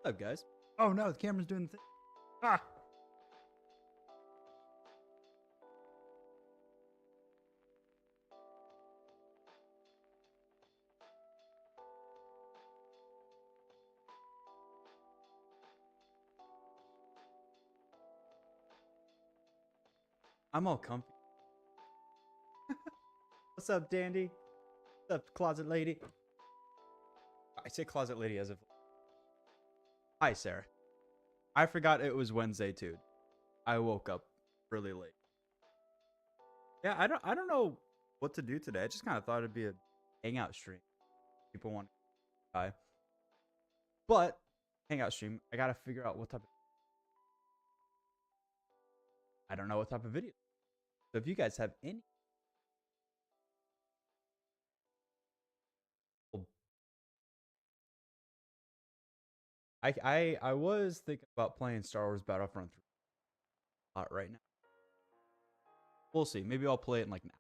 What's up, guys? Oh no, the camera's doing the thing. Ah. I'm all comfy. What's up, Dandy? What's up, closet lady? I say closet lady as if. Hi, Sarah. I forgot it was Wednesday too. I woke up really late. Yeah, I don't know what to do today. I just kind of thought it'd be a hangout stream. People want to die. But hangout stream, I gotta figure out what type of I don't know what type of video. So if you guys have any I was thinking about playing Star Wars Battlefront 3 right now. We'll see. Maybe I'll play it in like now.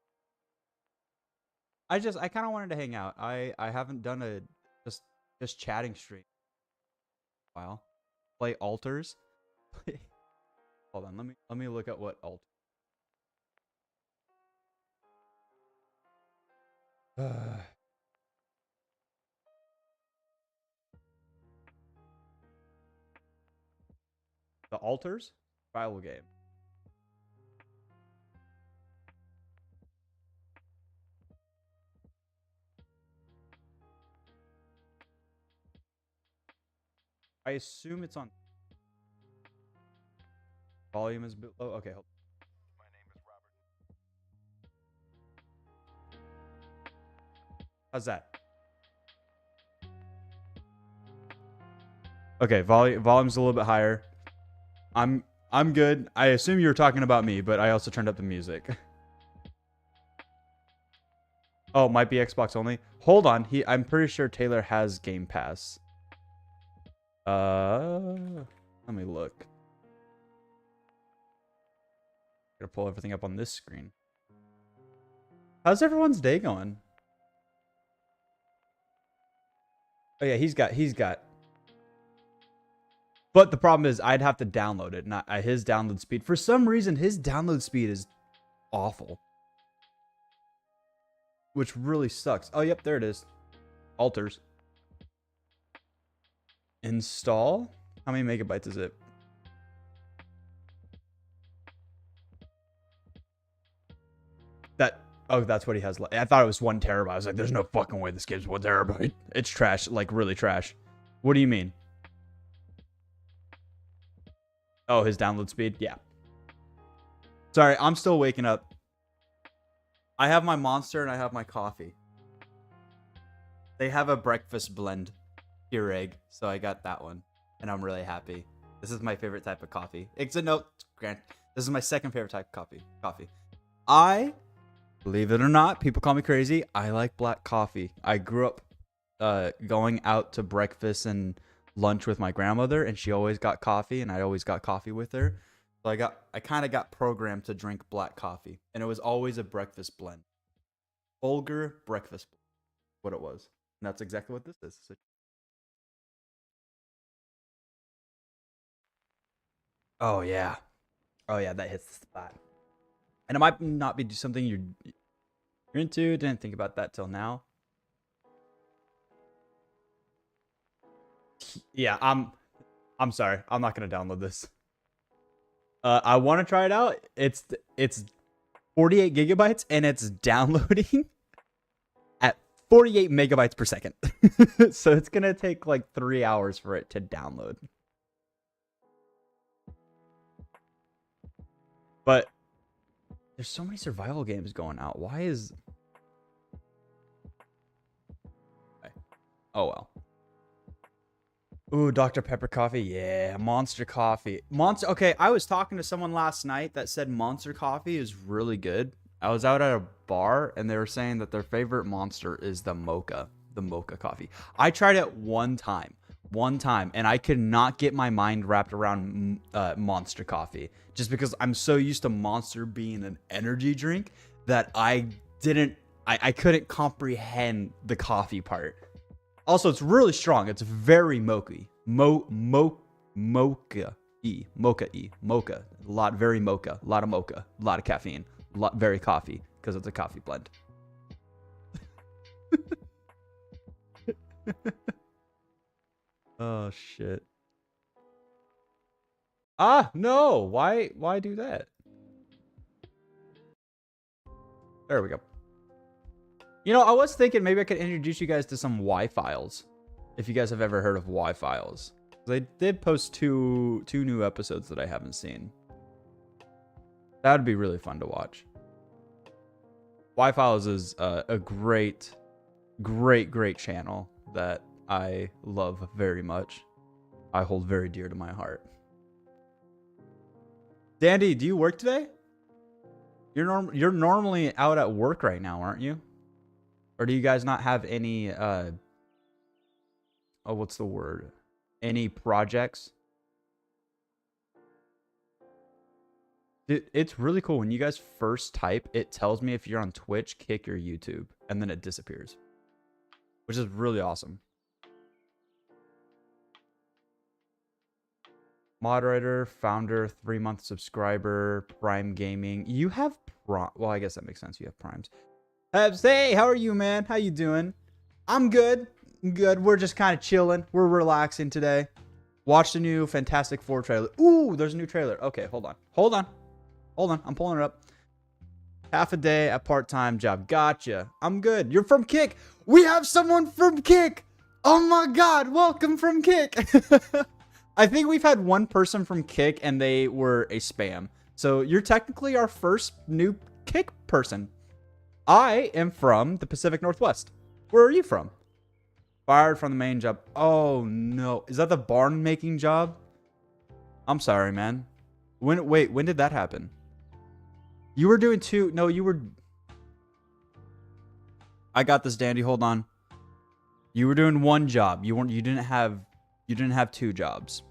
I kind of wanted to hang out. I haven't done a just chatting stream. Wow. Play altars. Hold on. Let me look at what alt. The altars survival game. I assume it's on. Volume is low. Okay, hold. My name is Robert. How's that? Okay, volume's a little bit higher. I'm good. I assume you were talking about me, but I also turned up the music. Oh, might be Xbox only. Hold on. I'm pretty sure Taylor has Game Pass. Let me look. Gotta pull everything up on this screen. How's everyone's day going? Oh yeah, he's got. But the problem is I'd have to download it, not his download speed. For some reason, his download speed is awful. Which really sucks. Oh, yep, there it is. Altars. Install? How many megabytes is it? Oh, that's what he has. I thought it was 1 terabyte. I was like, there's no fucking way this game's 1 terabyte. It's trash, like really trash. What do you mean? Oh, his download speed? Yeah. Sorry, I'm still waking up. I have my Monster and I have my coffee. They have a breakfast blend, Keurig, so I got that one, and I'm really happy. This is my favorite type of coffee. Grant, this is my second favorite type of coffee. Believe it or not, people call me crazy. I like black coffee. I grew up going out to breakfast and lunch with my grandmother, and she always got coffee, and I always got coffee with her. So I kind of got programmed to drink black coffee, and it was always a breakfast blend. Vulgar breakfast blend, what it was. And that's exactly what this is. Oh yeah. Oh yeah, that hits the spot. And it might not be something you're into. Didn't think about that till now. Yeah, I'm sorry. I'm not gonna download this. I want to try it out. It's 48 gigabytes and it's downloading at 48 megabytes per second. So it's gonna take like 3 hours for it to download. But there's so many survival games going out. Why is... Oh, well. Ooh, Dr. Pepper coffee. Yeah, Monster coffee. Okay, I was talking to someone last night that said Monster coffee is really good. I was out at a bar, and they were saying that their favorite Monster is the mocha coffee. I tried it one time, and I could not get my mind wrapped around Monster coffee. Just because I'm so used to Monster being an energy drink that I couldn't comprehend the coffee part. Also, it's really strong. It's very mocha-y. Mocha-y. Mocha-y. Mocha. A lot, very mocha. A lot of mocha. A lot of caffeine. A lot, very coffee, because it's a coffee blend. Oh, shit. Ah, no. Why do that? There we go. You know, I was thinking maybe I could introduce you guys to some Y-Files. If you guys have ever heard of Y-Files. They did post two new episodes that I haven't seen. That would be really fun to watch. Y-Files is a great channel that I love very much. I hold very dear to my heart. Dandy, do you work today? You're normally out at work right now, aren't you? Or do you guys not have any what's the word? Any projects? It's really cool. When you guys first type, it tells me if you're on Twitch, Kick, or YouTube, and then it disappears. Which is really awesome. Moderator, founder, 3-month subscriber, Prime Gaming. You have Prime. Well, I guess that makes sense. You have Primes. Hey, how are you, man? How you doing? I'm good. Good. We're just kind of chilling. We're relaxing today. Watch the new Fantastic Four trailer. Ooh, there's a new trailer. Okay, hold on. Hold on. I'm pulling it up. Half a day at part-time job. Gotcha. I'm good. You're from Kick. We have someone from Kick. Oh my God. Welcome from Kick. I think we've had one person from Kick and they were a spam. So you're technically our first new Kick person. I am from the Pacific Northwest. Where are you from? Fired from the main job. Oh no. Is that the barn making job? I'm sorry, man. When did that happen? You were doing two. No, you were. I got this, Dandy. Hold on. You were doing one job. You didn't have two jobs.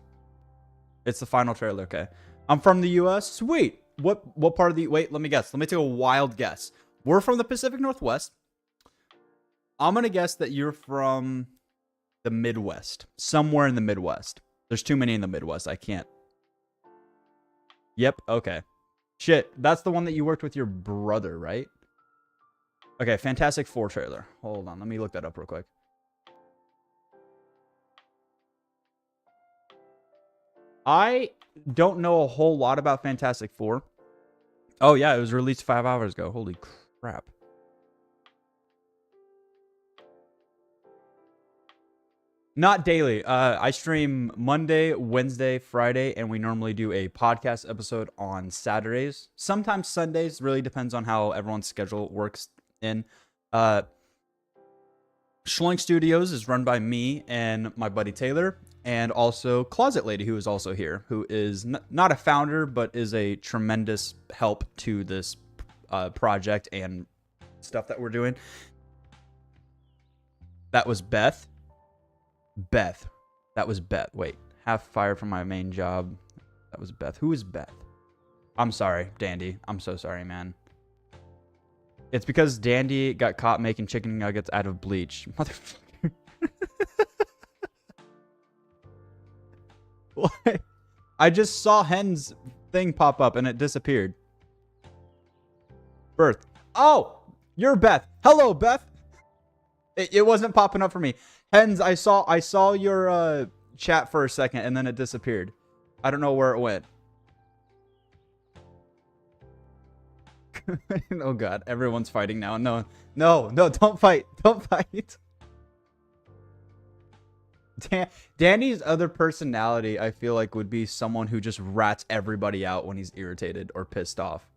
It's the final trailer, okay? I'm from the US. Sweet. What part of the wait, let me guess. Let me take a wild guess. We're from the Pacific Northwest. I'm gonna guess that you're from the Midwest. Somewhere in the Midwest. There's too many in the Midwest. I can't. Yep, okay. Shit, that's the one that you worked with your brother, right? Okay, Fantastic Four trailer. Hold on, let me look that up real quick. I don't know a whole lot about Fantastic Four. Oh, yeah, it was released 5 hours ago. Holy crap. Not daily. I stream Monday, Wednesday, Friday, and we normally do a podcast episode on Saturdays. Sometimes Sundays. Really depends on how everyone's schedule works in. Schlenk Studios is run by me and my buddy Taylor, and also Closet Lady, who is also here, who is not a founder, but is a tremendous help to this project and stuff that we're doing. That was Beth. That was Beth. Wait, half fired from my main job. That was Beth. Who is Beth? I'm sorry, Dandy. I'm so sorry, man. It's because Dandy got caught making chicken nuggets out of bleach. Motherfucker. What? I just saw Hen's thing pop up and it disappeared. Birth. Oh, you're Beth. Hello, Beth. It wasn't popping up for me. Hens, I saw your chat for a second and then it disappeared. I don't know where it went. Oh God, everyone's fighting now. No, don't fight. Don't fight. Danny's other personality, I feel like, would be someone who just rats everybody out when he's irritated or pissed off.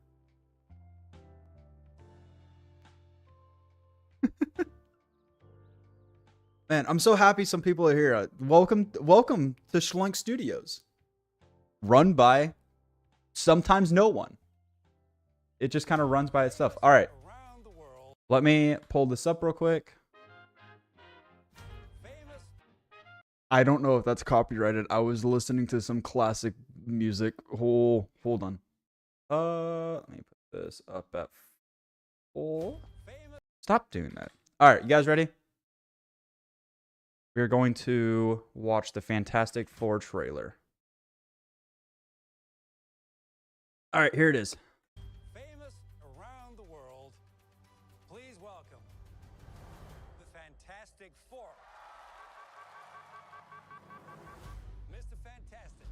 Man, I'm so happy some people are here. Welcome to Schlenk Studios. Run by sometimes no one. It just kind of runs by itself. All right. Let me pull this up real quick. I don't know if that's copyrighted. I was listening to some classic music. Hold on. Let me put this up at 4. Stop doing that. All right, you guys ready? We're going to watch the Fantastic Four trailer. All right, here it is. Famous around the world, please welcome the Fantastic Four. Mr. Fantastic,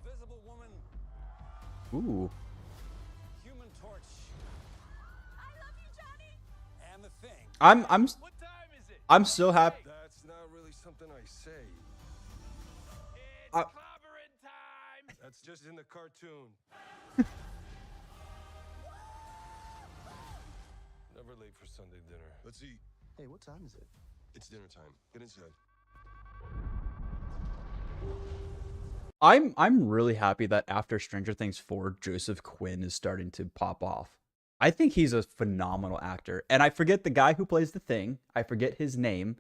Invisible Woman, Ooh. Human Torch, I love you, Johnny, and the Thing. I'm What time is it? I'm so happy. That's not really something I say. It's clobbering time. That's just in the cartoon. Never late for Sunday dinner. Let's eat. Hey, what time is it? It's dinner time. Get inside. I'm really happy that after Stranger Things 4, Joseph Quinn is starting to pop off. I think he's a phenomenal actor. And I forget the guy who plays the Thing. I forget his name.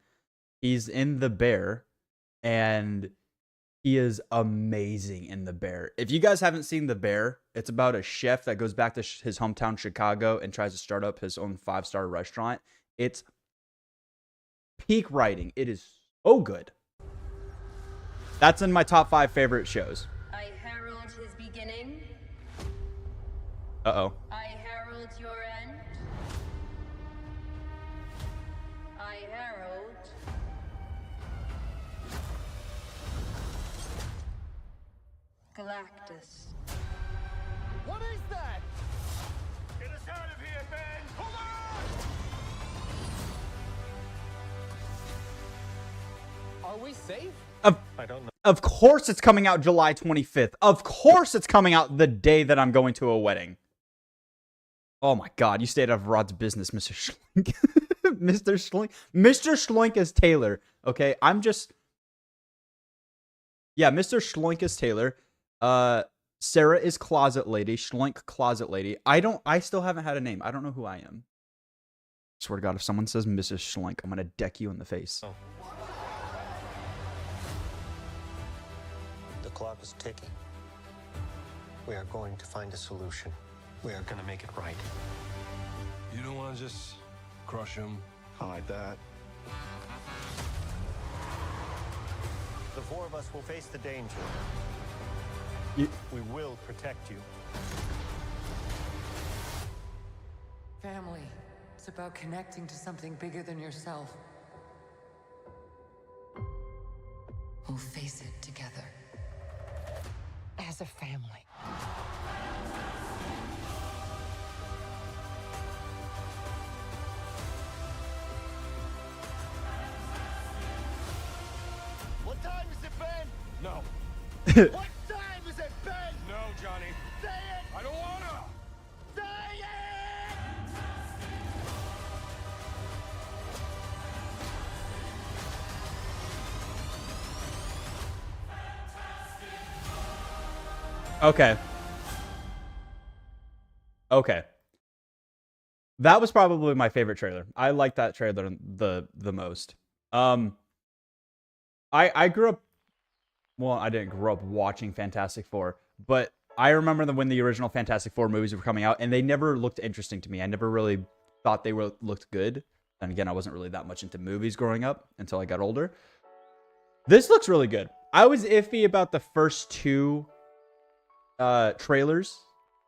He's in The Bear, and he is amazing in The Bear. If you guys haven't seen The Bear, it's about a chef that goes back to his hometown Chicago and tries to start up his own 5-star restaurant. It's peak writing. It is so good. That's in my top 5 favorite shows. I herald his beginning. Uh-oh. I herald your end. I herald Galactus. What is that? Get us out of here, Ben! Hold on! Are we safe? I don't know. Of course it's coming out July 25th. Of course it's coming out the day that I'm going to a wedding. Oh my god, you stayed out of Rod's business, Mr. Schlink. Mr. Schlink. Mr. Schlink is Taylor. Okay, I'm just... Yeah, Mr. Schlink is Taylor. Sarah is Closet Lady. Schlink, Closet Lady. I still haven't had a name. I don't know who I am. Swear to God, if someone says Mrs. Schlink, I'm gonna deck you in the face. Oh. The clock is ticking. We are going to find a solution. We are going to make it right. You don't want to just crush him, hide that. The 4 of us will face the danger. We will protect you. Family. It's about connecting to something bigger than yourself. We'll face it together. As a family. What time is it, Ben? No. What time is it, Ben? No, Johnny. Say it! I don't wanna. Say it! Okay. Okay. That was probably my favorite trailer. I like that trailer the most. I grew up, well, I didn't grow up watching Fantastic Four, but I remember when the original Fantastic Four movies were coming out, and they never looked interesting to me. I never really thought they looked good. And again, I wasn't really that much into movies growing up until I got older. This looks really good. I was iffy about the first 2 trailers,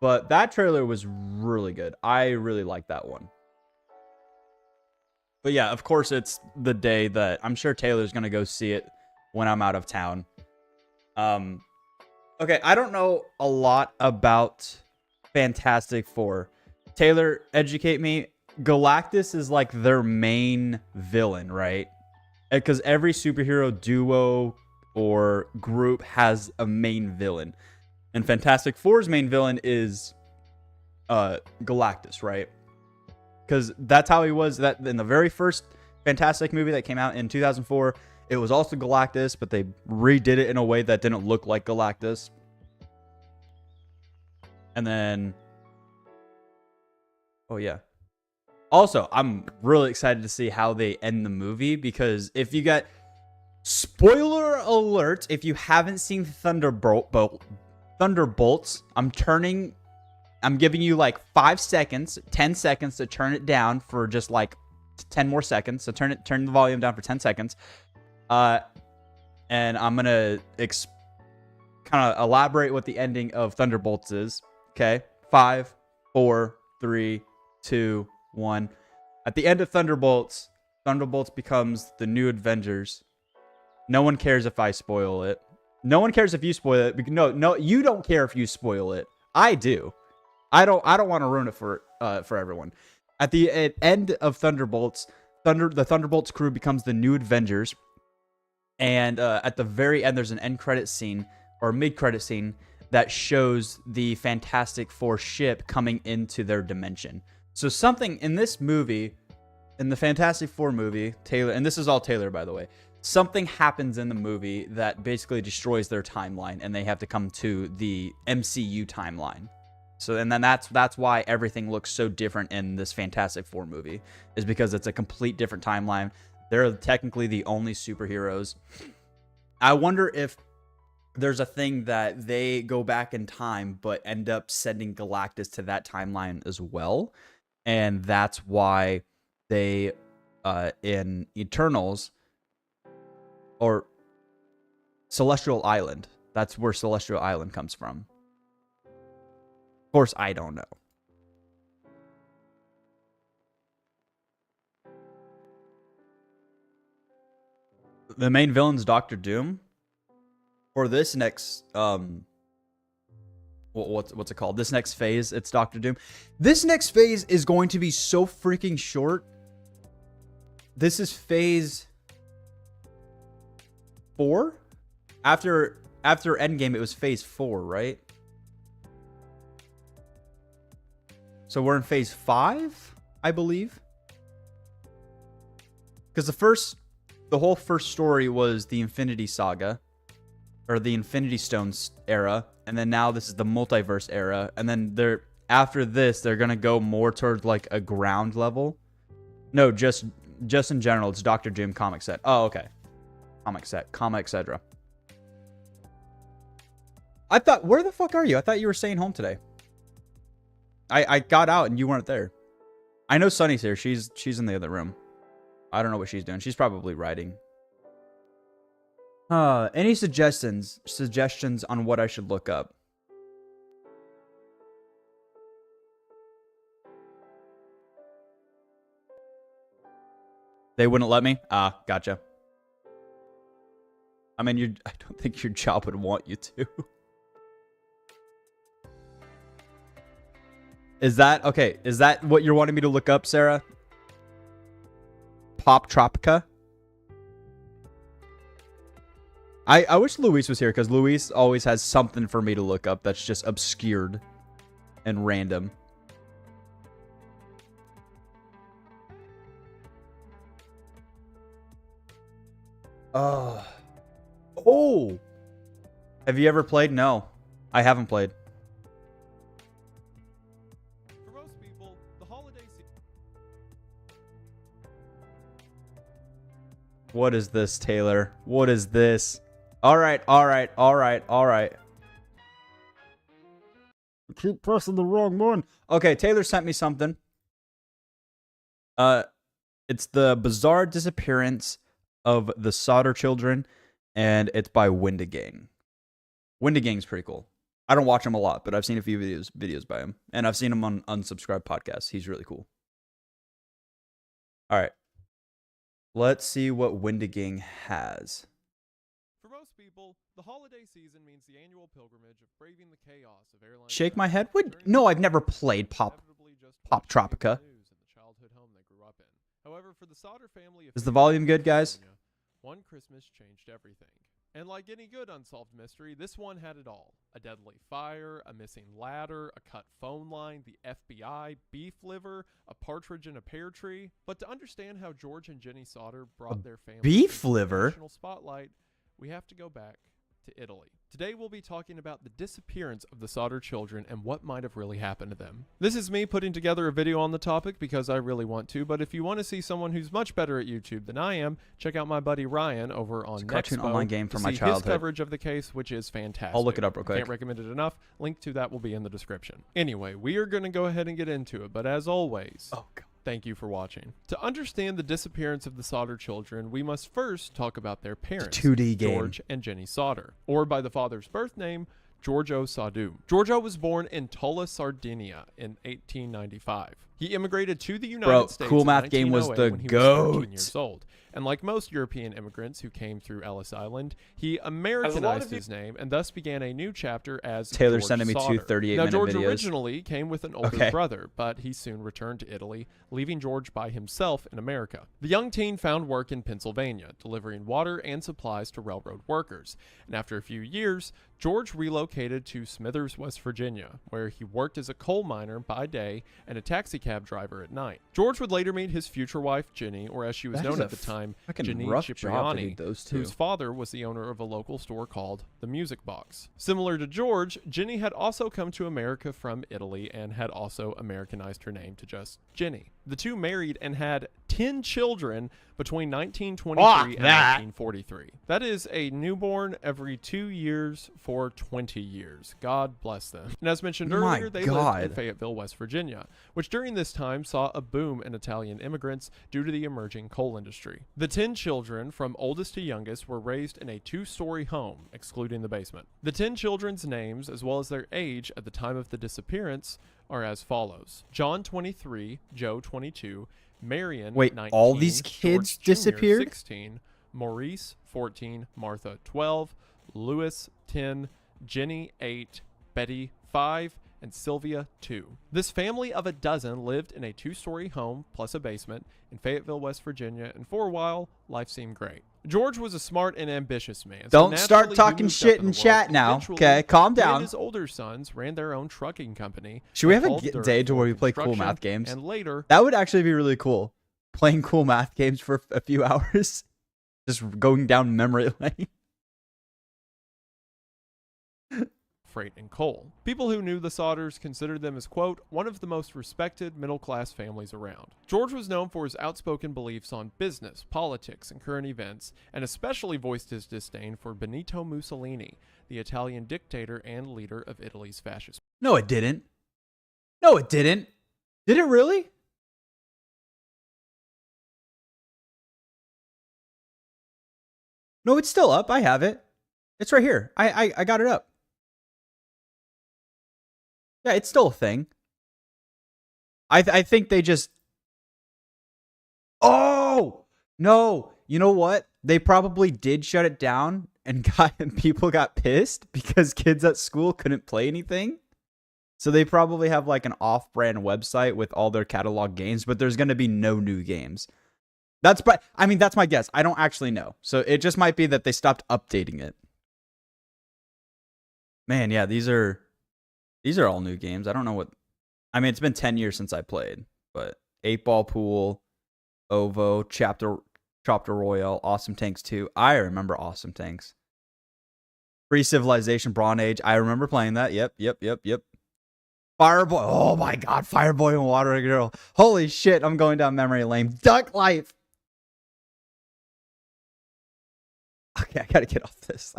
but that trailer was really good. I really liked that one. But yeah, of course, it's the day that I'm sure Taylor's gonna go see it when I'm out of town. Okay, I don't know a lot about Fantastic Four. Taylor, educate me. Galactus is like their main villain, right? Because every superhero duo or group has a main villain. And Fantastic Four's main villain is Galactus, right? Because that's how he was that in the very first Fantastic movie that came out in 2004. It was also Galactus, but they redid it in a way that didn't look like Galactus. And then... Oh, yeah. Also, I'm really excited to see how they end the movie, because if you got... Spoiler alert, if you haven't seen Thunderbolts, I'm giving you like 5 seconds, 10 seconds to turn it down for just like 10 more seconds. So turn the volume down for 10 seconds. And I'm gonna kind of elaborate what the ending of Thunderbolts is. Okay, 5, 4, 3, 2, 1. At the end of Thunderbolts becomes the new Avengers. No one cares if I spoil it. No one cares if you spoil it. No, you don't care if you spoil it. I do. I don't want to ruin it for everyone. At the end of Thunderbolts, the Thunderbolts crew becomes the new Avengers. And at the very end, there's an end credit scene or mid credit scene that shows the Fantastic Four ship coming into their dimension. So something in this movie, in the Fantastic Four movie, Taylor, and this is all Taylor, by the way, something happens in the movie that basically destroys their timeline, and they have to come to the MCU timeline. So, and then that's why everything looks so different in this Fantastic Four movie, is because it's a complete different timeline. They're technically the only superheroes. I wonder if there's a thing that they go back in time, but end up sending Galactus to that timeline as well. And that's why they, in Eternals, or Celestial Island, that's where Celestial Island comes from. Of course, I don't know. The main villain's Doctor Doom. For this next, what's it called? This next phase, it's Doctor Doom. This next phase is going to be so freaking short. This is phase 4? After Endgame, it was phase 4, right? So we're in phase 5, I believe. Because the whole first story was the Infinity Saga, or the Infinity Stones era, and then now this is the multiverse era, and then after this they're gonna go more towards like a ground level. No, just in general, it's Doctor Doom comic set. Oh, okay. Comic set, etc. I thought, where the fuck are you? I thought you were staying home today. I got out and you weren't there. I know Sunny's here. She's in the other room. I don't know what she's doing. She's probably writing. Any suggestions on what I should look up? They wouldn't let me? Ah, gotcha. I mean, I don't think your job would want you to. Is that okay? Is that what you're wanting me to look up, Sarah? Pop Tropica? I wish Luis was here, because Luis always has something for me to look up that's just obscured and random. Oh. Have you ever played? No, I haven't played. For most people, the holiday season. What is this, Taylor? What is this? All right. Keep pressing the wrong one. Okay, Taylor sent me something. It's the bizarre disappearance of the Solder Children, and it's by Wendigang. Wendigang's pretty cool. I don't watch him a lot, but I've seen a few videos by him, and I've seen him on Unsubscribed podcasts. He's really cool. All right. Let's see what Wendigang has. For most people, the holiday season means the annual pilgrimage of braving the chaos of airline. Shake my head? What? No, I've never played Pop Tropica. However, for the Solder family, Is the volume good, guys? One Christmas changed everything. And like any good unsolved mystery, this one had it all. A deadly fire, a missing ladder, a cut phone line, the FBI, beef liver, a partridge in a pear tree. But to understand how George and Jenny Solder brought their family beef into the liver? national spotlight, we have to go back to Italy. Today we'll be talking about the disappearance of the Solder children and what might have really happened to them. This is me putting together a video on the topic because I really want to, but if you want to see someone who's much better at YouTube than I am, check out my buddy Ryan over on It's a cartoon Nexpo online game from to my see childhood. his coverage of the case, which is fantastic. I'll look it up real quick. Can't recommend it enough. Link to that will be in the description. Anyway, we are going to go ahead and get into it, but as always, Oh, God. Thank you for watching. To understand the disappearance of the Sauter children, we must first talk about their parents, 2D game. George and Jenny Sauter, or by the father's birth name, Giorgio Sadu. Giorgio was born in Tola, Sardinia in 1895. He immigrated to the United States Cool in Math Game was 1908 the when he was 13 GOAT. years old. And like most European immigrants who came through Ellis Island, he Americanized his name and thus began a new chapter as Taylor George sending me Sauter. 2 38 Now, minute George videos. originally came with an older Okay. brother, but he soon returned to Italy, leaving George by himself in America. The young teen found work in Pennsylvania, delivering water and supplies to railroad workers. And after a few years, George relocated to Smithers, West Virginia, where he worked as a coal miner by day and a taxicab driver at night. George would later meet his future wife, Jenny, or as she was That known is a at the time, fucking Jenny rough job to Cipriani, meet those two. whose father was the owner of a local store called The Music Box. Similar to George, Jenny had also come to America from Italy and had also Americanized her name to just Jenny. The two married and had 10 children between 1923 and 1943. That is a newborn every 2 years for 20 years. God bless them. And as mentioned My earlier, they lived in God. Fayetteville, West Virginia, which during this time saw a boom in Italian immigrants due to the emerging coal industry. The 10 children, from oldest to youngest, were raised in a 2-story home, excluding the basement. The 10 children's names, as well as their age at the time of the disappearance, are as follows: John 23, Joe 22, Marion Wait, 19, all these kids George Jr. disappeared? 16, Maurice 14, Martha 12, Louis 10, Jenny 8, Betty 5, and Sylvia 2. This family of a dozen lived in a 2-story home plus a basement in Fayetteville, West Virginia, and for a while, life seemed great. George was a smart and ambitious man. Don't start naturally, he talking moved shit up in in the world, chat and now, eventually, okay? Calm he and down. his older sons ran their own trucking company. Should we and have a hauled dirt day to for where we play cool construction, math games? And later, That would actually be really cool. Playing cool math games for a few hours. Just going down memory lane. freight and coal. People who knew the Sauters considered them as, quote, one of the most respected middle-class families around. George was known for his outspoken beliefs on business, politics, and current events, and especially voiced his disdain for Benito Mussolini, the Italian dictator and leader of Italy's fascist. No, it didn't. No, it didn't. Did it really? No, it's still up. I have it. It's right here. I got it up. Yeah, it's still a thing. I think they just... Oh! No! You know what? They probably did shut it down and people got pissed because kids at school couldn't play anything. So they probably have like an off-brand website with all their catalog games, but there's going to be no new games. That's my guess. I don't actually know. So it just might be that they stopped updating it. Man, yeah, these are all new games. I don't know what... I mean, it's been 10 years since I played, but 8-Ball Pool, OVO, Chapter Royale, Awesome Tanks 2. I remember Awesome Tanks. Free Civilization, Bronze Age. I remember playing that. Yep. Fireboy. Oh my god, Fireboy and Water Girl. Holy shit, I'm going down memory lane. Duck Life. Okay, I gotta get off this.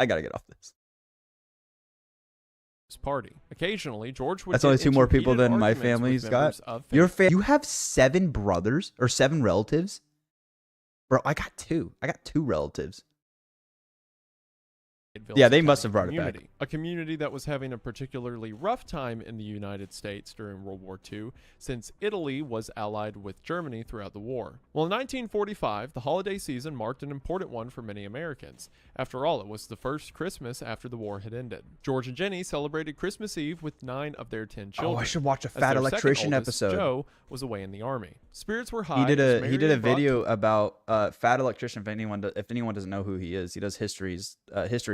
Party. Occasionally, George would That's get only 2 into more people heated than my arguments with family's members got. of You have 7 brothers or 7 relatives? Bro, I got 2. I got 2 relatives. Fayetteville's Yeah, they must Italian have brought it back. community. A community that was having a particularly rough time in the United States during World War II, since Italy was allied with Germany throughout the war. Well, in 1945, the holiday season marked an important one for many Americans. After all, it was the first Christmas after the war had ended. George and Jenny celebrated Christmas Eve with 9 of their 10 children. Oh, I should watch a as Fat their second Electrician oldest, episode. Joe was away in the army. Spirits were high. He did as a Marion brought video about Fat Electrician. If anyone doesn't know who he is, he does history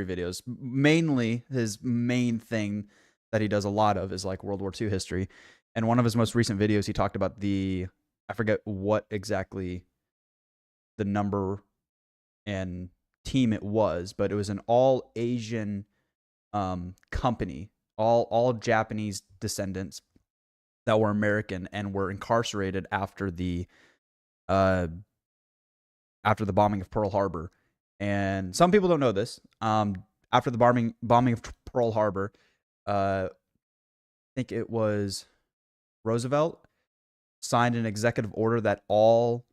videos. Mainly, his main thing that he does a lot of is like World War II history. And one of his most recent videos, he talked about I forget what exactly the number and team it was, but it was an all Asian company, all Japanese descendants that were American and were incarcerated after the bombing of Pearl Harbor. And some people don't know this. After the bombing of Pearl Harbor, I think it was Roosevelt signed an executive order that all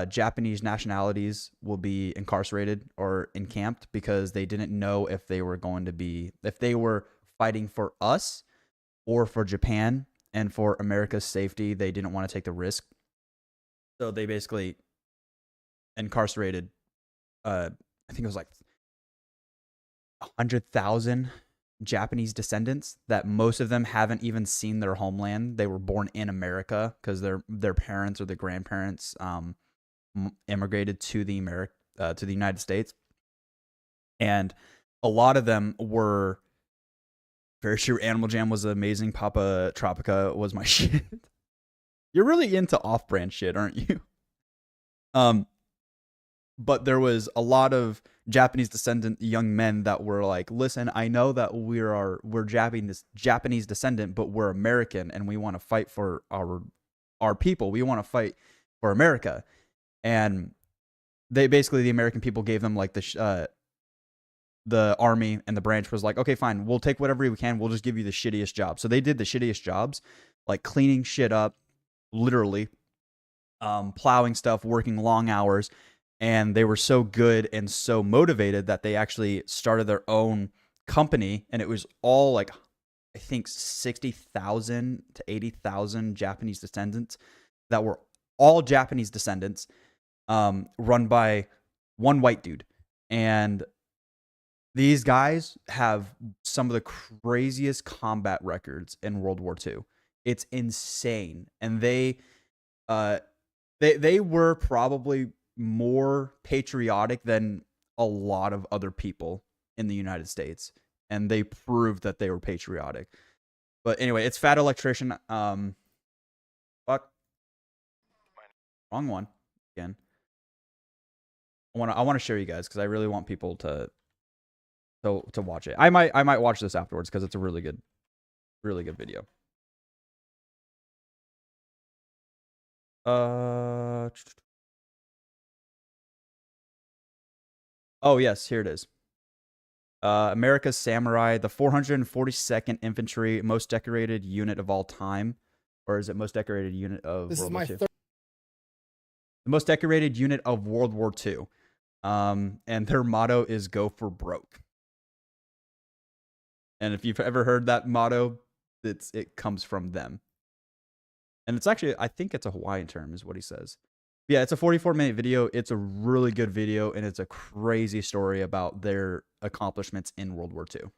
Japanese nationalities will be incarcerated or encamped because they didn't know if they were fighting for us or for Japan, and for America's safety, they didn't want to take the risk. So they basically incarcerated, I think it was like 100,000 Japanese descendants that most of them haven't even seen their homeland. They were born in America because their parents or their grandparents immigrated to the United States, and a lot of them were very true. Animal Jam was amazing. Papa Tropica was my shit. You're really into off-brand shit, aren't you? But there was a lot of Japanese descendant young men that were like, listen, I know that we're Japanese descendant, but we're American and we want to fight for our people. We want to fight for America. And they basically, the American people gave them like the army, and the branch was like, okay, fine, we'll take whatever we can. We'll just give you the shittiest job. So they did the shittiest jobs, like cleaning shit up, literally, plowing stuff, working long hours. And they were so good and so motivated that they actually started their own company. And it was all like, I think 60,000 to 80,000 Japanese descendants that were all Japanese descendants, run by one white dude. And these guys have some of the craziest combat records in World War II. It's insane. And they were probably more patriotic than a lot of other people in the United States, and they proved that they were patriotic. But anyway, it's Fat Electrician. Fuck, wrong one again. I want to show you guys because I really want people to watch it. I might watch this afterwards because it's a really good video. Oh, yes, here it is. America's Samurai, the 442nd Infantry, most decorated unit of all time. Or is it most decorated unit of World War II? The most decorated unit of World War II. And their motto is "Go for broke." And if you've ever heard that motto, it comes from them. And it's actually, I think it's a Hawaiian term, is what he says. Yeah, it's a 44-minute video. It's a really good video, and it's a crazy story about their accomplishments in World War II.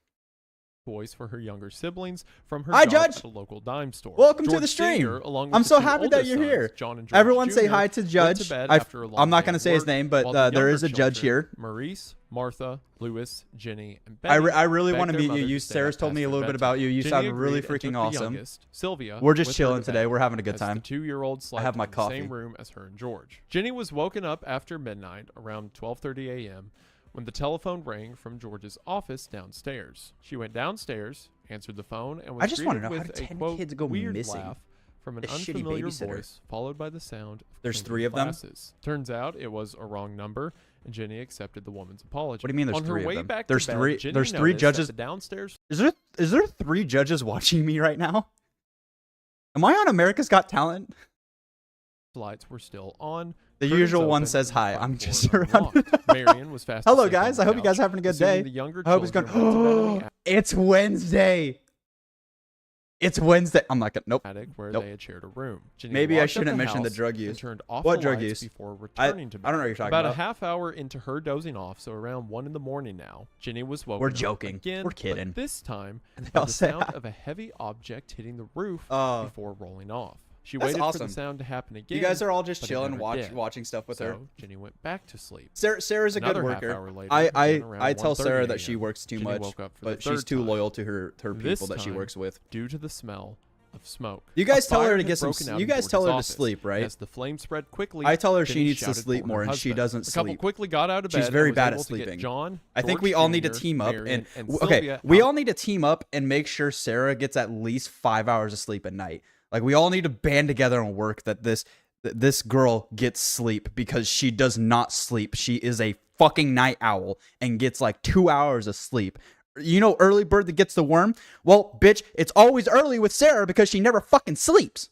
Toys for her younger siblings from her Hi, job Judge. at a local dime store. Welcome to George the stream. Sr., along with I'm the so two happy that oldest you're sons, here. John and George Everyone say Jr., hi to went Judge. bed after a long I'm not day going to of say his work, name, but while the there younger is a judge children, here. Maurice, Martha, Lewis, Jenny, and I Betty. really begged want to their meet mother you. to stay Sarah's up told past me a their little bit bedtime. about you. You Jenny sound agreed really and took freaking the awesome. youngest, Sylvia, We're just with her chilling to today. bed, We're having a good as time. The 2-year-old slept have my in coffee. the same room as her and George. Jenny was woken up after midnight, around 12:30 a.m., when the telephone rang from George's office downstairs. She went downstairs, answered the phone, and was I just want to greeted know, how with did a 10 quote, kids go weird missing? laugh from an A shitty unfamiliar babysitter. voice, followed by the sound of There's clinking 3 of them? glasses. Turns out it was a wrong number, and Jenny accepted the woman's apology. What do you mean there's On her 3 of way them? back There's to bed, 3 Jenny there's 3 noticed that judges. the downstairs Is there 3 judges watching me right now? Am I on America's Got Talent? lights were still on. The curtains usual one open, says and the hi. front I'm door just unlocked. Marion was fast Hello, asleep on guys. the I hope you guys couch. are having a good Assuming day. The younger I hope it's children going. went to bed in the It's Wednesday. It's Wednesday. I'm not gonna. Nope. attic where Nope. they had shared a room. Jenny Maybe I locked up shouldn't the mention the house drug and use. turned off What the drug lights use? before I returning to bed. don't know what you're talking About about. a half hour into her dozing off, so around 1 in the morning now, Jenny was woken We're up joking. again, We're but kidding. this time They by all the say sound hi. of a heavy object hitting the roof Oh. before rolling off. She That's waited for awesome. the sound to happen again. You guys are all just but it chilling, never did. watching stuff with so her. Jenny went back to sleep. Sarah's a good Another half worker. hour later, I again around I tell 1:30 Sarah that she a.m., works too Jenny much, woke up for the but she's third too time. loyal to her This people that she time, works with. Due to the smell of smoke. You guys A tell her fire to had get some. broken out You in guys tell her George's to office. sleep, right? As the flame spread quickly, I tell her she Jenny needs to shouted sleep for more, her and she husband. doesn't The couple sleep. quickly got out of bed. She's very and was bad at able to get sleeping. John, I think George we all need to Jr., team up Marion, and Sylvia okay, we out. all need to team up and make sure Sarah gets at least 5 hours of sleep at night. Like we all need to band together and work that this girl gets sleep because she does not sleep. She is a fucking night owl and gets like 2 hours of sleep. You know, early bird that gets the worm? Well, bitch, it's always early with Sarah because she never fucking sleeps.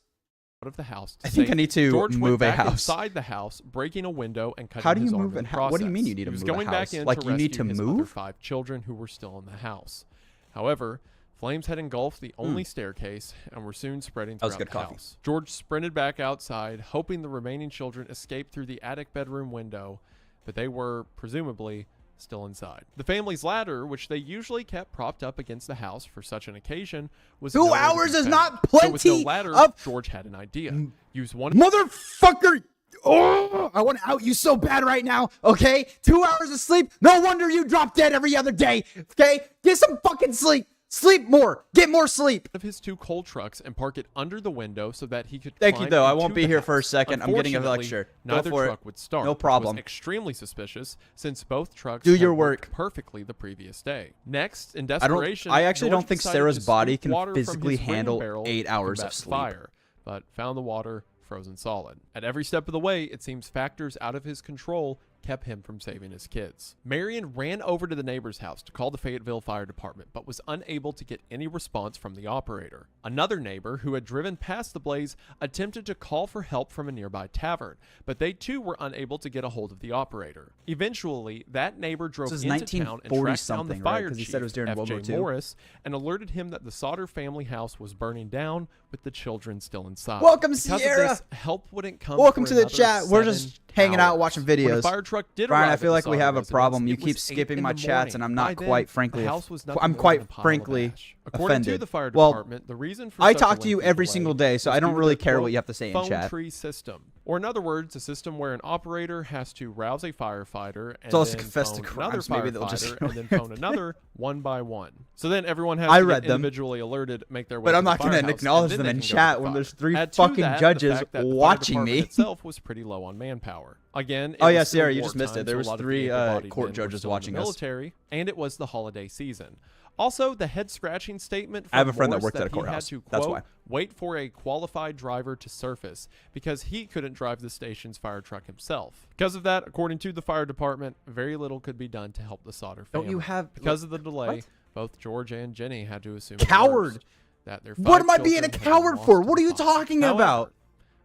of the house. I think I need to George move went a back house. inside the house, breaking a window and cutting How do you his arm move in an the house? What do you process. mean you need to He was move a going house? back in Like, to you need rescue to his other move? 5 children who were still in the house. However, flames had engulfed the only staircase and were soon spreading That was throughout good the coffee. house. George sprinted back outside, hoping the remaining children escaped through the attic bedroom window, but they were, presumably, still inside. The family's ladder, which they usually kept propped up against the house for such an occasion, was 2 nowhere to hours be is found. not So with no plenty ladder, of- George had an idea. Use one Motherfucker! Oh, I want to out you so bad right now, okay? 2 hours of sleep? No wonder you drop dead every other day, okay? Get some fucking sleep. Sleep more. Get more sleep. of his 2 coal trucks and park it under the window so that he could Thank you, climb though. I into won't be the here for a house. second. I'm getting a Unfortunately, lecture. Go Neither for it. truck would start. No which problem. was extremely suspicious since both trucks Do had your worked work. perfectly the previous day. Next, in I desperation, actually George don't think decided Sarah's to body scoop can water from physically his ring handle barrel 8 to hours combat of the sleep. fire, but found the water frozen solid. At every step of the way, it seems factors out of his control kept him from saving his kids. Marion ran over to the neighbor's house to call the Fayetteville Fire Department, but was unable to get any response from the operator. Another neighbor, who had driven past the blaze, attempted to call for help from a nearby tavern, but they too were unable to get a hold of the operator. Eventually, that neighbor drove This is into town and 1940 tracked down the something, right? fire 'Cause he chief, said it was during World War F.J. II. Morris, and alerted him that the Sauter family house was burning down with the children still inside. Welcome, Because of Sierra. this, help wouldn't come Welcome for to the another chat. We're 7 just hanging out watching hours. When a videos. fire truck did Brian, arrive I at feel the like we Sauter have a residence, problem. You it keep was 8 skipping in my the chats, and morning. I'm By not then, quite frankly. the house was nothing I'm more than quite a pile of frankly ash. According offended. to the fire Well, department, the reason for I such a talk to you lengthy every delay single day, so was I don't due to really the, care what quote, you have to say in phone chat. tree system, or in other words, a system where an operator has to rouse a firefighter and So let's then confess to phone another crimes. Maybe they'll just firefighter and then phone another one by one. So then everyone has I to read get them, individually alerted, make their way but to I'm the not gonna firehouse, acknowledge and them then in they can go to chat the when fire. there's 3 Add to fucking that the judges fact that the fire watching department me. itself was pretty low on manpower. Again, it Oh, yeah, was still Sarah, you just missed wartime, it. There so a was lot of 3 able-bodied court men were judges still in the watching us. military, and it was the holiday season. Also, the head-scratching statement from I have a friend that Morris worked at a he courthouse. had to, That's quote, why. wait for a qualified driver to surface because he couldn't drive the station's fire truck himself. Because of that, according to the fire department, very little could be done to help the Sauter family. Don't you have- Because of the delay, What? both George and Jenny had to assume the Coward! worst, that their What 5 am I being a children had been coward lost for? to What the are you fire. talking However, about?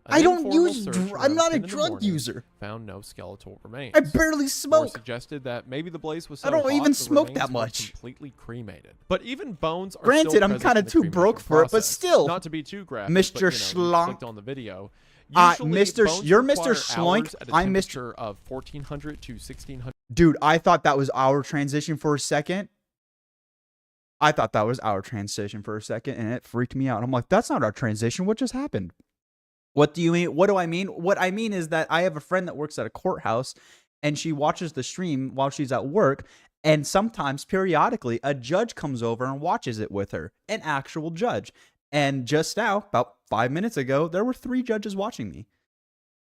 an I don't informal use. search I'm around not a 10 in the drug morning user. Found no skeletal remains. I barely Moore smoke. suggested that maybe the blaze was so I don't hot, even the smoke remains that were much. completely cremated. But even bones are Granted, still I'm present kinda in the too cremation broke for it, but process. still. Not to be too graphic, Mr. but, you Schlonk. clicked on the video. Mr. Usually, bones You're Mr. require Schloink, hours at a I'm Mr. temperature of 1400 to 1600. Dude, I thought that was our transition for a second. I thought that was our transition for a second, and it freaked me out. I'm like, that's not our transition. What just happened? What do you mean? What do I mean? What I mean is that I have a friend that works at a courthouse, and she watches the stream while she's at work, and sometimes, periodically, a judge comes over and watches it with her, an actual judge. And just now, about 5 minutes ago, there were 3 judges watching me.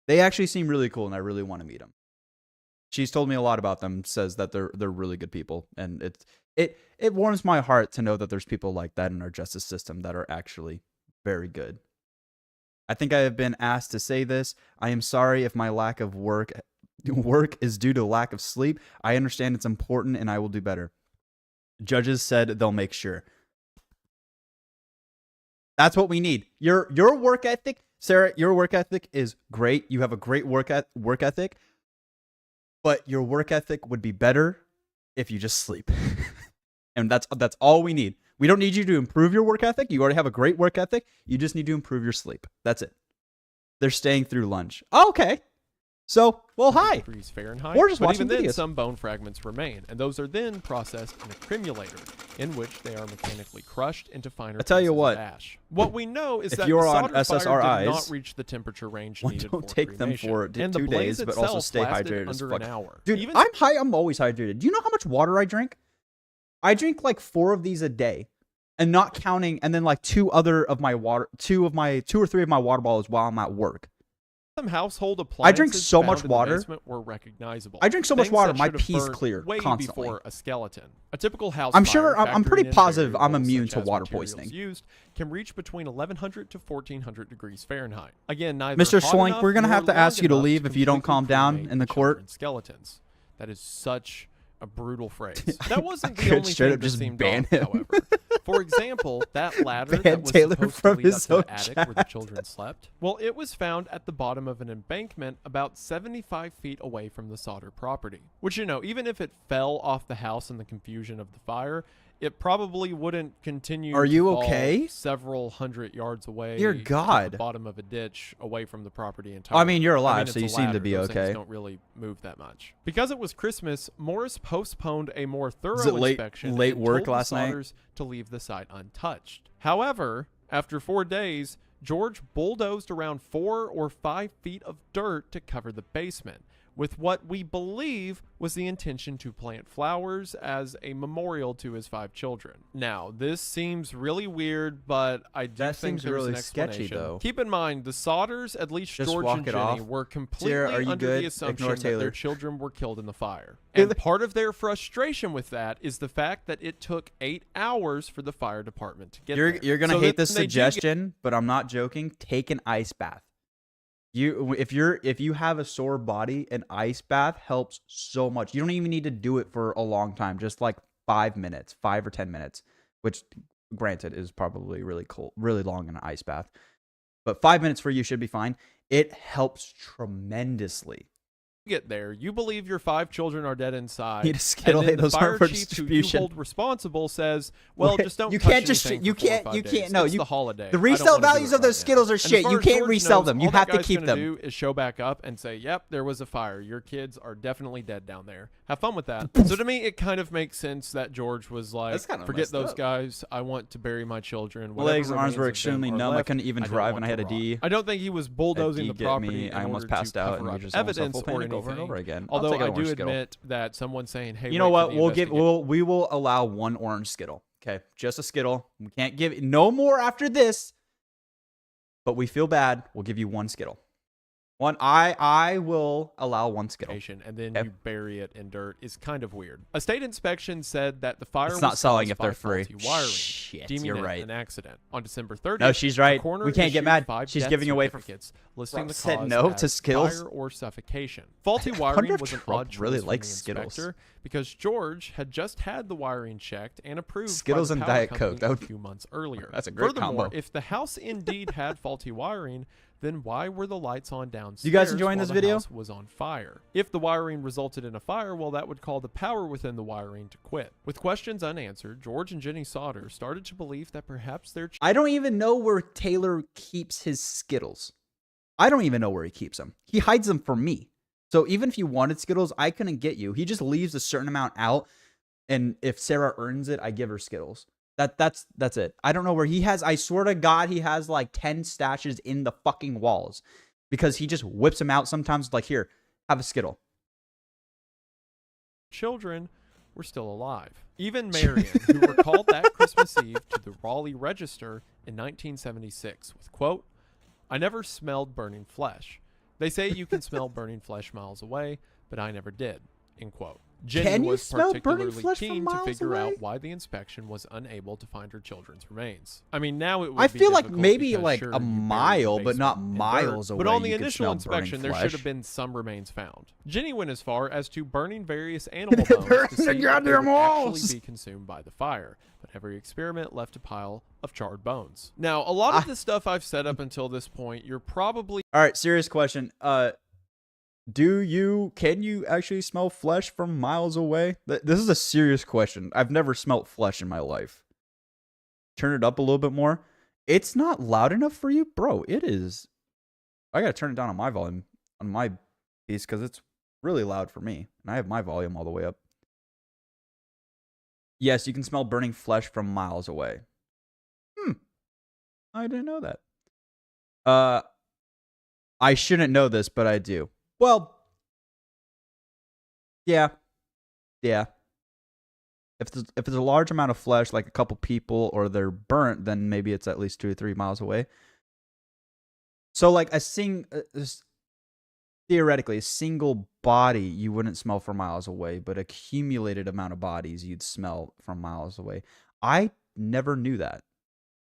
They actually seem really cool, and I really want to meet them. She's told me a lot about them, says that they're really good people, and it warms my heart to know that there's people like that in our justice system that are actually very good. I think I have been asked to say this. I am sorry if my lack of work is due to lack of sleep. I understand it's important, and I will do better. Judges said they'll make sure. That's what we need. Your work ethic, Sarah, your work ethic is great. You have a great work ethic. But your work ethic would be better if you just sleep. And that's all we need. We don't need you to improve your work ethic. You already have a great work ethic. You just need to improve your sleep. That's it. They're staying through lunch. Oh, okay. So, well, hi. Degrees Fahrenheit. We're just but watching even then, videos. some bone fragments remain, and those are then processed in a cremulator, in which they are mechanically crushed into finer I tell you pieces what, of ash. What we know is if that you're the on solder fire did SSRIs, not reach the temperature range well, needed don't for take them cremation, for and the 2 blaze days, but also itself stay lasted hydrated as under fuck. an hour. Dude, Even I'm always hydrated. Do you know how much water I drink? I drink like 4 of these a day, and not counting, and then like 2 or 3 of my water bottles while I'm at work. some household appliances I drink so found much in the water. basement were recognizable. I drink so much Things water, that my should have pee's burned clear way constantly. before a skeleton. A typical house I'm fire, sure- I'm factoring pretty in positive I'm variables immune such to as water materials poisoning. used, can reach between 1100 to 1400 degrees Fahrenheit. Again, neither Mr. hot Schloink, enough we're gonna nor have to long ask you to enough leave if you don't completely calm down cremate in the court. children's skeletons. That is such a brutal phrase. That wasn't I the could only straight thing up that just seemed ban off, him. however. For example, that ladder Ban that was Taylor supposed from to lead up his to own the attic where the chat. children slept, well, it was found at the bottom of an embankment about 75 feet away from the Sauter property. Which, you know, even if it fell off the house in the confusion of the fire, it probably wouldn't continue Are to you fall okay? several hundred yards away Dear to the God. bottom of a ditch away from the property entirely. I mean, you're alive, it's so a you seem to ladder. be Those things okay. don't really move that much. Because it was Christmas, Morris postponed a more thorough it late- inspection late and work told last the night? Sauters to leave the site untouched. However, after 4 days, George bulldozed around 4 or 5 feet of dirt to cover the basement, with what we believe was the intention to plant flowers as a memorial to his 5 children. Now, this seems really weird, but I do That think seems there's really an sketchy, explanation. though. Keep in mind, the Sauters, at least Just George walk and it Jenny, off. were completely Sierra, are you under good? the assumption Ignore that Taylor. their children were killed in the fire. Taylor. And part of their frustration with that is the fact that it took 8 hours for the fire department to get there. You're gonna So hate then this they do get- suggestion, but I'm not joking. Take an ice bath. If you have a sore body, an ice bath helps so much. You don't even need to do it for a long time, just like 5 minutes, 5 or 10 minutes, which granted is probably really cold, really long in an ice bath. But 5 minutes for you should be fine. It helps tremendously. get there, you believe your 5 children are dead inside. Need a Skittle, and then hey, the those fire aren't for chief who you distribution. hold responsible says, "Well, Wait, just don't. you touch can't just- anything you for 4 or can't- 5 you days. can't- no, It's you- the holiday. the I don't resale wanna do values it of those right now." Skittles are And as shit. far You as can't George resell knows, them. all You that have to guy's keep gonna them. do is show back up and say, "Yep, there was a fire. Your kids are definitely dead down there. Have fun with that." So to me, it kind of makes sense that George was like, That's kinda "Forget messed those up. guys. I want to bury my children." My Whatever legs and arms remains were of them extremely are numb. I left, couldn't even don't drive, want and I had to a D. rot. I don't think he was bulldozing D the get property me. in I almost order passed to out, cover and you up just almost evidence full or panic over and anything. over again. I'll Although take I an orange do Skittle. admit that someone saying, "Hey, You know wait for what? the We'll give investigation." we will allow one orange Skittle. Okay, just a Skittle. We can't give no more after this. But we feel bad. We'll give you one Skittle. One. I will allow one Skittle. And then Okay. you bury it in dirt is kind of weird. A state inspection said that the fire It's was not selling caused if they're by free. faulty wiring, Shit, deeming you're it right. an accident. On December 30th, No, she's the right. coroner We can't get issued mad. 5 She's death giving away for. certificates listing Trump the said cause no as to Skittles? fire or suffocation. Faulty wonder wiring if was an Trump odd choice really from likes the Skittles. inspector because George had just had the wiring checked and approved Skittles by the and power Diet company Coke. That would- a few months earlier. That's a great Furthermore, combo. if the house indeed had faulty wiring, then why were the lights on downstairs? You guys enjoying while this the video? house was on fire? If the wiring resulted in a fire, well, that would call the power within the wiring to quit. With questions unanswered, George and Jenny Sauter started to believe that perhaps their I don't even know where Taylor keeps his Skittles. I don't even know where he keeps them. He hides them from me. So even if you wanted Skittles, I couldn't get you. He just leaves a certain amount out, and if Sarah earns it, I give her Skittles. That's it. I don't know where he has. I swear to God, he has like 10 stashes in the fucking walls because he just whips them out sometimes. Like, here, have a Skittle. children were still alive. Even Marion, who recalled that Christmas Eve to the Raleigh Register in 1976 with, quote, "I never smelled burning flesh. They say you can smell burning flesh miles away, but I never did," end quote. Jenny Can you was smell burning particularly flesh from keen to miles figure away? out why the inspection was unable to find her children's remains. I mean, now it would I be feel like difficult maybe because like sure, a you buried the mile, but not basement in miles dirt, away. But on the you could initial smell inspection, there burning should have flesh. been some remains found. Jenny went as far as to burning various animal bones to see if they goddamn would actually walls. be consumed by the fire. But every experiment left a pile of charred bones. Now, a lot of the stuff I've said up until this point, you're probably All right, serious question. Can you actually smell flesh from miles away? This is a serious question. I've never smelt flesh in my life. Turn it up a little bit more. It's not loud enough for you? Bro, it is. I gotta turn it down on my volume on my piece because it's really loud for me. And I have my volume all the way up. Yes, you can smell burning flesh from miles away. I didn't know that. I shouldn't know this, but I do. Well, yeah. If there's a large amount of flesh, like a couple people, or they're burnt, then maybe it's at least 2 to 3 miles away. So, like theoretically, a single body you wouldn't smell from miles away, but accumulated amount of bodies you'd smell from miles away. I never knew that.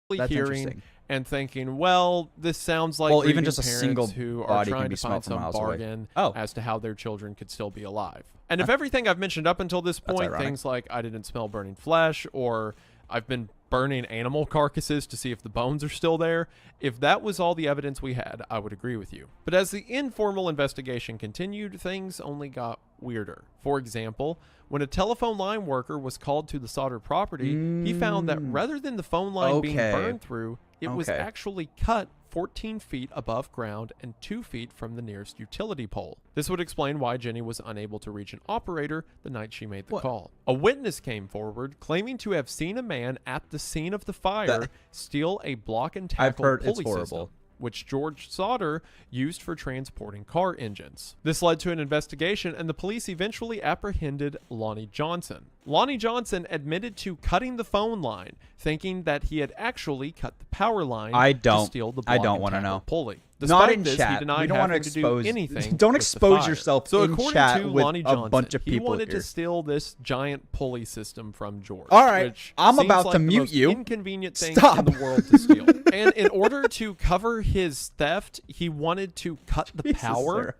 That's hearing interesting. and thinking, well, this sounds like Well, even grieving just a parents single who are body can trying be to smelled find from some miles away. bargain Oh. as to how their children could still be alive. And if everything I've mentioned up until this point, ironic. things like I didn't smell burning flesh, or I've been burning animal carcasses to see if the bones are still there, if that was all the evidence we had, I would agree with you. But as the informal investigation continued, things only got weirder. For example, when a telephone line worker was called to the Sauter property, he found that rather than the phone line being Okay. burned through, it was Okay. actually cut 14 feet above ground and 2 feet from the nearest utility pole. This would explain why Jenny was unable to reach an operator the night she made the call. A witness came forward claiming to have seen a man at the scene of the fire steal a block and tackle heard it's pulley horrible. system, which George Sauter used for transporting car engines. This led to an investigation, and the police eventually apprehended Lonnie Johnson. Lonnie Johnson admitted to cutting the phone line, thinking that he had actually cut the power line to steal the block and wanna tackle know. pulley. Not Despite in this, chat. he denied We don't wanna having to do expose- anything. don't with the expose fire. yourself So in according chat to with Lonnie a Johnson, bunch of he people wanted here. to steal this giant pulley system from George. All right, which I'm seems about to like the mute most you. Inconvenient thing Stop. in the world to steal. And in order to cover his theft, he wanted to cut the Jesus, power sir.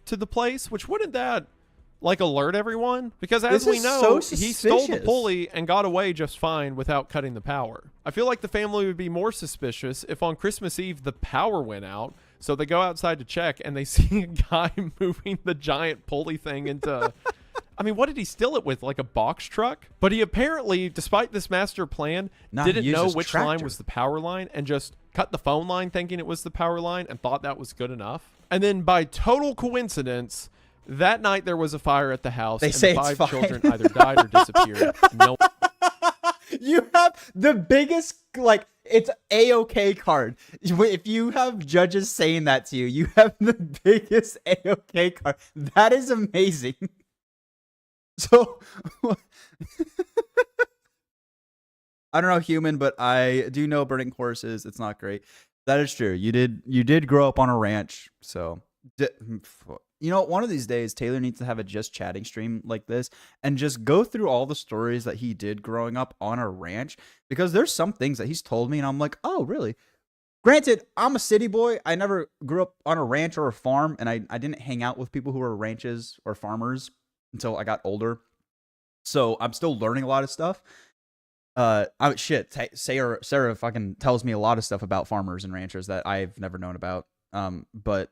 to the place, which wouldn't that like alert everyone? Because as This we is know, so he stole the suspicious. pulley and got away just fine without cutting the power. I feel like the family would be more suspicious if on Christmas Eve the power went out, so they go outside to check and they see a guy moving the giant pulley thing into I mean, what did he steal it with? Like a box truck? But he apparently, despite this master plan, Nah, he didn't used know his which line tractor. was the power line and just cut the phone line thinking it was the power line and thought that was good enough. And then by total coincidence, that night there was a fire at the house They and say the it's 5 fine. children either died or disappeared. No You have the biggest, like, it's A-OK card. If you have judges saying that to you, you have the biggest A-OK card. That is amazing. So, I don't know human, but I do know burning horses. It's not great. That is true. You did grow up on a ranch. So, you know, one of these days, Taylor needs to have a just chatting stream like this and just go through all the stories that he did growing up on a ranch, because there's some things that he's told me and I'm like, oh, really? Granted, I'm a city boy. I never grew up on a ranch or a farm, and I didn't hang out with people who were ranches or farmers until I got older. So I'm still learning a lot of stuff. Sarah fucking tells me a lot of stuff about farmers and ranchers that I've never known about. But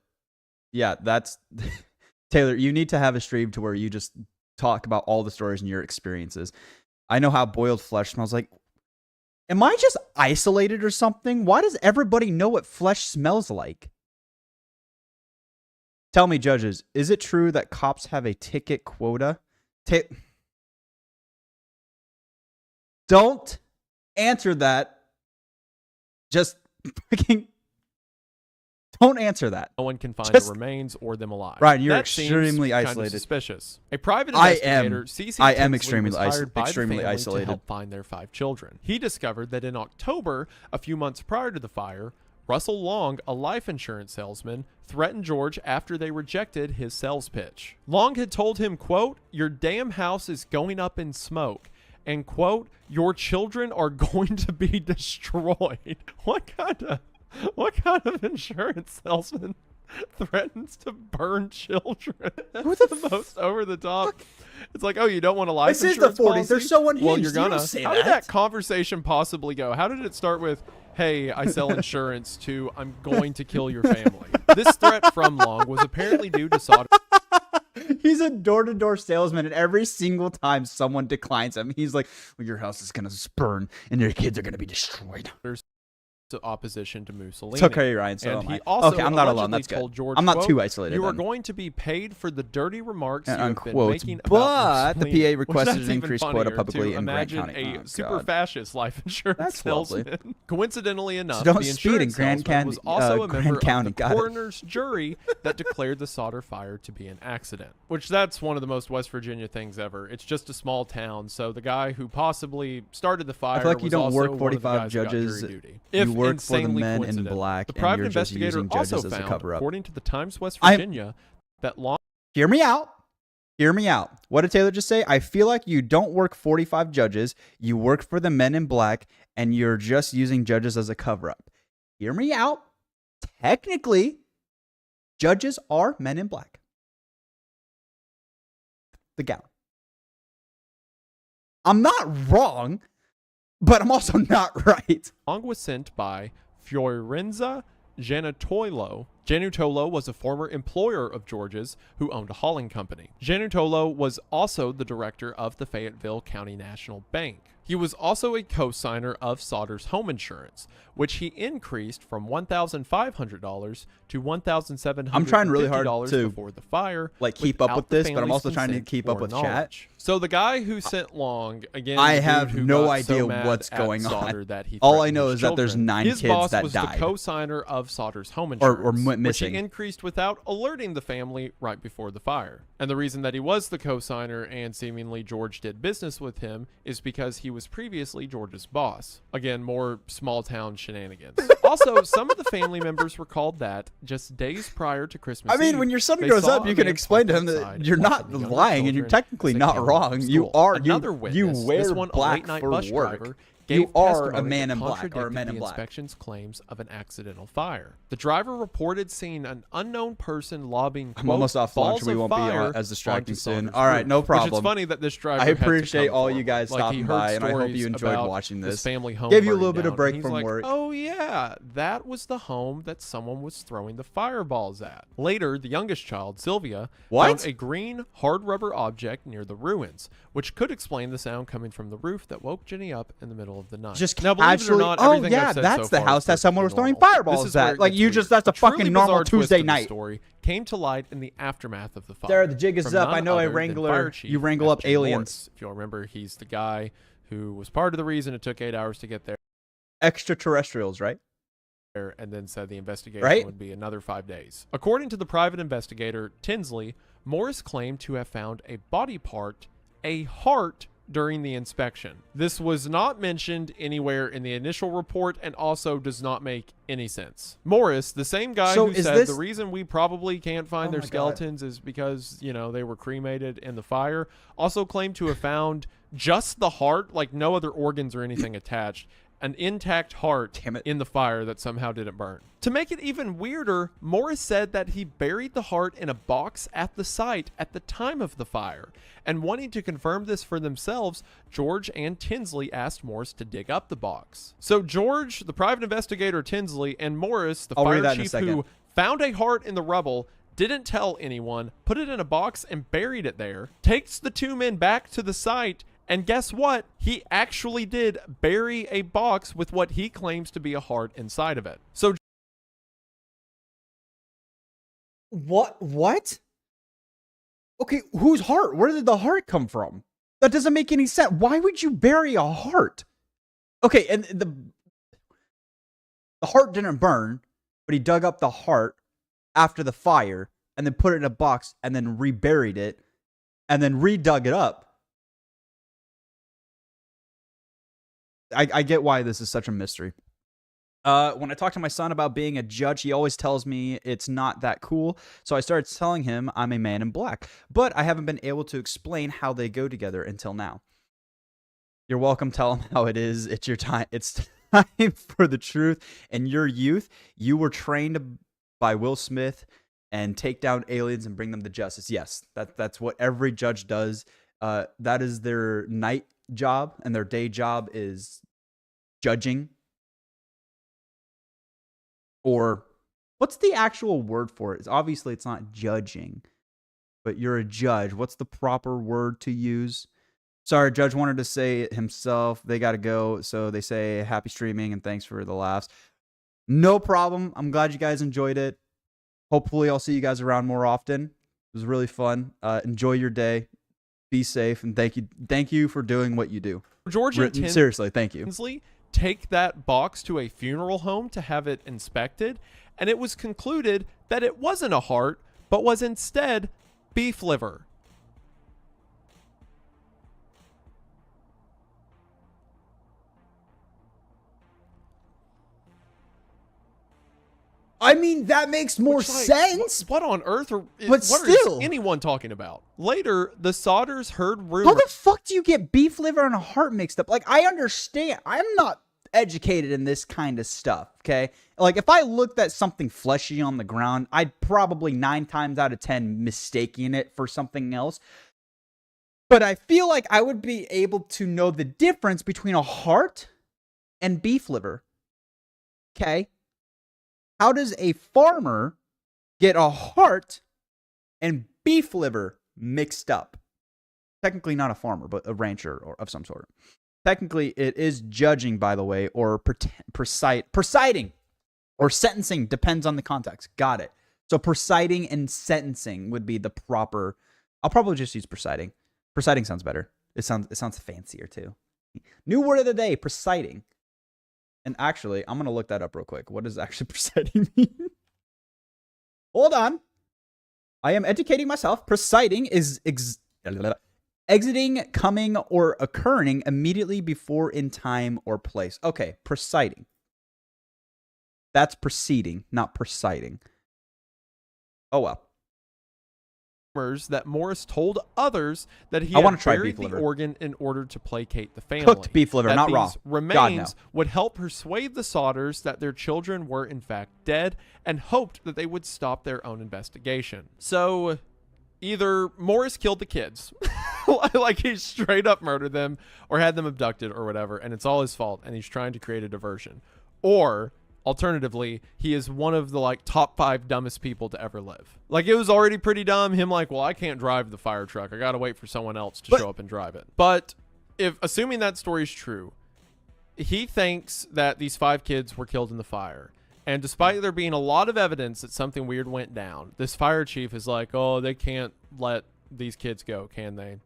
yeah, that's Taylor, you need to have a stream to where you just talk about all the stories and your experiences. I know how boiled flesh smells like. Am I just isolated or something? Why does everybody know what flesh smells like? Tell me, judges, is it true that cops have a ticket quota? Don't answer that. Just freaking don't answer that. one can find Just- the remains or them alive. Ryan, you're That seems extremely kinda isolated. Suspicious. A private I investigator, am. CC I am Tinsley, extremely was hired by the extremely family isolated. to help find their 5 children. He discovered that in October, a few months prior to the fire, Russell Long, a life insurance salesman, threatened George after they rejected his sales pitch. Long had told him, quote, "Your damn house is going up in smoke," and, quote, "Your children are going to be destroyed." What kind of insurance salesman threatens to burn children? Who That's the the most over the top. It's like, oh, you don't want a life This is insurance the 40s. They're policy? so Well, unhinged. you're You don't gonna. say How did that. that conversation possibly go? How did it start with, "Hey, I sell insurance," to "I'm going to kill your family"? This threat from Long was apparently due to Sauter. He's a door-to-door salesman, and every single time someone declines him, he's like, well, your house is gonna burn and your kids are gonna be destroyed. Opposition to Mussolini. It's okay, Ryan. So And am I. he also Okay, I'm not alone. allegedly That's good. told George, I'm not quote, too isolated. "You are then. going to be paid for the dirty remarks you have been Unquote. making But about the Mussolini." PA Which requested that's an even increased funnier quota publicly to in Grant imagine County. a Oh, super God. fascist life insurance That's lovely. salesman. Coincidentally enough, So don't the speed in insurance Grand salesman was County- also a Grand member County. of the Got it. coroner's jury that declared the Sauter fire to be an accident. Which that's one of the most West Virginia things ever. It's just a small town, so the guy who possibly started the fire I feel like you was don't also work one of the 45 guys who got jury judges. duty. You If work for the insanely men in coincidental. black, The and private you're just investigator using judges also as a found, cover-up. according to the Times West I'm- Virginia, that Long Hear me out. Hear me out. What did Taylor just say? I feel like you don't work 45 judges. You work for the men in black, and you're just using judges as a cover-up. hear me out. Technically, judges are men in black. The gown. I'm not wrong, but I'm also not right. Song was sent by Fiorenza Giannutolo. Giannutolo was a former employer of George's who owned a hauling company. Giannutolo was also the director of the Fayetteville County National Bank. He was also a co-signer of Sauter's home insurance, which he increased from $1,500 to $1,750 I'm trying really hard to, before the fire. like, keep up without with the this, but I'm family's also trying to consent keep up or with chat. knowledge. So the guy who sent Long, again, I the dude have who no got so idea mad what's at going Sauter on. that he All I threatened know his is that there's children. 9 His kids boss that was died. the co-signer of Sauter's home Or insurance, which missing. he increased without alerting the family right before the fire. And the reason that he was the co-signer and seemingly George did business with him is because he was previously George's boss. Again, more small town shenanigans. Also, some of the family members recalled that just days prior to Christmas I mean, Eve, when your son they grows saw up, a you can man explain to parked him that outside you're not watching the younger lying and you're children technically as they not came home wrong. from You school. are Another you witness, wear this one a black late-night for bus work. driver, You gave are a testimony man that in black or a contradicted man in the black. inspection's claims of an accidental fire. The driver reported seeing an unknown person lobbing, I'm almost off lunch. balls We of won't be fire as distracting onto soon. Sauter's All right, roof, no Which problem. it's funny that this driver I had to appreciate come all forward. you guys Like, he stopping heard by, and I hope you stories enjoyed about watching his this. family home Gave you a burning little bit of down, break and he's from like, work. Oh yeah, that was the home that someone was throwing the fireballs at. Later, the youngest child, Sylvia, What? found a green hard rubber object near the ruins, which could explain the sound coming from the roof that woke Jenny up in the middle of the night. Just now, believe it or casually. not, Oh everything I've yeah, said that's so the far house is that someone was perfectly throwing normal. fireballs This is where at. it Like gets you weird. just that's a truly fucking normal bizarre twist Tuesday of the night. story came to light in the aftermath of the fire. Sarah, the jig is from up. I none know a other than wrangler. Fire Chief You wrangle up F.J. aliens. Morris. If you'll remember, he's the guy who was part of the reason it took 8 hours to get there, Extraterrestrials, right? and then said the investigation Right? would be another 5 days. According to the private investigator Tinsley, Morris claimed to have found a body part, a heart, during the inspection. This was not mentioned anywhere in the initial report and also does not make any sense. Morris, the same guy So who is said this- the reason we probably can't find Oh their my God. skeletons is because, you know, they were cremated in the fire, also claimed to have found just the heart, like no other organs or anything attached, an intact heart Damn it. in the fire that somehow didn't burn. To make it even weirder, Morris said that he buried the heart in a box at the site at the time of the fire. And wanting to confirm this for themselves, George and Tinsley asked Morris to dig up the box. So George, the private investigator Tinsley, and Morris, the I'll read fire that in a chief second. who found a heart in the rubble, didn't tell anyone, put it in a box and buried it there, takes the two men back to the site. And guess what? He actually did bury a box with what he claims to be a heart inside of it. So What? Okay, whose heart? Where did the heart come from? That doesn't make any sense. Why would you bury a heart? Okay, and the heart didn't burn, but he dug up the heart after the fire and then put it in a box and then reburied it and then redug it up. I get why this is such a mystery. When I talk to my son about being a judge, he always tells me it's not that cool. So I started telling him I'm a man in black, but I haven't been able to explain how they go together until now. You're welcome. Tell him how it is. It's your time. It's time for the truth. In your youth, you were trained by Will Smith and take down aliens and bring them to justice. Yes, that's what every judge does. That is their night job, and their day job is judging. Or what's the actual word for it? Obviously, it's not judging, but you're a judge. What's the proper word to use? Sorry, Judge wanted to say it himself. They got to go. So they say happy streaming and thanks for the laughs. No problem. I'm glad you guys enjoyed it. Hopefully, I'll see you guys around more often. It was really fun. Enjoy your day. Be safe. And thank you for doing what you do. George and Seriously, thank you. Tinsley take that box to a funeral home to have it inspected, and it was concluded that it wasn't a heart, but was instead beef liver. I mean, that makes more Which, like, sense. What on earth are But what still. is anyone talking about? Later, the Sauters heard How rumors. the fuck do you get beef liver and a heart mixed up? Like, I understand. I'm not educated in this kind of stuff, okay? Like, if I looked at something fleshy on the ground, I'd probably 9 times out of 10 mistaking it for something else. But I feel like I would be able to know the difference between a heart and beef liver, okay? How does a farmer get a heart and beef liver mixed up? Technically not a farmer, but a rancher or of some sort. Technically, it is judging, by the way, or presiding or sentencing, depends on the context. Got it. So presiding and sentencing would be the proper. I'll probably just use presiding. Presiding sounds better. It sounds fancier too. New word of the day: presiding. And actually, I'm gonna look that up real quick. What does actually presiding mean? Hold on. I am educating myself. Presiding is exiting, coming, or occurring immediately before in time or place. Okay, presiding. That's proceeding, not presiding. Oh well. That Morris told others that he I wanna had try buried beef liver. the organ in order to placate the family. Cooked beef liver, that not these raw. remains God, no. would help persuade the Sodders that their children were in fact dead, and hoped that they would stop their own investigation. So either Morris killed the kids, like he straight up murdered them, or had them abducted or whatever, and it's all his fault, and he's trying to create a diversion. Or alternatively, he is one of the like top 5 dumbest people to ever live. Like, it was already pretty dumb. Him like, well, I can't drive the fire truck. I got to wait for someone else to show up and drive it. But if assuming that story is true, he thinks that these 5 kids were killed in the fire. And despite there being a lot of evidence that something weird went down, this fire chief is like, oh, they can't let these kids go, can they?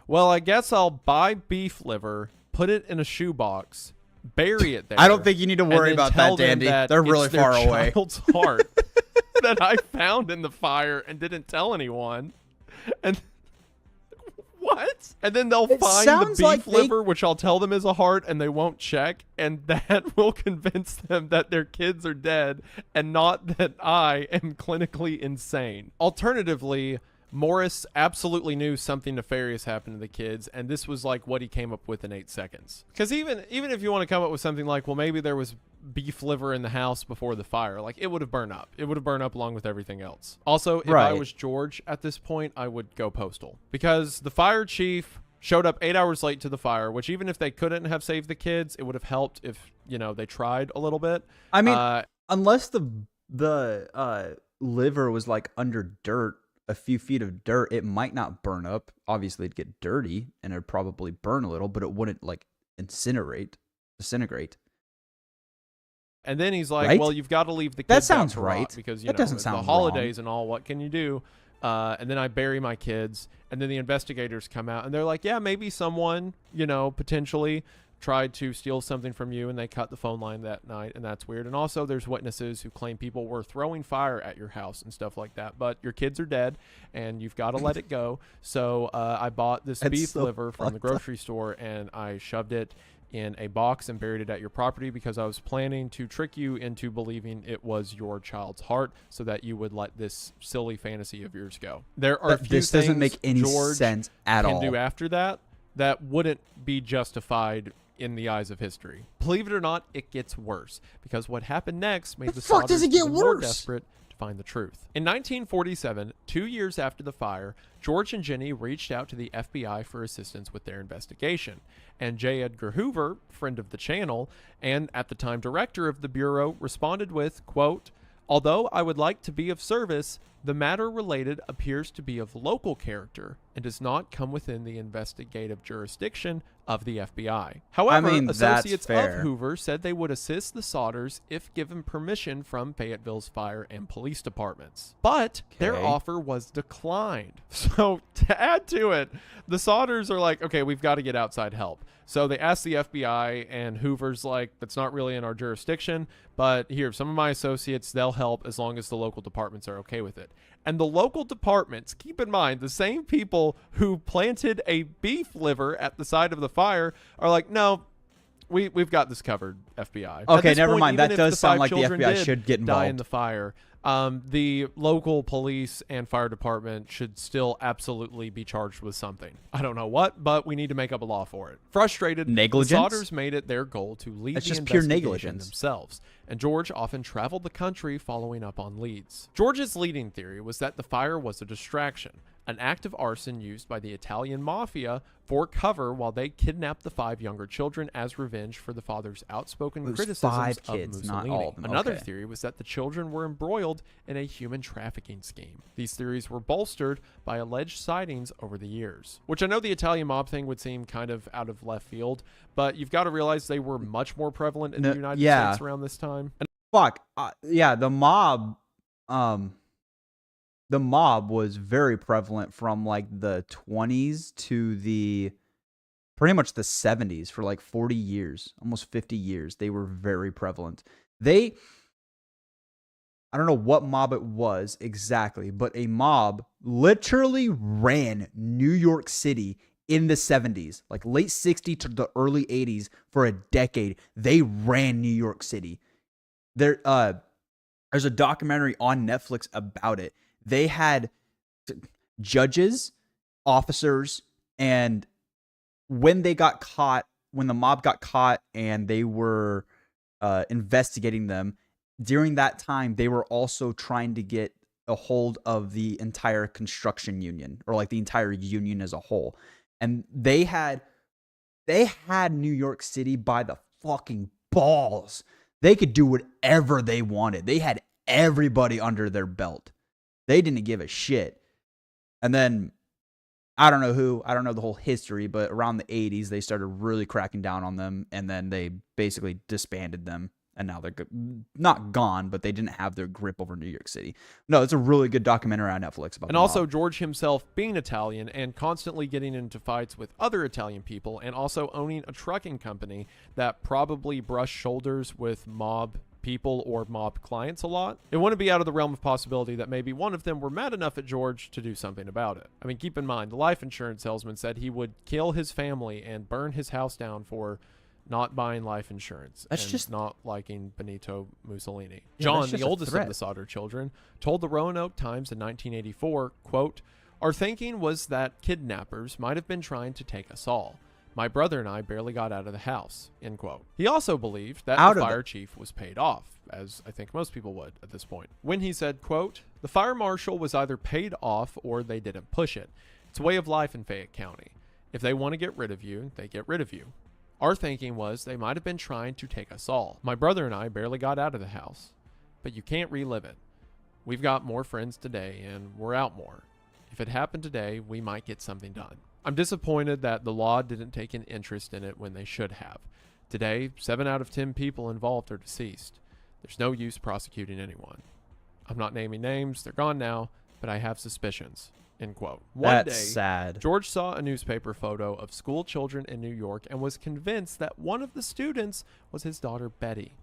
Well, I guess I'll buy beef liver, put it in a shoebox, bury it there. I don't think you need to worry and then about tell that, them Dandy. that They're it's really their far away. child's heart that I found in the fire and didn't tell anyone. And what? And then they'll It find the sounds beef like they- liver, which I'll tell them is a heart, and they won't check, and that will convince them that their kids are dead and not that I am clinically insane. Alternatively, Morris absolutely knew something nefarious happened to the kids, and this was like what he came up with in 8 seconds. Because even if you want to come up with something like, well, maybe there was beef liver in the house before the fire, like, it would have burned up. It would have burned up along with everything else. Also, if I was George at this point, I would go postal. Because the fire chief showed up 8 hours late to the fire, which even if they couldn't have saved the kids, it would have helped if, you know, they tried a little bit. I mean, unless the liver was like under dirt, a few feet of dirt, it might not burn up. Obviously, it'd get dirty and it'd probably burn a little, but it wouldn't like disintegrate. And then he's like, right? well, you've got to leave the kids That out sounds to rot right. because, you That know, doesn't the sound holidays wrong. and all, what can you do? And then I bury my kids, and then the investigators come out and they're like, yeah, maybe someone, you know, potentially tried to steal something from you, and they cut the phone line that night, and that's weird. And also there's witnesses who claim people were throwing fire at your house and stuff like that, but your kids are dead and you've got to let it go. So I bought this beef liver from the grocery store, and I shoved it in a box and buried it at your property because I was planning to trick you into believing it was your child's heart so that you would let this silly fantasy of yours go. There are a few this doesn't things make any George sense at all. can do after that that wouldn't be justified in the eyes of history. Believe it or not, it gets worse, because what happened next made the fuck does Sodders it get even more worse? desperate to find the truth. In 1947, 2 years after the fire, George and Jenny reached out to the FBI for assistance with their investigation, and J. Edgar Hoover, friend of the channel, and at the time director of the Bureau, responded with, quote, although I would like to be of service, the matter related appears to be of local character and does not come within the investigative jurisdiction of the FBI. However, mean, that's associates fair. of Hoover said they would assist the Sodders if given permission from Fayetteville's fire and police departments. But their Okay. offer was declined. So to add to it, the Sodders are like, okay, we've got to get outside help. So they asked the FBI, and Hoover's like, that's not really in our jurisdiction, but here, some of my associates, they'll help as long as the local departments are okay with it. And the local departments, keep in mind, the same people who planted a beef liver at the side of the fire are like, no, we've got this covered, FBI. At Okay, this never point, mind. even That if does the sound 5 like the children FBI did should get die in involved. the fire, the local police and fire department should still absolutely be charged with something. I don't know what, but we need to make up a law for it. Frustrated, Negligence? the Sodders made it their goal to lead That's the just pure investigation negligence. themselves, and George often traveled the country following up on leads. George's leading theory was that the fire was a distraction, an act of arson used by the Italian mafia for cover while they kidnapped the 5 younger children as revenge for the father's outspoken It was criticisms 5 of kids, not Mussolini. all of them. Another Okay. theory was that the children were embroiled in a human trafficking scheme. These theories were bolstered by alleged sightings over the years, which I know the Italian mob thing would seem kind of out of left field, but you've got to realize they were much more prevalent in the United yeah. States around this time. And Fuck. Yeah, the mob was very prevalent from like the 20s to the pretty much the 70s for like 40 years, almost 50 years. They were very prevalent. I don't know what mob it was exactly, but a mob literally ran New York City in the 70s, like late 60s to the early 80s for a decade. They ran New York City. There's a documentary on Netflix about it. They had judges, officers, and when the mob got caught and they were investigating them, during that time, they were also trying to get a hold of the entire construction union, or like the entire union as a whole. And they had New York City by the fucking balls. They could do whatever they wanted. They had everybody under their belt. They didn't give a shit. And then, I don't know the whole history, but around the 80s, they started really cracking down on them, and then they basically disbanded them, and now they're not gone, but they didn't have their grip over New York City. No, it's a really good documentary on Netflix about And the also mob. George himself being Italian and constantly getting into fights with other Italian people, and also owning a trucking company that probably brushed shoulders with mob people or mob clients a lot. It wouldn't be out of the realm of possibility that maybe one of them were mad enough at George to do something about it. I mean, keep in mind, the life insurance salesman said he would kill his family and burn his house down for not buying life insurance. That's and just not liking Benito Mussolini. Yeah, John, that's just the a oldest of threat. the Sodder children, told the Roanoke Times in 1984, quote, "Our thinking was that kidnappers might have been trying to take us all. My brother and I barely got out of the house," end quote. He also believed that Out the of fire chief was paid off, as I think most people would at this point, when he said, quote, "The fire marshal was either paid off or they didn't push it. It's a way of life in Fayette County. If they want to get rid of you, they get rid of you. Our thinking was they might have been trying to take us all. My brother and I barely got out of the house. But you can't relive it. We've got more friends today, and we're out more. If it happened today, we might get something done." I'm disappointed that the law didn't take an interest in it when they should have. Today, 7 out of 10 people involved are deceased. There's no use prosecuting anyone. I'm not naming names, they're gone now, but I have suspicions. End quote. One That's day, sad. George saw a newspaper photo of school children in New York and was convinced that one of the students was his daughter Betty.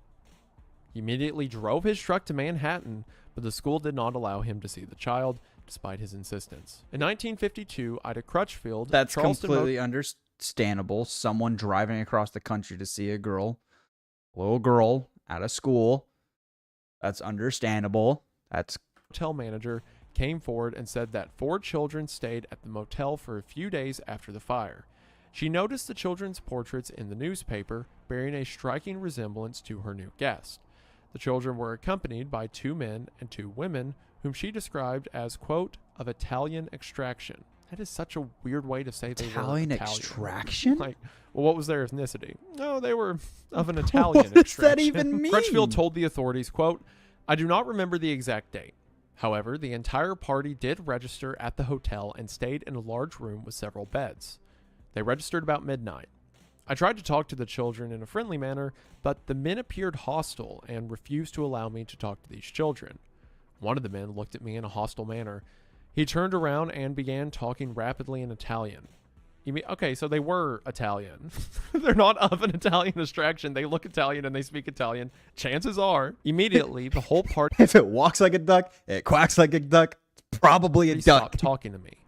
He immediately drove his truck to Manhattan, but the school did not allow him to see the child, despite his insistence. In 1952, Ida Crutchfield, That's Charleston completely understandable. Someone driving across the country to see a little girl at a school. That's understandable. That's motel manager, came forward and said that 4 children stayed at the motel for a few days after the fire. She noticed the children's portraits in the newspaper, bearing a striking resemblance to her new guest. The children were accompanied by 2 men and 2 women, whom she described as, quote, "of Italian extraction." That is such a weird way to say they Italian were Italian. extraction? Like, well, what was their ethnicity? No, they were of an Italian What does extraction. that even mean? Crutchfield told the authorities, quote, "I do not remember the exact date. However, the entire party did register at the hotel and stayed in a large room with several beds. They registered about midnight. I tried to talk to the children in a friendly manner, but the men appeared hostile and refused to allow me to talk to these children. One of the men looked at me in a hostile manner. He turned around and began talking rapidly in Italian." You mean, okay, so they were Italian. They're not of an Italian extraction. They look Italian and they speak Italian. Chances are, immediately, the whole party if it walks like a duck, it quacks like a duck. It's probably a duck. stopped talking to me.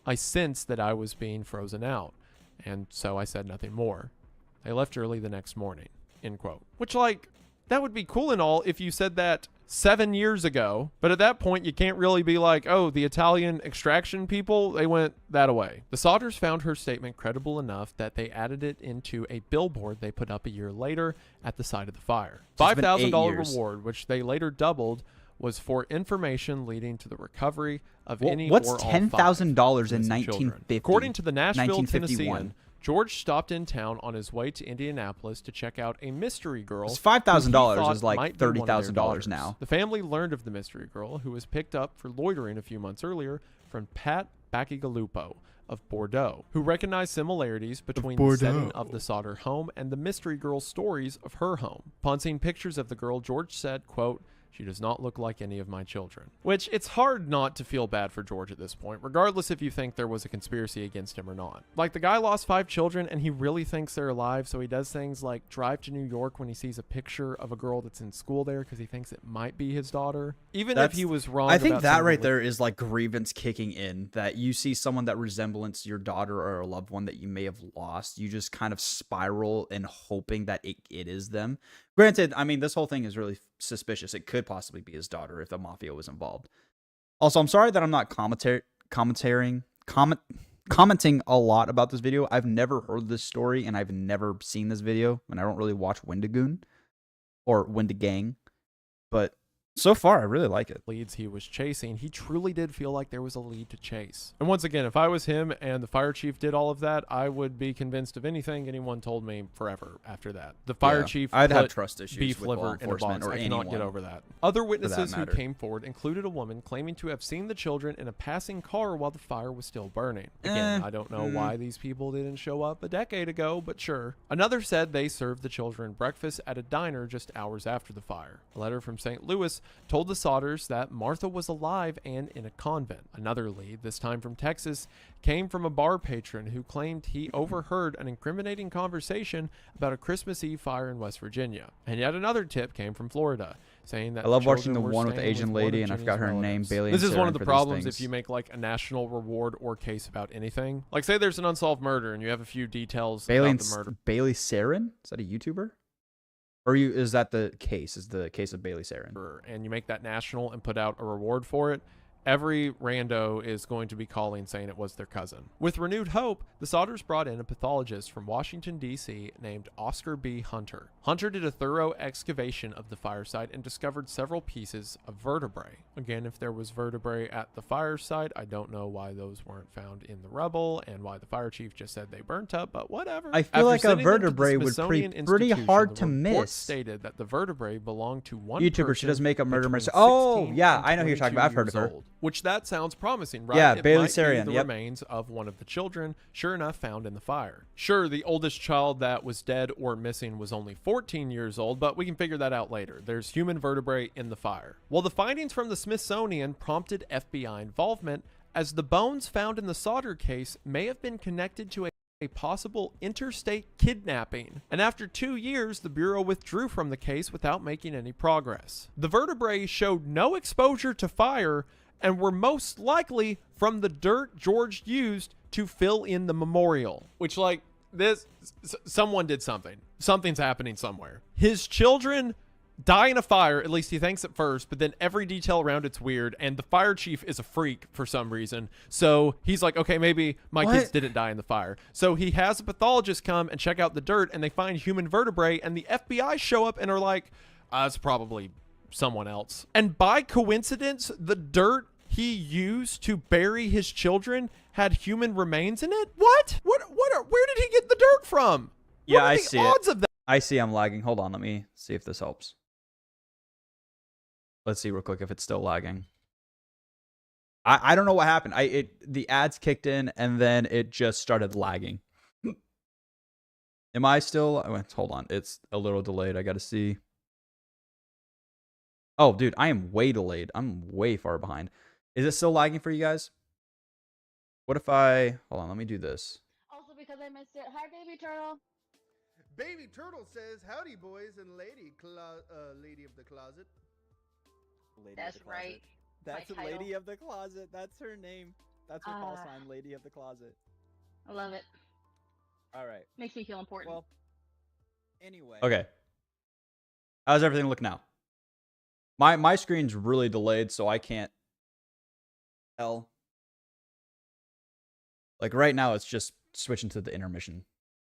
I sensed that I was being frozen out, and so I said nothing more. They left early the next morning, end quote. Which, like, that would be cool and all if you said that 7 years ago, but at that point you can't really be like, oh, the Italian extraction people, they went that away. The Sodders found her statement credible enough that they added it into a billboard they put up a year later at the site of the fire. So it's been 8 $5,000 years. reward, which they later doubled, was for information leading to the recovery of any What's or all $10,000 in missing children. 1950? According to the Nashville 1951. Tennessean, George stopped in town on his way to Indianapolis to check out a mystery girl. It's $5,000 who he thought is like might be one of their $30,000 daughters. now. The family learned of the mystery girl, who was picked up for loitering a few months earlier, from Pat Bacigalupo of Bordeaux, who recognized similarities between the setting of the Sodder home and the mystery girl's stories of her home. Upon seeing pictures of the girl, George said, quote, "She does not look like any of my children." Which, it's hard not to feel bad for George at this point, regardless if you think there was a conspiracy against him or not. Like, the guy lost 5 children and he really thinks they're alive, so he does things like drive to New York when he sees a picture of a girl that's in school there because he thinks it might be his daughter. Even if he was wrong. I think about that some right of there is like grievance kicking in, that you see someone that resembles your daughter or a loved one that you may have lost. You just kind of spiral in hoping that it is them. Granted, I mean, this whole thing is really suspicious. It could possibly be his daughter if the mafia was involved. Also, I'm sorry that I'm not commenting a lot about this video. I've never heard this story and I've never seen this video, and I don't really watch Wendigoon or Wendigang, but so far I really like it. leads he was chasing, he truly did feel like there was a lead to chase. And once again, if I was him and the fire chief did all of that, I would be convinced of anything anyone told me forever after that. The fire chief I'd have put trust issues beef with law liver in a enforcement box. or I cannot anyone get over that. Other witnesses who matter. came forward included a woman claiming to have seen the children in a passing car while the fire was still burning. Again, I don't know why these people didn't show up a decade ago, but sure. Another said they served the children breakfast at a diner just hours after the fire. A letter from St. Louis told the Sodders that Martha was alive and in a convent. Another lead, this time from Texas, came from a bar patron who claimed he overheard an incriminating conversation about a Christmas Eve fire in West Virginia. And yet another tip came from Florida, saying that I love watching children the were one with the staying Asian one of lady, and I Jenny's forgot her name, relatives. Bailey. This and is one Saren of the for these problems things. if you make like a national reward or case about anything. Like, say there's an unsolved murder and you have a few details Bailey about the murder. Bailey Saren? Is that a YouTuber? Or is that the case? Is the case of Bailey Saren? And you make that national and put out a reward for it, every rando is going to be calling saying it was their cousin. With renewed hope, the Sodders brought in a pathologist from Washington, D.C. named Oscar B. Hunter. Hunter did a thorough excavation of the fire site and discovered several pieces of vertebrae. Again, if there was vertebrae at the fire site, I don't know why those weren't found in the rubble and why the fire chief just said they burnt up, but whatever. I feel After like a sending them to the vertebrae would be Smithsonian pretty Institution, hard the to report miss. stated that the vertebrae belonged to one YouTuber, she person does make a murder between mystery. Oh, 16 yeah, and I know who you're talking 22 about. I've heard of years her. old. Which that sounds promising, right? Yeah, It Bailey might be Sarian, the yep. remains of one of the children, sure enough, found in the fire. Sure, the oldest child that was dead or missing was only 14 years old, but we can figure that out later. There's human vertebrae in the fire. Well, the findings from the Smithsonian prompted FBI involvement, as the bones found in the Sodder case may have been connected to a possible interstate kidnapping. And after 2 years, the Bureau withdrew from the case without making any progress. The vertebrae showed no exposure to fire and were most likely from the dirt George used to fill in the memorial. Which, like, this, someone did something. Something's happening somewhere. His children die in a fire, at least he thinks at first, but then every detail around it's weird, and the fire chief is a freak for some reason. So he's like, okay, maybe my kids didn't die in the fire. So he has a pathologist come and check out the dirt, and they find human vertebrae, and the FBI show up and are like, it's probably someone else. And by coincidence, the dirt he used to bury his children had human remains in it? What? Where did he get the dirt from? Yeah, what are I the see odds it. of that? I see I'm lagging. Hold on, let me see if this helps. Let's see real quick if it's still lagging. I don't know what happened. The ads kicked in and then it just started lagging. Am I still? Hold on, it's a little delayed. I gotta see. Oh, dude, I am way delayed. I'm way far behind. Is it still lagging for you guys? What if I... Hold on, let me do this. Also, because I missed it. Hi, baby turtle. Baby Turtle says, "Howdy, boys and lady, lady of the closet." Lady That's of the closet. Right. That's a lady of the closet. That's her name. That's her call sign, lady of the closet. I love it. All right. Makes me feel important. Well, anyway. Okay. How's everything look now? My screen's really delayed, so I can't tell. Like right now, it's just switching to the intermission.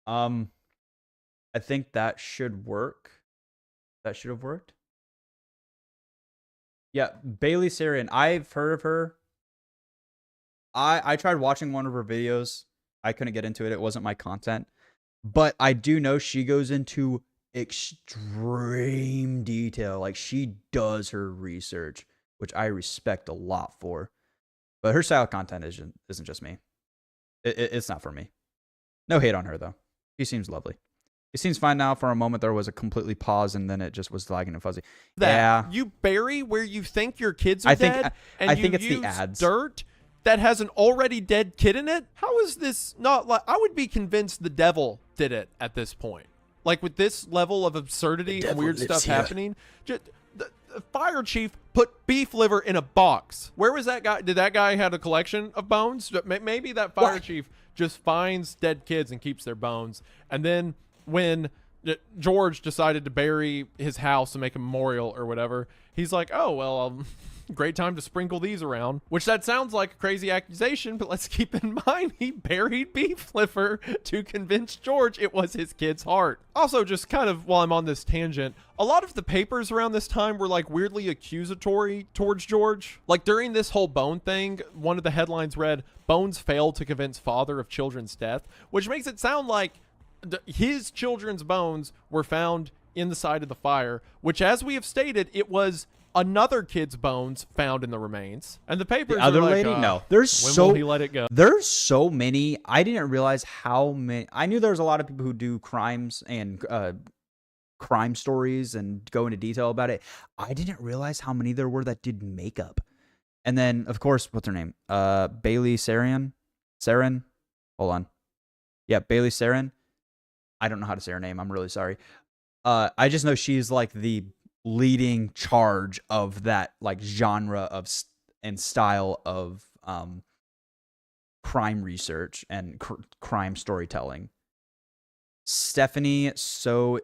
I think that should work. That should have worked. Yeah, Bailey Sarian. I've heard of her. I tried watching one of her videos. I couldn't get into it. It wasn't my content. But I do know she goes into extreme detail. Like, she does her research, which I respect a lot for. But her style of content isn't just me. It's not for me. No hate on her, though. She seems lovely. It seems fine now. For a moment, there was a completely pause, and then it just was lagging and fuzzy. Yeah. You bury where you think your kids are dead, and I think you it's use the ads. dirt that has an already dead kid in it? How is this not like... I would be convinced the devil did it at this point. Like, with this level of absurdity and weird stuff happening, just, the fire chief put beef liver in a box. Where was that guy? Did that guy have a collection of bones? Maybe that fire chief just finds dead kids and keeps their bones. And then when George decided to bury his house and make a memorial or whatever, he's like, oh, well, great time to sprinkle these around. Which that sounds like a crazy accusation, but let's keep in mind he buried beef liver to convince George it was his kid's heart. Also, just kind of while I'm on this tangent, a lot of the papers around this time were like weirdly accusatory towards George. Like during this whole Bone thing, one of the headlines read, Bones failed to convince father of children's death, which makes it sound like his children's bones were found in the side of the fire, which, as we have stated, it was another kid's bones found in the remains. And the papers other are like, lady, no. There's when will he let it go? There's so many. I didn't realize how many. I knew there was a lot of people who do crimes and crime stories and go into detail about it. I didn't realize how many there were that did makeup. And then, of course, what's her name? Bailey Sarian. Hold on. Yeah, Bailey Sarian. I don't know how to say her name. I'm really sorry. I just know she's like the leading charge of that like genre of and style of crime research and crime storytelling. Stephanie So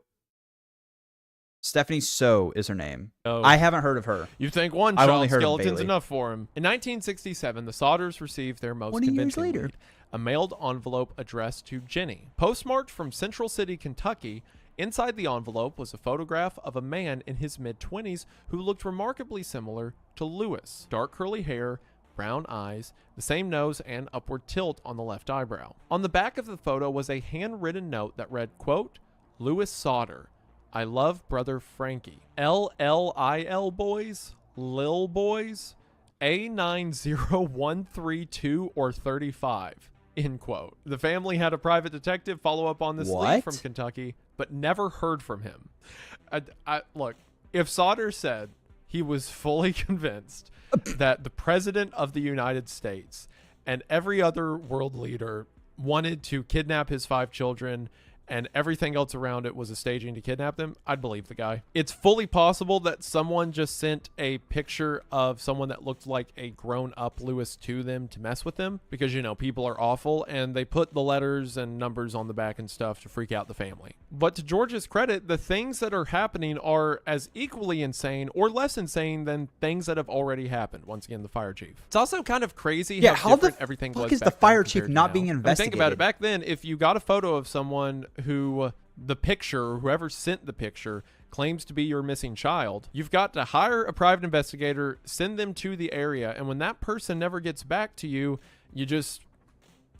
is her name. Oh. I haven't heard of her. You think one I've child only heard of skeleton's Bailey. enough for him. In 1967, the Sodders received their most 20 years convincing later. lead, a mailed envelope addressed to Jenny. Postmarked from Central City, Kentucky, inside the envelope was a photograph of a man in his mid-20s who looked remarkably similar to Lewis. Dark curly hair, brown eyes, the same nose, and upward tilt on the left eyebrow. On the back of the photo was a handwritten note that read, quote, Lewis Sodder, I love brother Frankie. LLIL boys, Lil boys, A90132 or 35. End quote. The family had a private detective follow up on this lead from Kentucky, but never heard from him. Look, if Sodder said he was fully convinced that the president of the United States and every other world leader wanted to kidnap his 5 children and everything else around it was a staging to kidnap them, I'd believe the guy. It's fully possible that someone just sent a picture of someone that looked like a grown-up Lewis to them to mess with them because, you know, people are awful, and they put the letters and numbers on the back and stuff to freak out the family. But to George's credit, the things that are happening are as equally insane or less insane than things that have already happened. Once again, the fire chief. It's also kind of crazy how different everything was. Is back the fire then chief compared to not now. being I mean, investigated? think about it. Back then, if you got a photo of someone who the picture or whoever sent the picture claims to be your missing child, you've got to hire a private investigator, send them to the area, and when that person never gets back to you, you just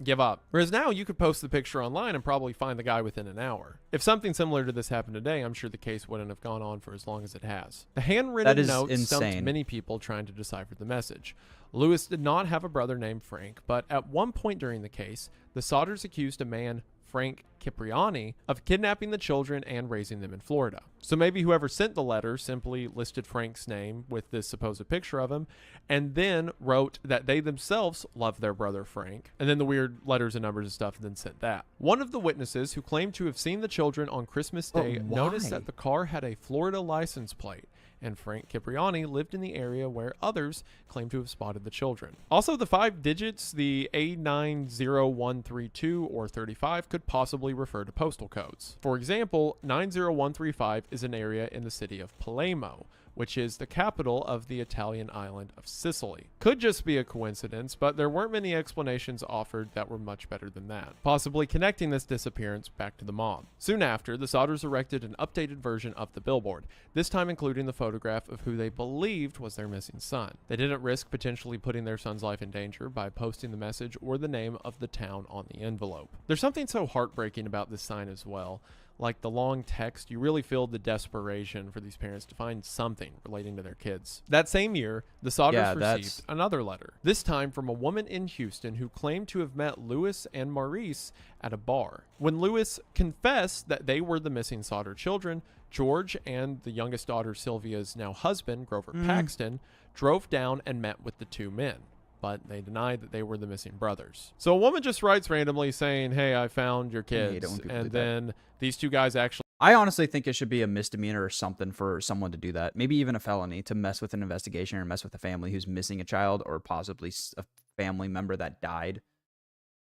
give up. Whereas now you could post the picture online and probably find the guy within an hour. If something similar to this happened today, I'm sure the case wouldn't have gone on for as long as it has. The handwritten note stumped many people trying to decipher the message. Lewis did not have a brother named Frank, but at one point during the case, the Sodders accused a man, Frank Cipriani, of kidnapping the children and raising them in Florida. So maybe whoever sent the letter simply listed Frank's name with this supposed picture of him, and then wrote that they themselves loved their brother Frank, and then the weird letters and numbers and stuff, and then sent that. One of the witnesses who claimed to have seen the children on Christmas Day noticed that the car had a Florida license plate, and Frank Cipriani lived in the area where others claim to have spotted the children. Also, the 5 digits, the A90132 or 35, could possibly refer to postal codes. For example, 90135 is an area in the city of Palermo, which is the capital of the Italian island of Sicily. Could just be a coincidence, but there weren't many explanations offered that were much better than that, possibly connecting this disappearance back to the mob. Soon after, the Sodders erected an updated version of the billboard, this time including the photograph of who they believed was their missing son. They didn't risk potentially putting their son's life in danger by posting the message or the name of the town on the envelope. There's something so heartbreaking about this sign as well. Like the long text, you really feel the desperation for these parents to find something relating to their kids. That same year, the Sodders received another letter, this time from a woman in Houston who claimed to have met Lewis and Maurice at a bar. When Lewis confessed that they were the missing Sodder children, George and the youngest daughter Sylvia's now husband, Grover Paxton, drove down and met with the two men, but they denied that they were the missing brothers. So a woman just writes randomly saying, hey, I found your kids, and then these two guys actually... I honestly think it should be a misdemeanor or something for someone to do that. Maybe even a felony to mess with an investigation or mess with a family who's missing a child or possibly a family member that died.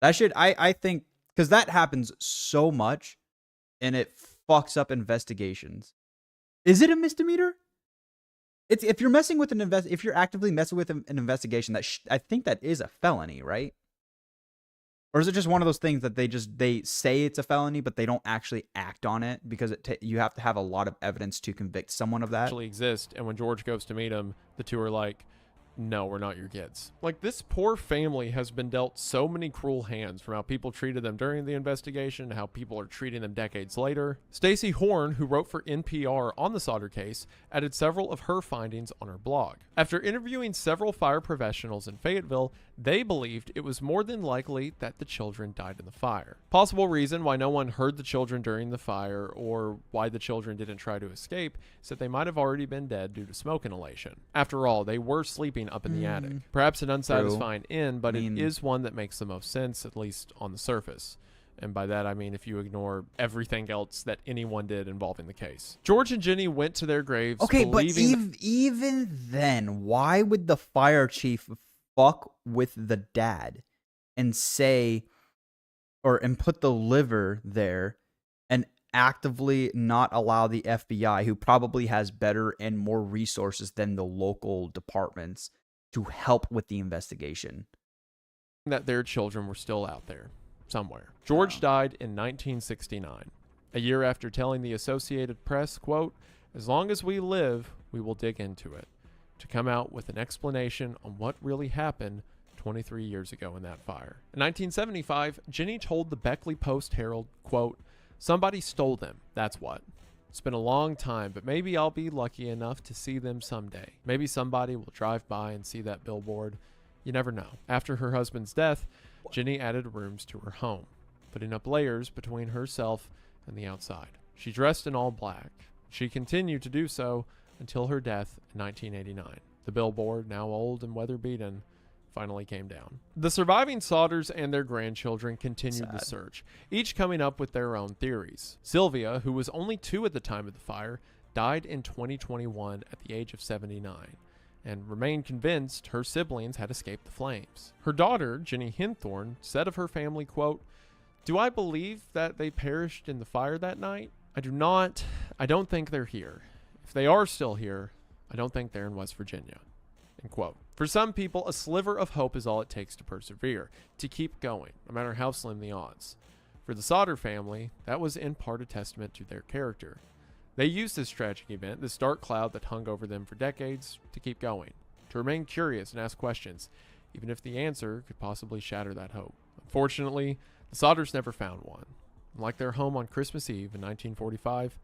That should, I think, because that happens so much and it fucks up investigations. Is it a misdemeanor? It's if you're messing with if you're actively messing with an investigation, that I think that is a felony, right? Or is it just one of those things that they say it's a felony, but they don't actually act on it because you have to have a lot of evidence to convict someone of that? Actually exist, and when George goes to meet him, the two are like, no, we're not your kids. Like, this poor family has been dealt so many cruel hands, from how people treated them during the investigation to how people are treating them decades later. Stacey Horn, who wrote for NPR on the Sodder case, added several of her findings on her blog. After interviewing several fire professionals in Fayetteville, they believed it was more than likely that the children died in the fire. Possible reason why no one heard the children during the fire, or why the children didn't try to escape, is that they might have already been dead due to smoke inhalation. After all, they were sleeping up in the attic. Perhaps an unsatisfying end, but it is one that makes the most sense, at least on the surface. And by that, I mean if you ignore everything else that anyone did involving the case. George and Jenny went to their graves believing... but even then, why would the fire chief fuck with the dad and say, and put the liver there and actively not allow the FBI, who probably has better and more resources than the local departments, to help with the investigation? That their children were still out there somewhere. George died in 1969, a year after telling the Associated Press, quote, "As long as we live, we will dig into it," to come out with an explanation on what really happened 23 years ago in that fire. In 1975, Jenny told the Beckley Post-Herald, quote, "Somebody stole them, that's what. It's been a long time, but maybe I'll be lucky enough to see them someday. Maybe somebody will drive by and see that billboard. You never know." After her husband's death, Jenny added rooms to her home, putting up layers between herself and the outside. She dressed in all black. She continued to do so until her death in 1989. The billboard, now old and weather-beaten, finally came down. The surviving Sodders and their grandchildren continued the search, each coming up with their own theories. Sylvia, who was only 2 at the time of the fire, died in 2021 at the age of 79. And remained convinced her siblings had escaped the flames. Her daughter, Jenny Hinthorn, said of her family, quote, "Do I believe that they perished in the fire that night? I do not. I don't think they're here. If they are still here, I don't think they're in West Virginia." End quote. For some people, a sliver of hope is all it takes to persevere, to keep going, no matter how slim the odds. For the Sodder family, that was in part a testament to their character. They used this tragic event, this dark cloud that hung over them for decades, to keep going, to remain curious and ask questions, even if the answer could possibly shatter that hope. Unfortunately, the Sodders never found one. And like their home on Christmas Eve in 1945,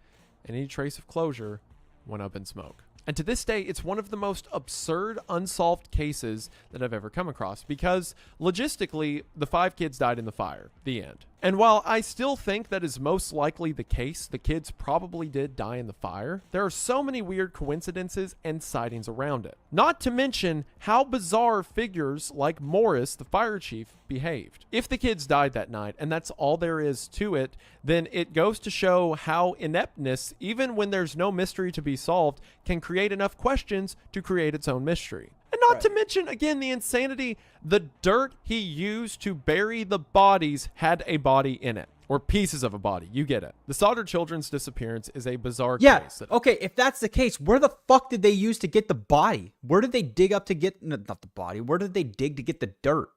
any trace of closure went up in smoke. And to this day, it's one of the most absurd, unsolved cases that I've ever come across, because logistically, the 5 kids died in the fire. The end. And while I still think that is most likely the case, the kids probably did die in the fire, there are so many weird coincidences and sightings around it. Not to mention how bizarre figures like Morris, the fire chief, behaved. If the kids died that night, and that's all there is to it, then it goes to show how ineptness, even when there's no mystery to be solved, can create enough questions to create its own mystery. And not to mention, again, the insanity, the dirt he used to bury the bodies had a body in it. Or pieces of a body. You get it. The Sodder children's disappearance is a bizarre Yeah. case. Okay, if that's the case, where the fuck did they use to get the body? Where did they dig up to get... No, not the body. Where did they dig to get the dirt?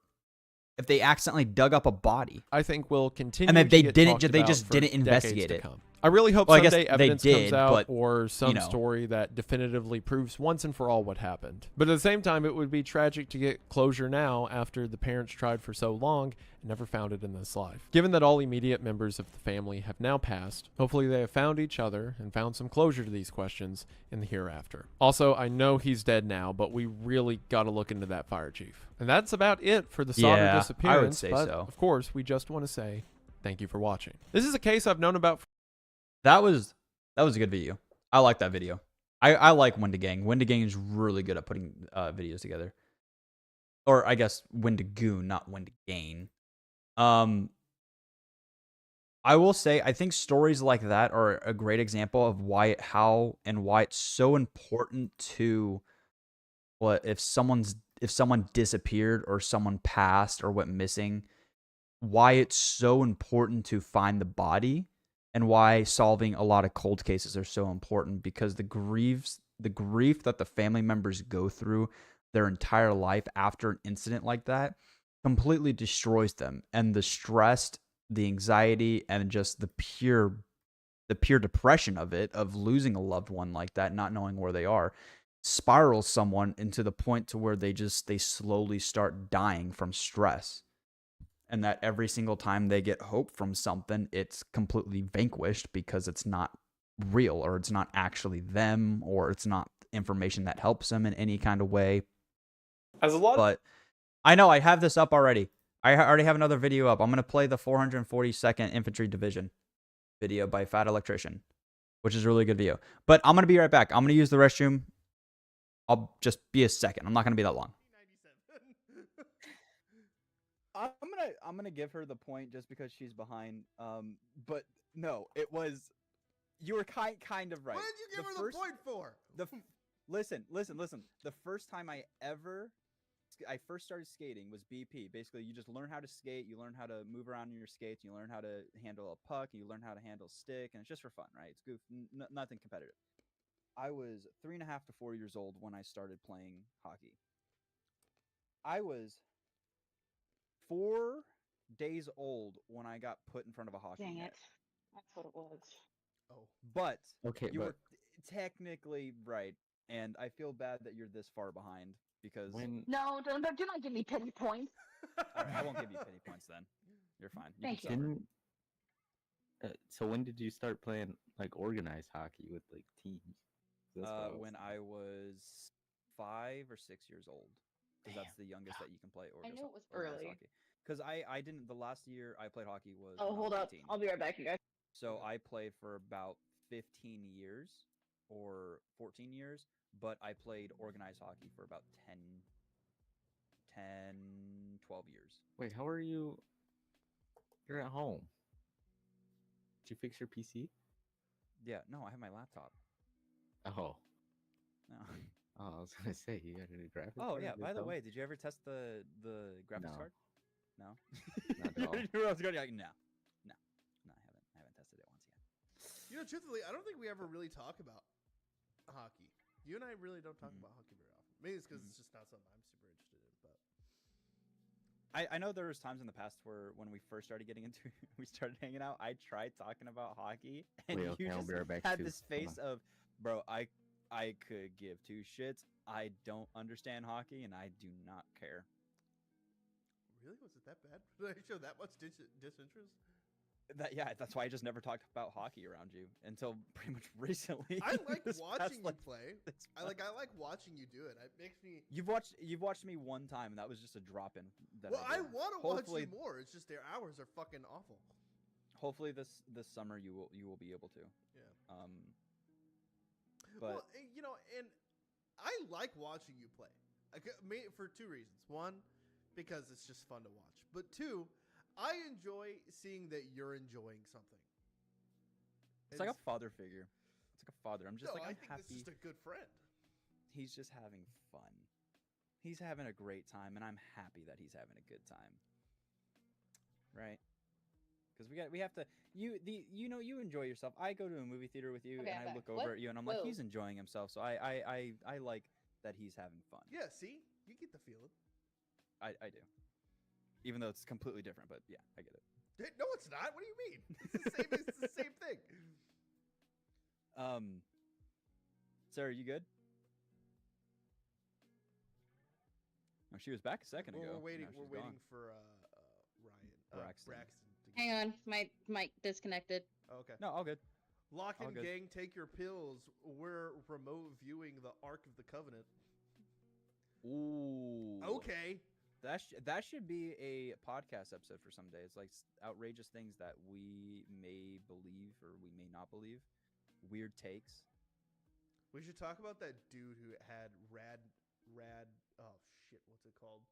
If they accidentally dug up a body. I think will continue. And if to they get didn't, talked they about just for didn't decades investigate to it. come. I really hope Well, I guess someday they evidence did, comes out but, or some you know. story that definitively proves once and for all what happened. But at the same time, it would be tragic to get closure now after the parents tried for so long and never found it in this life. Given that all immediate members of the family have now passed, hopefully they have found each other and found some closure to these questions in the hereafter. Also, I know he's dead now, but we really got to look into that fire chief. And that's about it for the Sodder Yeah, disappearance. I would say but so. Of course, we just want to say thank you for watching. This is a case I've known about. That was a good video. I like that video. I like Wendigang. Wendigang is really good at putting videos together. Or I guess Wendigoon, not Wendigain. I will say I think stories like that are a great example of why it's so important to if someone disappeared or someone passed or went missing, why it's so important to find the body. And why solving a lot of cold cases are so important, because the grief that the family members go through their entire life after an incident like that completely destroys them. And the stress, the anxiety, and just the pure depression of it, of losing a loved one like that, not knowing where they are, spirals someone into the point to where they slowly start dying from stress. And that every single time they get hope from something, it's completely vanquished because it's not real, or it's not actually them, or it's not information that helps them in any kind of way. But I know I have this up already. I already have another video up. I'm going to play the 442nd Infantry Division video by Fat Electrician, which is a really good video. But I'm going to be right back. I'm going to use the restroom. I'll just be a second. I'm not going to be that long. I'm gonna give her the point just because she's behind. But no, it was, you were kind of right. What did you give her the point for? Listen. The first time I first started skating was BP. Basically, you just learn how to skate, you learn how to move around in your skates, you learn how to handle a puck, you learn how to handle a stick, and it's just for fun, right? It's goof, nothing competitive. I was 3.5 to 4 years old when I started playing hockey. I was 4 days old when I got put in front of a hockey Dang net. it. That's what it was. Oh. But Okay, you but were technically right, and I feel bad that you're this far behind because No, do not give me pity points. I won't give you pity points then. You're fine. Thank you. can didn't so when did you start playing like organized hockey with like teams? when I was 5 or 6 years old. Because that's the youngest that you can play. I knew it was early. Because I didn't. The last year I played hockey was. Oh, when I hold was up. 18. I'll be right back, you guys. So I played for about 15 years or 14 years, but I played organized hockey for about 12 years. Wait, how are you? You're at home. Did you fix your PC? Yeah, no, I have my laptop. Oh. No. Oh, I was gonna say you got a new graphics. Oh card? yeah. Good By the though? way, did you ever test the graphics No. card? No. Not at all. You knew I was going. Like, no, I haven't tested it once yet. You know, truthfully, I don't think we ever really talk about hockey. You and I really don't talk about hockey very often. Maybe it's because it's just not something I'm super interested in. But I know there was times in the past where when we first started getting into we started hanging out, I tried talking about hockey and Wait, okay, you I'll just be right back had too. this Hold face of, bro, I could give two shits. I don't understand hockey and I do not care. really, was it that bad? Did I show that much disinterest? That's why I just never talked about hockey around you until pretty much recently. I like This watching past, you play. I like watching you do it. It makes me. You've watched me one time, and that was just a drop in. Well, I want to watch Hopefully- you more. It's just their hours are fucking awful. Hopefully this summer you will be able to. Yeah. But Well, you know, and I like watching you play. For two reasons. One, because it's just fun to watch. But two, I enjoy seeing that you're enjoying something. it's like a father figure. It's like a father. I'm just no, like I I'm think happy. this is just a good friend. he's just having fun. He's having a great time, and I'm happy that he's having a good time. Right? Because we have to you enjoy yourself. I go to a movie theater with you, Okay, and I'm I back. look over What? at you, and I'm like, Whoa. he's enjoying himself. So I like that he's having fun. Yeah, see? You get the feeling. I do. Even though it's completely different, but yeah, I get it. No, it's not. What do you mean? It's the same thing. Sarah, you good? Oh, she was back a second ago. Well, we're waiting. Now We're she's waiting gone. for Braxton. Braxton to Hang on, my mic disconnected. Oh, okay. No, all good. Lock all and good. gang, take your pills. We're remote viewing the Ark of the Covenant. Ooh. Okay. That should be a podcast episode for some day. It's like outrageous things that we may believe or we may not believe. Weird takes. We should talk about that dude who had rad. Oh shit! What's it called?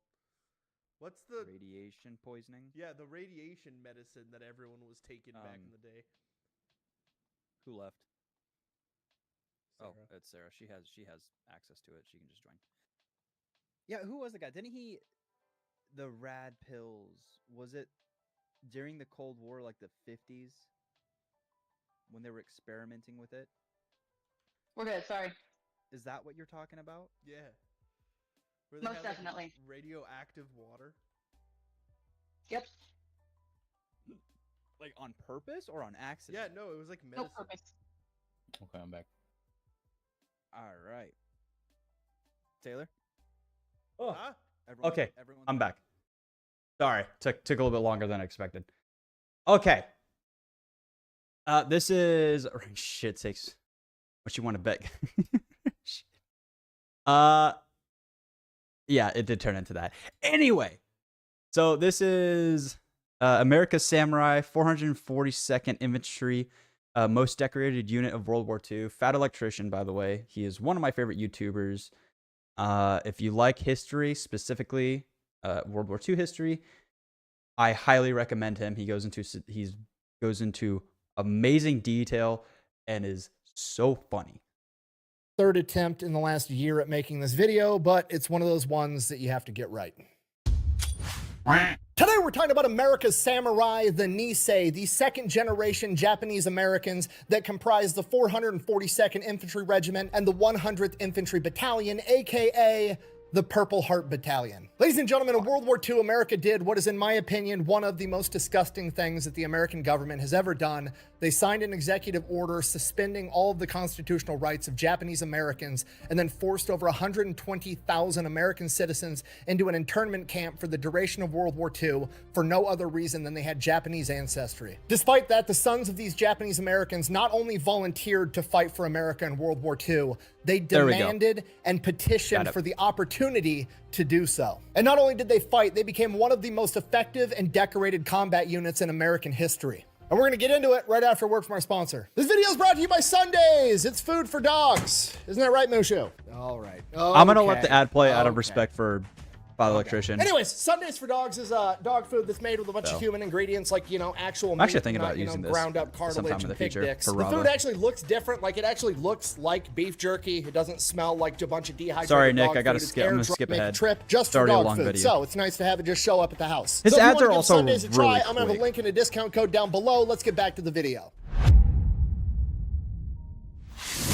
What's the Radiation poisoning. Yeah, the radiation medicine that everyone was taking back in the day. Who left? Oh, Sarah. it's Sarah. She has access to it. She can just join. Yeah, who was the guy? Didn't he? The rad pills. Was it during the Cold War, like the 50s, when they were experimenting with it? We're good. Sorry. Is that what you're talking about? Yeah. Where they Most had, like, definitely. radioactive water. Yep. Like on purpose or on Yeah, accident? no, it was like No medicine. purpose. Okay, I'm back. All right. Taylor. Oh, Huh? okay. Everyone's I'm back. Sorry, took a little bit longer than I expected. Okay. This is shit sakes. What you want to bet? Yeah, it did turn into that. Anyway, so this is America's Samurai, 442nd Infantry, most decorated unit of World War II. Fat Electrician, by the way. He is one of my favorite YouTubers. If you like history, specifically World War II history, I highly recommend him. He goes into amazing detail and is so funny. Third attempt in the last year at making this video, but it's one of those ones that you have to get right. Today we're talking about America's Samurai, the Nisei, the second generation Japanese Americans that comprise the 442nd Infantry Regiment and the 100th Infantry Battalion, aka the Purple Heart Battalion. Ladies and gentlemen, in World War II, America did what is, in my opinion, one of the most disgusting things that the American government has ever done. They signed an executive order suspending all of the constitutional rights of Japanese Americans and then forced over 120,000 American citizens into an internment camp for the duration of World War II for no other reason than they had Japanese ancestry. Despite that, the sons of these Japanese Americans not only volunteered to fight for America in World War II, they demanded and petitioned for the opportunity to do so. And not only did they fight, they became one of the most effective and decorated combat units in American history. And we're gonna get into it right after a word from our sponsor. This video is brought to you by Sundays. It's food for dogs. Isn't that right, Mushu? All right. I'm gonna let the ad play out of respect for Fat Electrician. Anyways, Sundays for Dogs is dog food that's made with a bunch of human ingredients, like, you know, actual I'm actually meat, thinking not, about you know, using this ground up sometime cartilage in the and pig future dicks. for The Rava. food actually looks different. Like, it actually looks like beef jerky. It doesn't smell like a bunch of dehydrated Sorry, Nick, dog I gotta food. It's skip. I'm gonna air-dried, skip make a ahead. trip just It's for already a dog long food. video. So it's nice to have it just show up at the house. His So if you ads wanna are give also Sundays a try, really I'm gonna have a quick. link and a discount code down below. Let's get back to the video.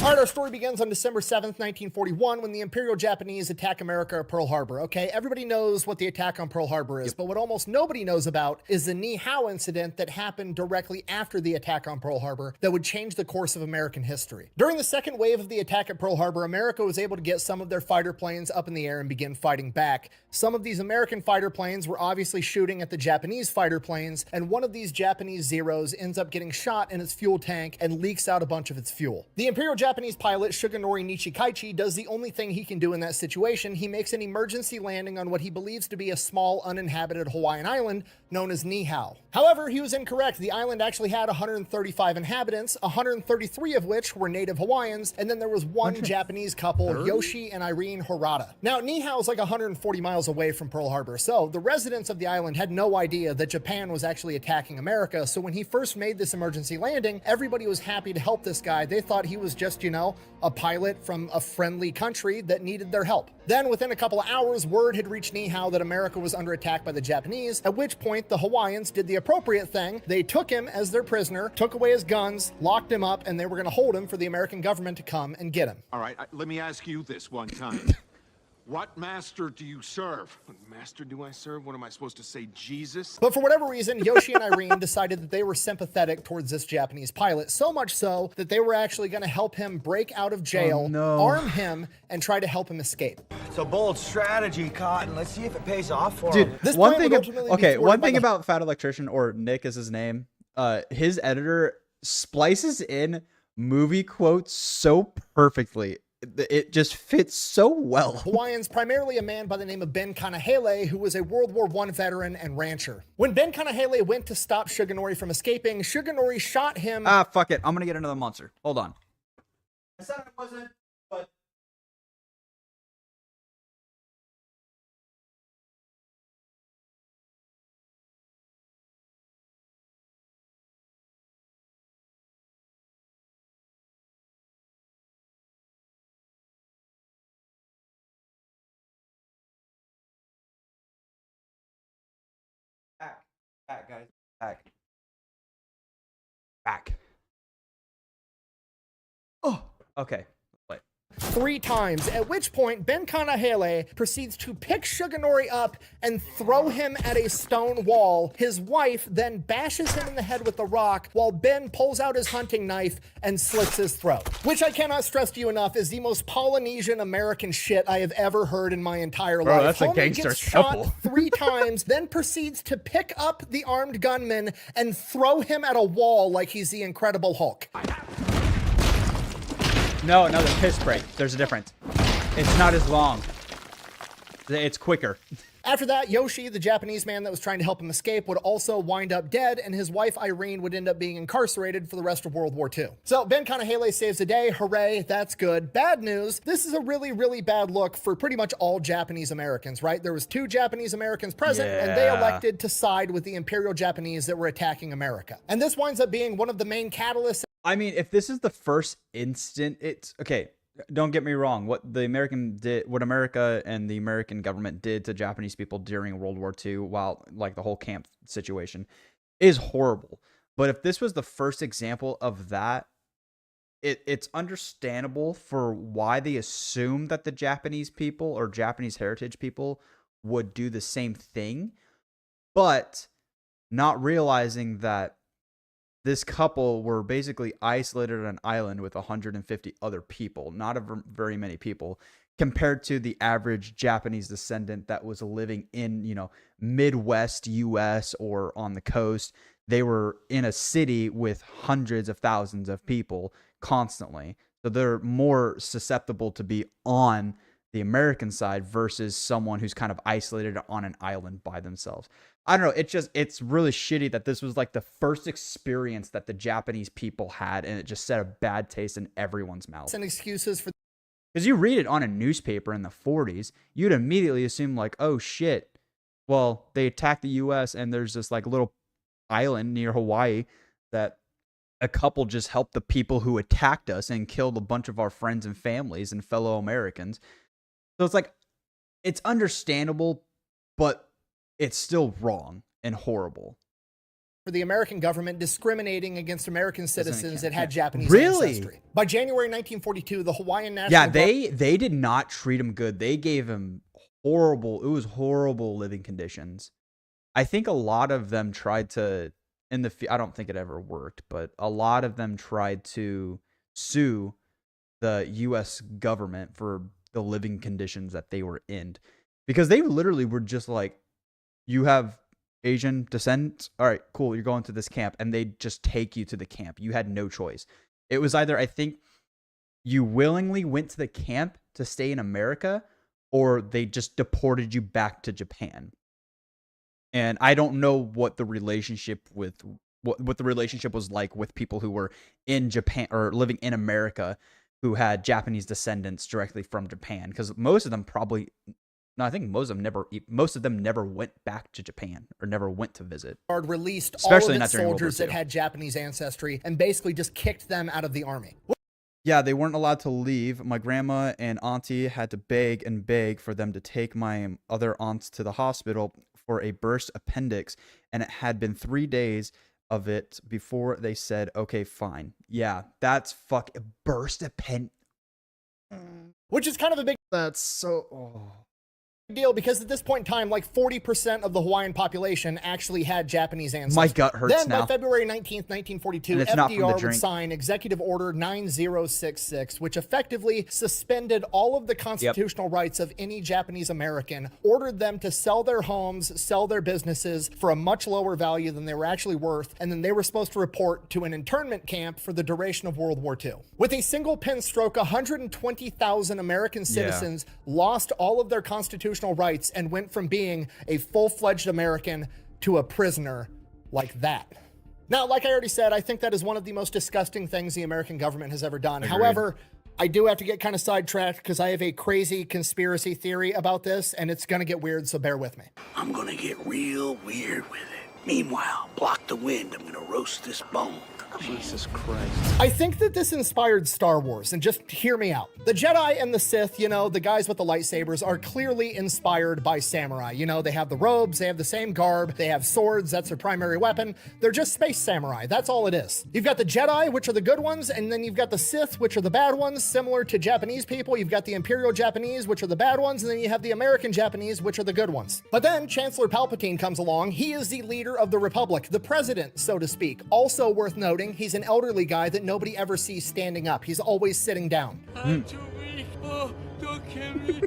All right, our story begins on December 7th, 1941, when the Imperial Japanese attack America at Pearl Harbor. Okay, everybody knows what the attack on Pearl Harbor is, but what almost nobody knows about is the Ni Hao incident that happened directly after the attack on Pearl Harbor that would change the course of American history. During the second wave of the attack at Pearl Harbor, America was able to get some of their fighter planes up in the air and begin fighting back. Some of these American fighter planes were obviously shooting at the Japanese fighter planes, and one of these Japanese Zeros ends up getting shot in its fuel tank and leaks out a bunch of its fuel. The Imperial Japanese pilot Shigenori Nichikaichi does the only thing he can do in that situation. He makes an emergency landing on what he believes to be a small uninhabited Hawaiian island known as Ni Hao. However, he was incorrect. The island actually had 135 inhabitants, 133 of which were native Hawaiians, and then there was one Japanese couple, Yoshi and Irene Horata. Now, Ni Hao is like 140 miles away from Pearl Harbor, so the residents of the island had no idea that Japan was actually attacking America. So when he first made this emergency landing, everybody was happy to help this guy. They thought he was just just, you know, a pilot from a friendly country that needed their help. Then within a couple of hours, word had reached Ni Hao that America was under attack by the Japanese, at which point the Hawaiians did the appropriate thing. They took him as their prisoner, took away his guns, locked him up, and they were going to hold him for the American government to come and get him. All right, let me ask you this one time. What master do you serve? What master do I serve? What am I supposed to say, Jesus? But for whatever reason, Yoshi and Irene decided that they were sympathetic towards this Japanese pilot, so much so that they were actually going to help him break out of jail, arm him, and try to help him escape. It's a bold strategy, Cotton. Let's see if it pays off for Dude, him. This one plan thing, would ultimately be okay, thwarted one by thing the- about Fat Electrician, or Nick is his name, his editor splices in movie quotes so perfectly. It just fits so well. Hawaiians, primarily a man by the name of Ben Kanahele, who was a World War I veteran and rancher. When Ben Kanahele went to stop Shugenori from escaping, Shugenori shot him. Ah, fuck it. I'm gonna get another monster. Hold on. I said I wasn't, but... Back, guys. Back. Oh, okay. Wait. 3 times, at which point Ben Kanahele proceeds to pick Shugenori up and throw him at a stone wall. His wife then bashes him in the head with a rock while Ben pulls out his hunting knife and slits his throat. Which I cannot stress to you enough is the most Polynesian American shit I have ever heard in my entire Bro, life. that's a Homie gangster gets couple. shot 3 times, then proceeds to pick up the armed gunman and throw him at a wall like he's the Incredible Hulk. No, the piss break. There's a difference. It's not as long. It's quicker. After that, Yoshi, the Japanese man that was trying to help him escape, would also wind up dead, and his wife Irene would end up being incarcerated for the rest of World War II. So Ben Kanahele saves the day. Hooray, that's good. Bad news, this is a really, really bad look for pretty much all Japanese Americans, right? There was 2 Japanese Americans present, and they elected to side with the Imperial Japanese that were attacking America. And this winds up being one of the main catalysts. I mean, if this is the first instant, it's okay. Don't get me wrong. What America and the American government did to Japanese people during World War II, while like the whole camp situation, is horrible. But if this was the first example of that, it's understandable for why they assume that the Japanese people or Japanese heritage people would do the same thing, but not realizing that this couple were basically isolated on an island with 150 other people, not very many people, compared to the average Japanese descendant that was living in, you know, Midwest US or on the coast. They were in a city with hundreds of thousands of people constantly. So they're more susceptible to be on the American side versus someone who's kind of isolated on an island by themselves. I don't know. It's really shitty that this was like the first experience that the Japanese people had, and it just set a bad taste in everyone's mouth. And excuses for, because you read it on a newspaper in the 40s, you'd immediately assume like, oh shit, well, they attacked the US and there's this like little island near Hawaii that a couple just helped the people who attacked us and killed a bunch of our friends and families and fellow Americans. So it's like, it's understandable, but it's still wrong and horrible. For the American government discriminating against American citizens that had Japanese Really? ancestry. By January 1942, the Hawaiian National Yeah, they did not treat him good. They gave him horrible, it was horrible living conditions. I think a lot of them tried to, I don't think it ever worked, but a lot of them tried to sue the US government for the living conditions that they were in. Because they literally were just like, you have Asian descent. All right, cool. You're going to this camp, and they just take you to the camp. You had no choice. It was either, I think, you willingly went to the camp to stay in America, or they just deported you back to Japan. And I don't know what the relationship with what the relationship was like with people who were in Japan or living in America who had Japanese descendants directly from Japan, because most of them probably. No, I think most of them never went back to Japan or never went to visit. Released Especially all of not its during World War soldiers that II. had Japanese ancestry and basically just kicked them out of the army. Yeah, they weren't allowed to leave. My grandma and auntie had to beg and beg for them to take my other aunts to the hospital for a burst appendix, and it had been 3 days of it before they said, okay, fine. Yeah, that's burst appendix. Which is kind of a big That's so... deal, because at this point in time, like 40% of the Hawaiian population actually had Japanese ancestry. My gut hurts then, now. by February 19th, 1942, And it's not from the FDR would drink. sign Executive Order 9066, which effectively suspended all of the constitutional rights of any Japanese American, ordered them to sell their homes, sell their businesses for a much lower value than they were actually worth, and then they were supposed to report to an internment camp for the duration of World War II. With a single pen stroke, 120,000 American citizens lost all of their constitutional rights and went from being a full-fledged American to a prisoner like that. Now, like I already said, I think that is one of the most disgusting things the American government has ever done. Agreed. However, I do have to get kind of sidetracked because I have a crazy conspiracy theory about this, and it's going to get weird, so bear with me. I'm gonna get real weird with it. Meanwhile, block the wind. I'm gonna roast this bone. Jesus Christ. I think that this inspired Star Wars, and just hear me out. The Jedi and the Sith, you know, the guys with the lightsabers, are clearly inspired by samurai. You know, they have the robes, they have the same garb, they have swords, that's their primary weapon. They're just space samurai, that's all it is. You've got the Jedi, which are the good ones, and then you've got the Sith, which are the bad ones, similar to Japanese people. You've got the Imperial Japanese, which are the bad ones, and then you have the American Japanese, which are the good ones. But then Chancellor Palpatine comes along. He is the leader of the Republic, the president, so to speak. Also worth noting, he's an elderly guy that nobody ever sees standing up. He's always sitting down. I'm too weak. Oh, don't kill me.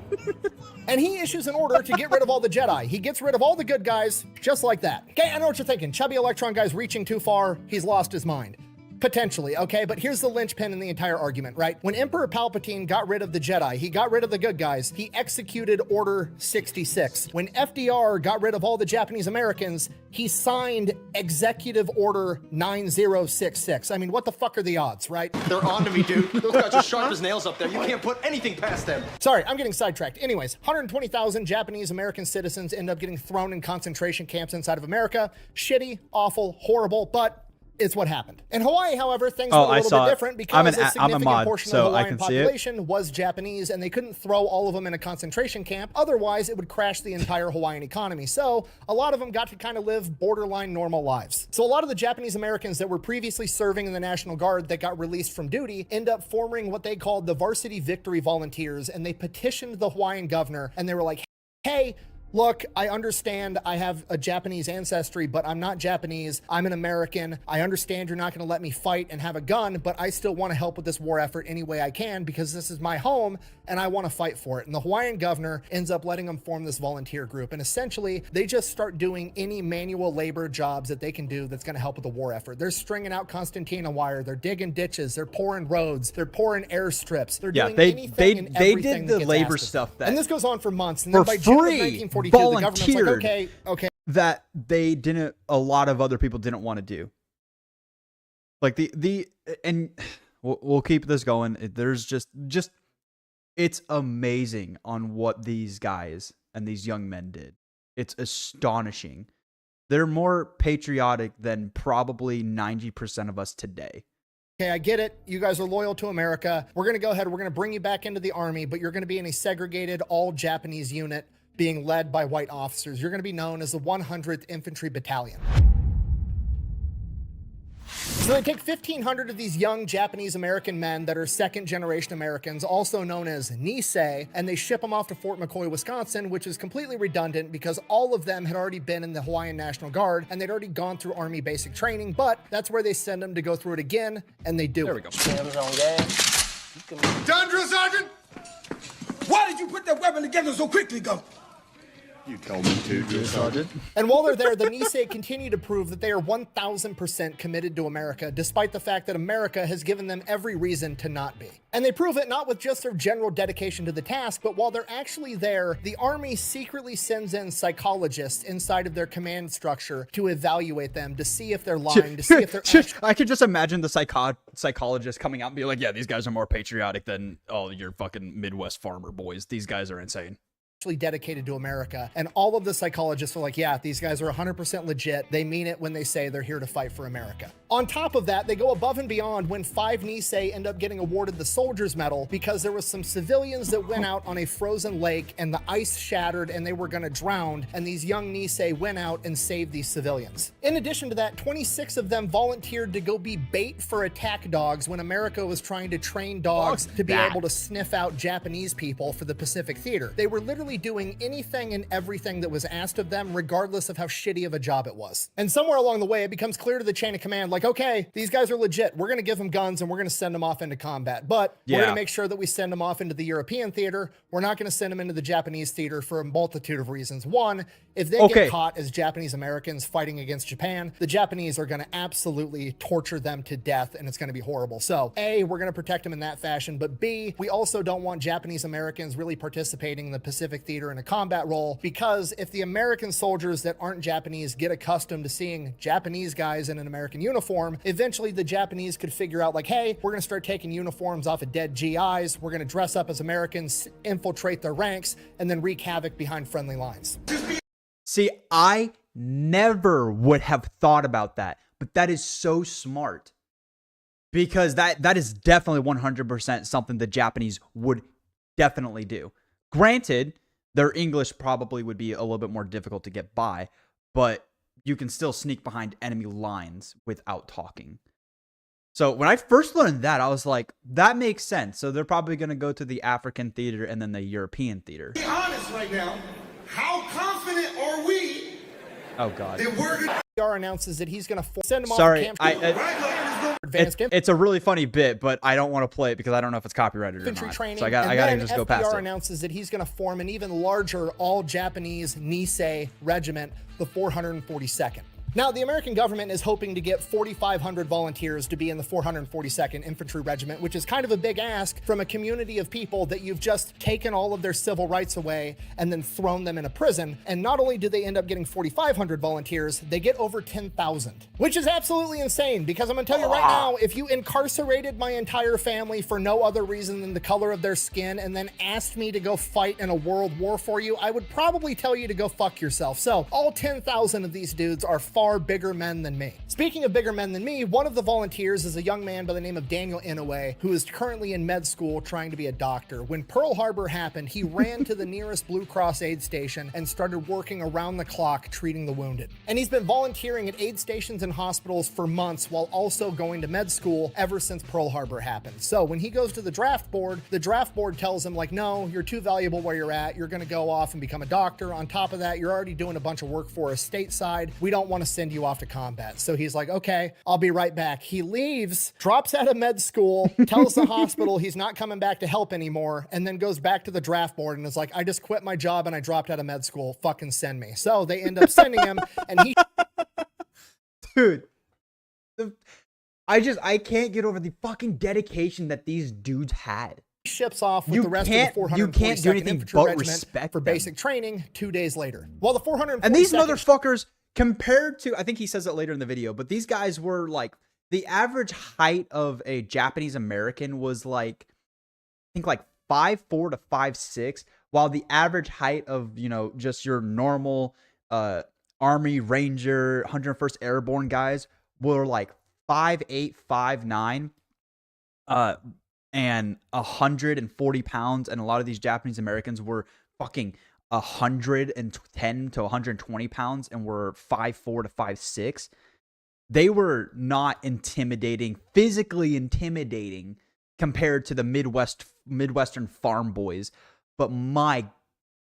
And he issues an order to get rid of all the Jedi. He gets rid of all the good guys just like that. Okay, I know what you're thinking. Chubby Electron guy's reaching too far. He's lost his mind. Potentially, okay? But here's the linchpin in the entire argument, right? When Emperor Palpatine got rid of the Jedi, he got rid of the good guys, he executed Order 66. When FDR got rid of all the Japanese Americans, he signed Executive Order 9066. I mean, what the fuck are the odds, right? They're on to me, dude. Those guys are sharp as nails up there. You can't put anything past them. Sorry, I'm getting sidetracked. Anyways, 120,000 Japanese American citizens end up getting thrown in concentration camps inside of America. Shitty, awful, horrible, but it's what happened. In Hawaii, however, things were a little bit different because a significant portion of the Hawaiian population was Japanese, and they couldn't throw all of them in a concentration camp. Otherwise, it would crash the entire Hawaiian economy. So a lot of them got to kind of live borderline normal lives. So a lot of the Japanese Americans that were previously serving in the National Guard that got released from duty end up forming what they called the Varsity Victory Volunteers, and they petitioned the Hawaiian governor, and they were like, hey, look, I understand I have a Japanese ancestry, but I'm not Japanese. I'm an American. I understand you're not going to let me fight and have a gun, but I still want to help with this war effort any way I can because this is my home and I want to fight for it. And the Hawaiian governor ends up letting them form this volunteer group. And essentially, they just start doing any manual labor jobs that they can do that's going to help with the war effort. They're stringing out concertina wire. They're digging ditches. They're pouring roads. They're pouring airstrips. They're doing anything and they everything did that the gets labor asked of stuff them. that And this goes on for months. And for then by June of free 1942, the government's like, volunteered okay. that they didn't, a lot of other people didn't want to do. Like and we'll keep this going. There's just it's amazing on what these guys and these young men did. It's astonishing. They're more patriotic than probably 90% of us today. Okay, I get it. You guys are loyal to America. We're going to go ahead. We're going to bring you back into the army, but you're going to be in a segregated all Japanese unit being led by white officers. You're going to be known as the 100th Infantry Battalion. So they take 1,500 of these young Japanese American men that are second generation Americans, also known as Nisei, and they ship them off to Fort McCoy, Wisconsin, which is completely redundant because all of them had already been in the Hawaiian National Guard and they'd already gone through Army basic training, but that's where they send them to go through it again, and they do. There we go. Tundra, Sergeant! Why did you put that weapon together so quickly, Go? You told me to, Drill Sergeant. And while they're there, the Nisei continue to prove that they are 1,000% committed to America, despite the fact that America has given them every reason to not be. And they prove it not with just their general dedication to the task, but while they're actually there, the Army secretly sends in psychologists inside of their command structure to evaluate them, to see if they're lying, to see if they're I could just imagine the psychologist coming out and be like, yeah, these guys are more patriotic than all your fucking Midwest farmer boys. These guys are insane. dedicated to America. And all of the psychologists are like, yeah, these guys are 100% legit. They mean it when they say they're here to fight for America. On top of that, they go above and beyond when 5 Nisei end up getting awarded the Soldier's Medal because there was some civilians that went out on a frozen lake and the ice shattered and they were going to drown, and these young Nisei went out and saved these civilians. In addition to that, 26 of them volunteered to go be bait for attack dogs when America was trying to train dogs to be able to sniff out Japanese people for the Pacific Theater. They were literally doing anything and everything that was asked of them, regardless of how shitty of a job it was. And somewhere along the way, it becomes clear to the chain of command, like, okay, these guys are legit. We're going to give them guns and we're going to send them off into combat. But we're going to make sure that we send them off into the European theater. We're not going to send them into the Japanese theater for a multitude of reasons. One, if they get caught as Japanese Americans fighting against Japan, the Japanese are going to absolutely torture them to death, and it's going to be horrible. So A, we're going to protect them in that fashion, but B, we also don't want Japanese Americans really participating in the Pacific Theater in a combat role, because if the American soldiers that aren't Japanese get accustomed to seeing Japanese guys in an American uniform, eventually the Japanese could figure out like, hey, we're going to start taking uniforms off of dead GIs, we're going to dress up as Americans, infiltrate their ranks, and then wreak havoc behind friendly lines. See, I never would have thought about that, but that is so smart, because that is definitely 100% something the Japanese would definitely do. Granted, their English probably would be a little bit more difficult to get by, but you can still sneak behind enemy lines without talking. So when I first learned that, I was like, that makes sense. So they're probably going to go to the African theater and then the European theater. Be honest right now. How confident are we? Oh, God. That we're gonna announces that he's going to send them off Sorry, to camp. it's a really funny bit, but I don't want to play it because I don't know if it's copyrighted or not. Training, so I gotta just go past it. Announces that he's going to form an even larger all-Japanese Nisei regiment, the 442nd. Now, the American government is hoping to get 4,500 volunteers to be in the 442nd Infantry Regiment, which is kind of a big ask from a community of people that you've just taken all of their civil rights away and then thrown them in a prison. And not only do they end up getting 4,500 volunteers, they get over 10,000, which is absolutely insane, because I'm going to tell you right now, if you incarcerated my entire family for no other reason than the color of their skin and then asked me to go fight in a world war for you, I would probably tell you to go fuck yourself. So all 10,000 of these dudes are far bigger men than me. Speaking of bigger men than me, one of the volunteers is a young man by the name of Daniel Inouye, who is currently in med school trying to be a doctor. When Pearl Harbor happened, he ran to the nearest Blue Cross aid station and started working around the clock treating the wounded. And he's been volunteering at aid stations and hospitals for months while also going to med school ever since Pearl Harbor happened. So when he goes to the draft board tells him like, no, you're too valuable where you're at. You're going to go off and become a doctor. On top of that, you're already doing a bunch of work for us stateside. We don't want to send you off to combat. So he's like, okay, I'll be right back. He leaves, drops out of med school, tells the hospital he's not coming back to help anymore, and then goes back to the draft board and is like, I just quit my job and I dropped out of med school. Fucking send me. So they end up sending him, and he... Dude, I can't get over the fucking dedication that these dudes had. Ships off with the rest of the 442nd Infantry Regiment for basic training 2 days later. While the 442nd... And these motherfuckers, compared to, I think he says it later in the video, but these guys were like, the average height of a Japanese American was like, I think like 5'4" to 5'6", while the average height of, you know, just your normal Army Ranger, 101st Airborne guys were like 5'8", 5'9", and 140 pounds. And a lot of these Japanese Americans were fucking 110 to 120 pounds and were 5'4" to 5'6". They were not intimidating, physically intimidating compared to the Midwestern farm boys. But my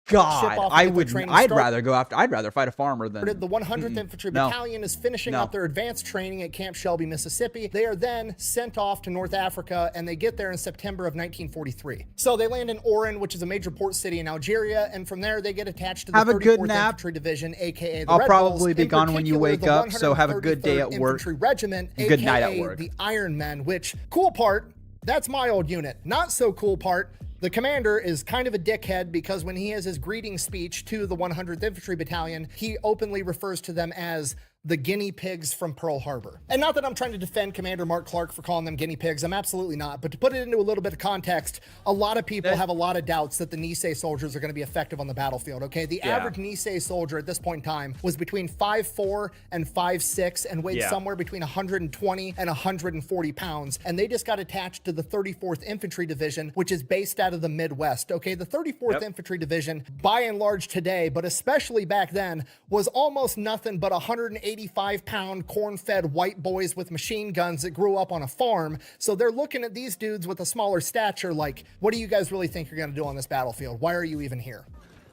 God, I'd rather fight a farmer than the 100th Infantry Battalion is finishing up their advanced training at Camp Shelby, Mississippi. They are then sent off to North Africa, and they get there in September of 1943. So they land in Oran, which is a major port city in Algeria, and from there they get attached to the 34th Infantry Division, aka the I'll Red probably Bulls, be gone when you wake up, so have a good day at work. Infantry Regiment, good night at work. The Iron Men, which, cool part, that's my old unit. Not so cool part, the commander is kind of a dickhead, because when he has his greeting speech to the 100th Infantry Battalion, he openly refers to them as the guinea pigs from Pearl Harbor. And not that I'm trying to defend Commander Mark Clark for calling them guinea pigs, I'm absolutely not. But to put it into a little bit of context, a lot of people have a lot of doubts that the Nisei soldiers are going to be effective on the battlefield, okay? The average Nisei soldier at this point in time was between 5'4" and 5'6" and weighed somewhere between 120 and 140 pounds. And they just got attached to the 34th Infantry Division, which is based out of the Midwest, okay? The 34th Infantry Division, by and large today, but especially back then, was almost nothing but 185-pound corn-fed white boys with machine guns that grew up on a farm. So they're looking at these dudes with a smaller stature like, what do you guys really think you're going to do on this battlefield? Why are you even here?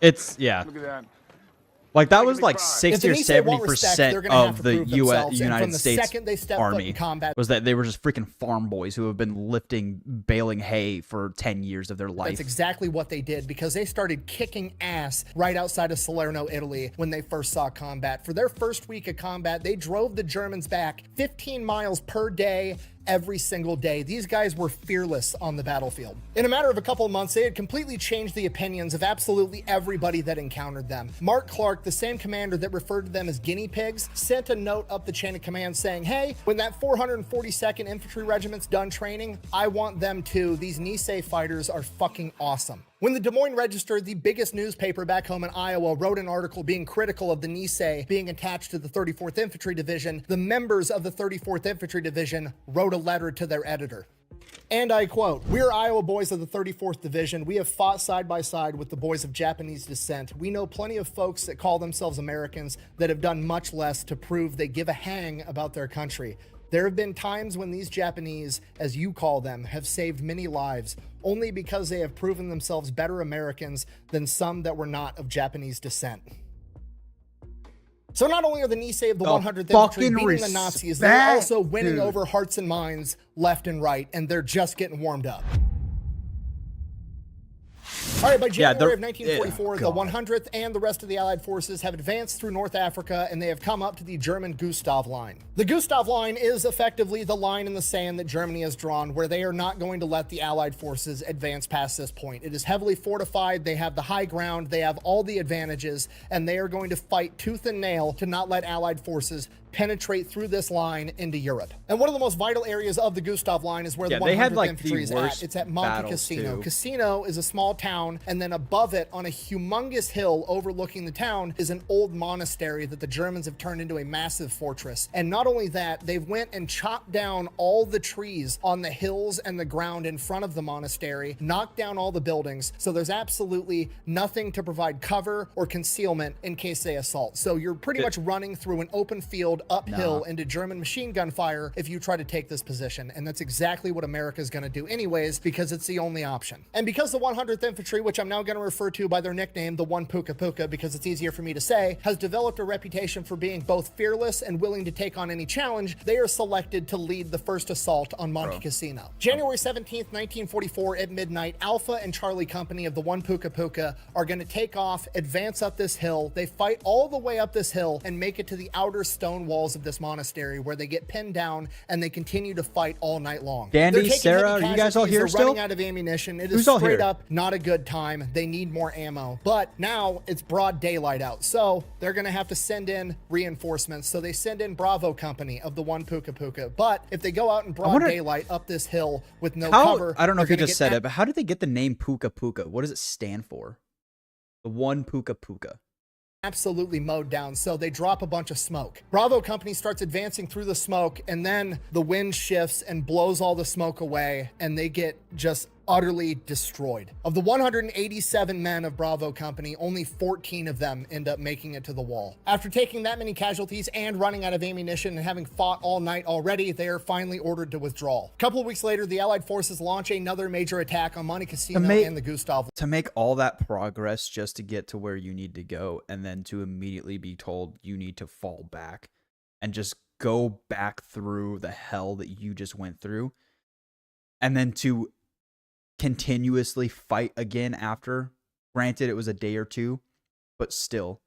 It's, yeah. Look at that. Like, that was like 60 or 70% of the United States Army was that they were just freaking farm boys who have been baling hay for 10 years of their life. That's exactly what they did, because they started kicking ass right outside of Salerno, Italy when they first saw combat. For their first week of combat, they drove the Germans back 15 miles per day, every single day. These guys were fearless on the battlefield. In a matter of a couple of months, they had completely changed the opinions of absolutely everybody that encountered them. Mark Clark, the same commander that referred to them as guinea pigs, sent a note up the chain of command saying, hey, when that 442nd Infantry Regiment's done training, I want them too. These Nisei fighters are fucking awesome. When the Des Moines Register, the biggest newspaper back home in Iowa, wrote an article being critical of the Nisei being attached to the 34th Infantry Division, the members of the 34th Infantry Division wrote a letter to their editor. And I quote, "We're Iowa boys of the 34th Division. We have fought side by side with the boys of Japanese descent. We know plenty of folks that call themselves Americans that have done much less to prove they give a hang about their country. There have been times when these Japanese, as you call them, have saved many lives, only because they have proven themselves better Americans than some that were not of Japanese descent." So not only are the Nisei of the 100th Infantry beating the Nazis, they're also winning over hearts and minds left and right, and they're just getting warmed up. All right, by January of 1944, the 100th and the rest of the Allied forces have advanced through North Africa, and they have come up to the German Gustav Line. The Gustav Line is effectively the line in the sand that Germany has drawn, where they are not going to let the Allied forces advance past this point. It is heavily fortified, they have the high ground, they have all the advantages, and they are going to fight tooth and nail to not let Allied forces penetrate through this line into Europe. And one of the most vital areas of the Gustav Line is where the 100th Infantry is at. It's at Monte Cassino. Cassino is a small town, and then above it, on a humongous hill overlooking the town, is an old monastery that the Germans have turned into a massive fortress. And not only that, they've went and chopped down all the trees on the hills and the ground in front of the monastery, knocked down all the buildings, so there's absolutely nothing to provide cover or concealment in case they assault. So you're pretty much running through an open field uphill into German machine gun fire if you try to take this position. And that's exactly what America's going to do anyways, because it's the only option. And because the 100th Infantry, which I'm now going to refer to by their nickname, the One Puka Puka, because it's easier for me to say, has developed a reputation for being both fearless and willing to take on any challenge, they are selected to lead the first assault on Monte Cassino. January 17th, 1944 at midnight, Alpha and Charlie Company of the One Puka Puka are going to take off, advance up this hill. They fight all the way up this hill and make it to the outer stone walls of this monastery, where they get pinned down and they continue to fight all night long. Dandy, Sarah, are you guys all here still? Running out of ammunition. It is straight up not a good time. They need more ammo. But now it's broad daylight out, so they're going to have to send in reinforcements. So they send in Bravo Company of the One Puka Puka. But if they go out in broad daylight up this hill with no cover, I don't know if you just said it, but how did they get the name Puka Puka? What does it stand for? The One Puka Puka. Absolutely mowed down, so they drop a bunch of smoke. Bravo Company starts advancing through the smoke, and then the wind shifts and blows all the smoke away, and they get just utterly destroyed. Of the 187 men of Bravo Company, only 14 of them end up making it to the wall. After taking that many casualties and running out of ammunition and having fought all night already, they are finally ordered to withdraw. A couple of weeks later, the Allied forces launch another major attack on Monte Cassino and the Gustav. To make all that progress just to get to where you need to go, and then to immediately be told you need to fall back and just go back through the hell that you just went through, and then to continuously fight again after. Granted, it was a day or two, but still,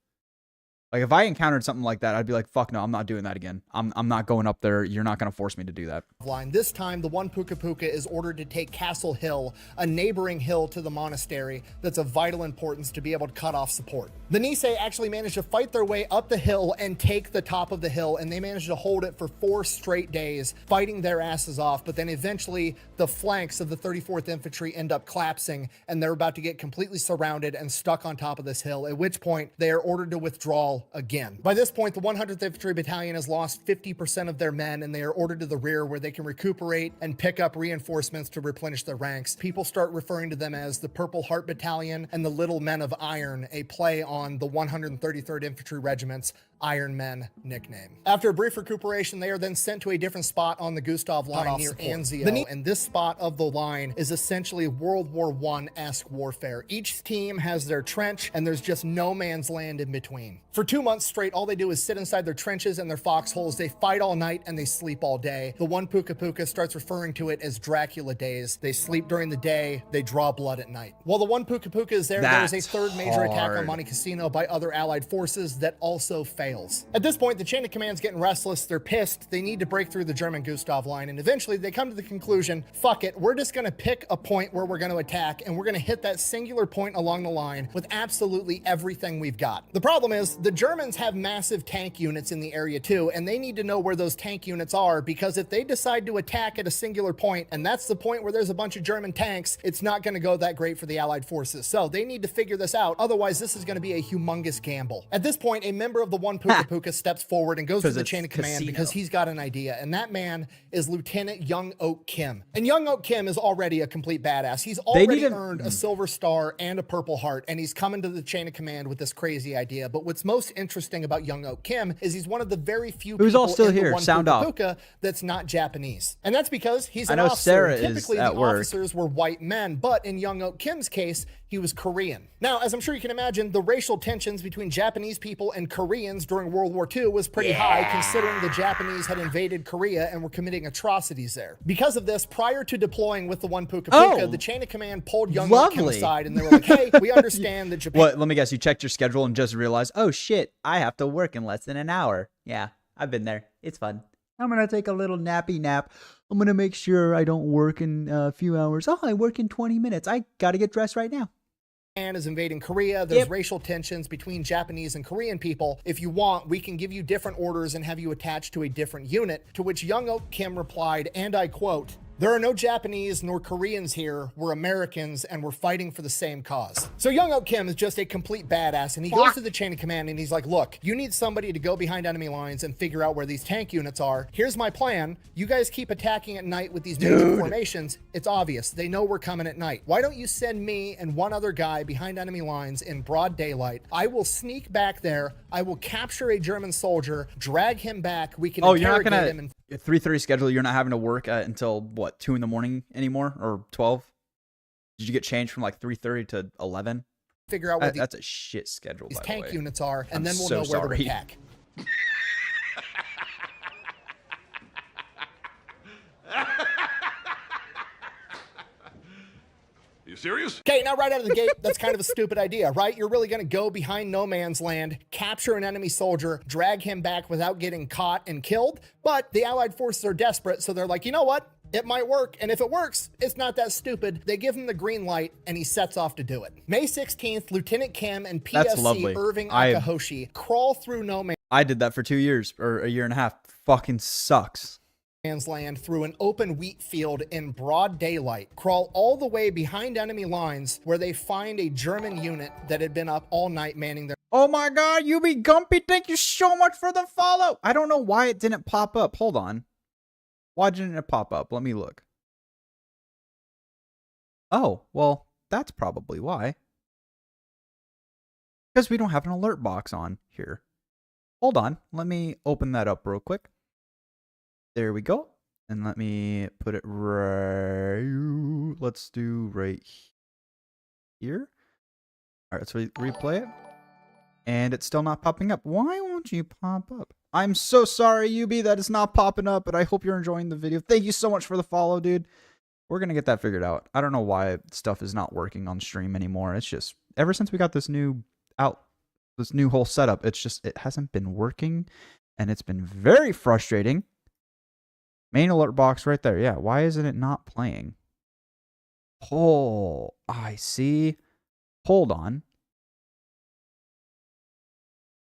Like, if I encountered something like that, I'd be like, fuck no, I'm not doing that again. I'm not going up there. You're not going to force me to do that. Line. This time, the one Puka Puka is ordered to take Castle Hill, a neighboring hill to the monastery that's of vital importance to be able to cut off support. The Nisei actually managed to fight their way up the hill and take the top of the hill, and they managed to hold it for 4 straight days, fighting their asses off. But then eventually, the flanks of the 34th Infantry end up collapsing, and they're about to get completely surrounded and stuck on top of this hill, at which point they are ordered to withdraw again. By this point, the 100th Infantry Battalion has lost 50% of their men, and they are ordered to the rear where they can recuperate and pick up reinforcements to replenish their ranks. People start referring to them as the Purple Heart Battalion and the Little Men of Iron, a play on the 133rd Infantry Regiment's Iron Men nickname. After a brief recuperation, they are then sent to a different spot on the Gustav line near Anzio, and this spot of the line is essentially World War I-esque warfare. Each team has their trench, and there's just no man's land in between. For 2 months straight, all they do is sit inside their trenches and their foxholes. They fight all night and they sleep all day. The one Puka Puka starts referring to it as Dracula days. They sleep during the day, they draw blood at night. While the one Puka Puka is there, there is a third major attack on Monte Cassino by other Allied forces that also fails. At this point, the chain of command's getting restless. They're pissed. They need to break through the German Gustav line, and eventually they come to the conclusion, fuck it, we're just going to pick a point where we're going to attack, and we're going to hit that singular point along the line with absolutely everything we've got. The problem is, the Germans have massive tank units in the area too, and they need to know where those tank units are, because if they decide to attack at a singular point, and that's the point where there's a bunch of German tanks, it's not going to go that great for the Allied forces. So they need to figure this out. Otherwise, this is going to be a humongous gamble. At this point, a member of the one Puka Puka steps forward and goes to the chain of command because he's got an idea, and that man is Lieutenant Young Oak Kim. And Young Oak Kim is already a complete badass. He's already earned a Silver Star and a Purple Heart, and he's coming to the chain of command with this crazy idea. But what's most interesting about Young Oak Kim is he's one of the very few people in the one Puka Puka that's not Japanese. And that's because he's an officer. Sarah Typically, is at the work. officers were white men, but in Young Oak Kim's case, he was Korean. Now, as I'm sure you can imagine, the racial tensions between Japanese people and Koreans during World War II was pretty high, considering the Japanese had invaded Korea and were committing atrocities there. Because of this, prior to deploying with the one Puka Puka, the chain of command pulled Young Oak Kim aside, and they were like, hey, we understand that Japan... What? Let me guess. You checked your schedule and just realized, oh shit, I have to work in less than an hour. Yeah, I've been there. It's fun. I'm going to take a little nappy nap. I'm going to make sure I don't work in a few hours. Oh, I work in 20 minutes. I got to get dressed right now. Japan is invading Korea. There's racial tensions between Japanese and Korean people. If you want, we can give you different orders and have you attached to a different unit. To which Young Oak Kim replied, and I quote, "There are no Japanese nor Koreans here. We're Americans and we're fighting for the same cause." So Young Oak Kim is just a complete badass, and he goes to the chain of command and he's like, look, you need somebody to go behind enemy lines and figure out where these tank units are. Here's my plan. You guys keep attacking at night with these major formations. It's obvious. They know we're coming at night. Why don't you send me and one other guy behind enemy lines in broad daylight? I will sneak back there. I will capture a German soldier, drag him back. We can interrogate him. And 3:30 schedule. You're not having to work until what, 2 in the morning anymore, or 12? Did you get changed from like 3:30 to 11? Figure out where that's a shit schedule. these by tank the way. units are, and I'm then we'll so know where sorry. to attack. You serious? Okay, now right out of the gate, that's kind of a stupid idea, right? You're really going to go behind no man's land, capture an enemy soldier, drag him back without getting caught and killed. But the Allied forces are desperate, so they're like, you know what? It might work, and if it works, it's not that stupid. They give him the green light, and he sets off to do it. May 16th, Lieutenant Kim and PSC Irving Akahoshi crawl through no I did that for 2 years, or a year and a half. Fucking sucks. man's land through an open wheat field in broad daylight, crawl all the way behind enemy lines where they find a German unit that had been up all night manning their... Oh my god, you be Gumpy, thank you so much for the follow. I don't know why it didn't pop up. Hold on. Why didn't it pop up? Let me look. Oh, well, that's probably why. Because we don't have an alert box on here. Hold on. Let me open that up real quick. There we go. And let me put it right... Let's do right here. All right, so we replay it. And it's still not popping up. Why won't you pop up? I'm so sorry, Yubi, that it's not popping up, but I hope you're enjoying the video. Thank you so much for the follow, dude. We're going to get that figured out. I don't know why stuff is not working on stream anymore. It's just, ever since we got this new this new whole setup. It's just, it hasn't been working, and it's been very frustrating. Main alert box right there. Yeah, why isn't it not playing? Oh, I see. Hold on.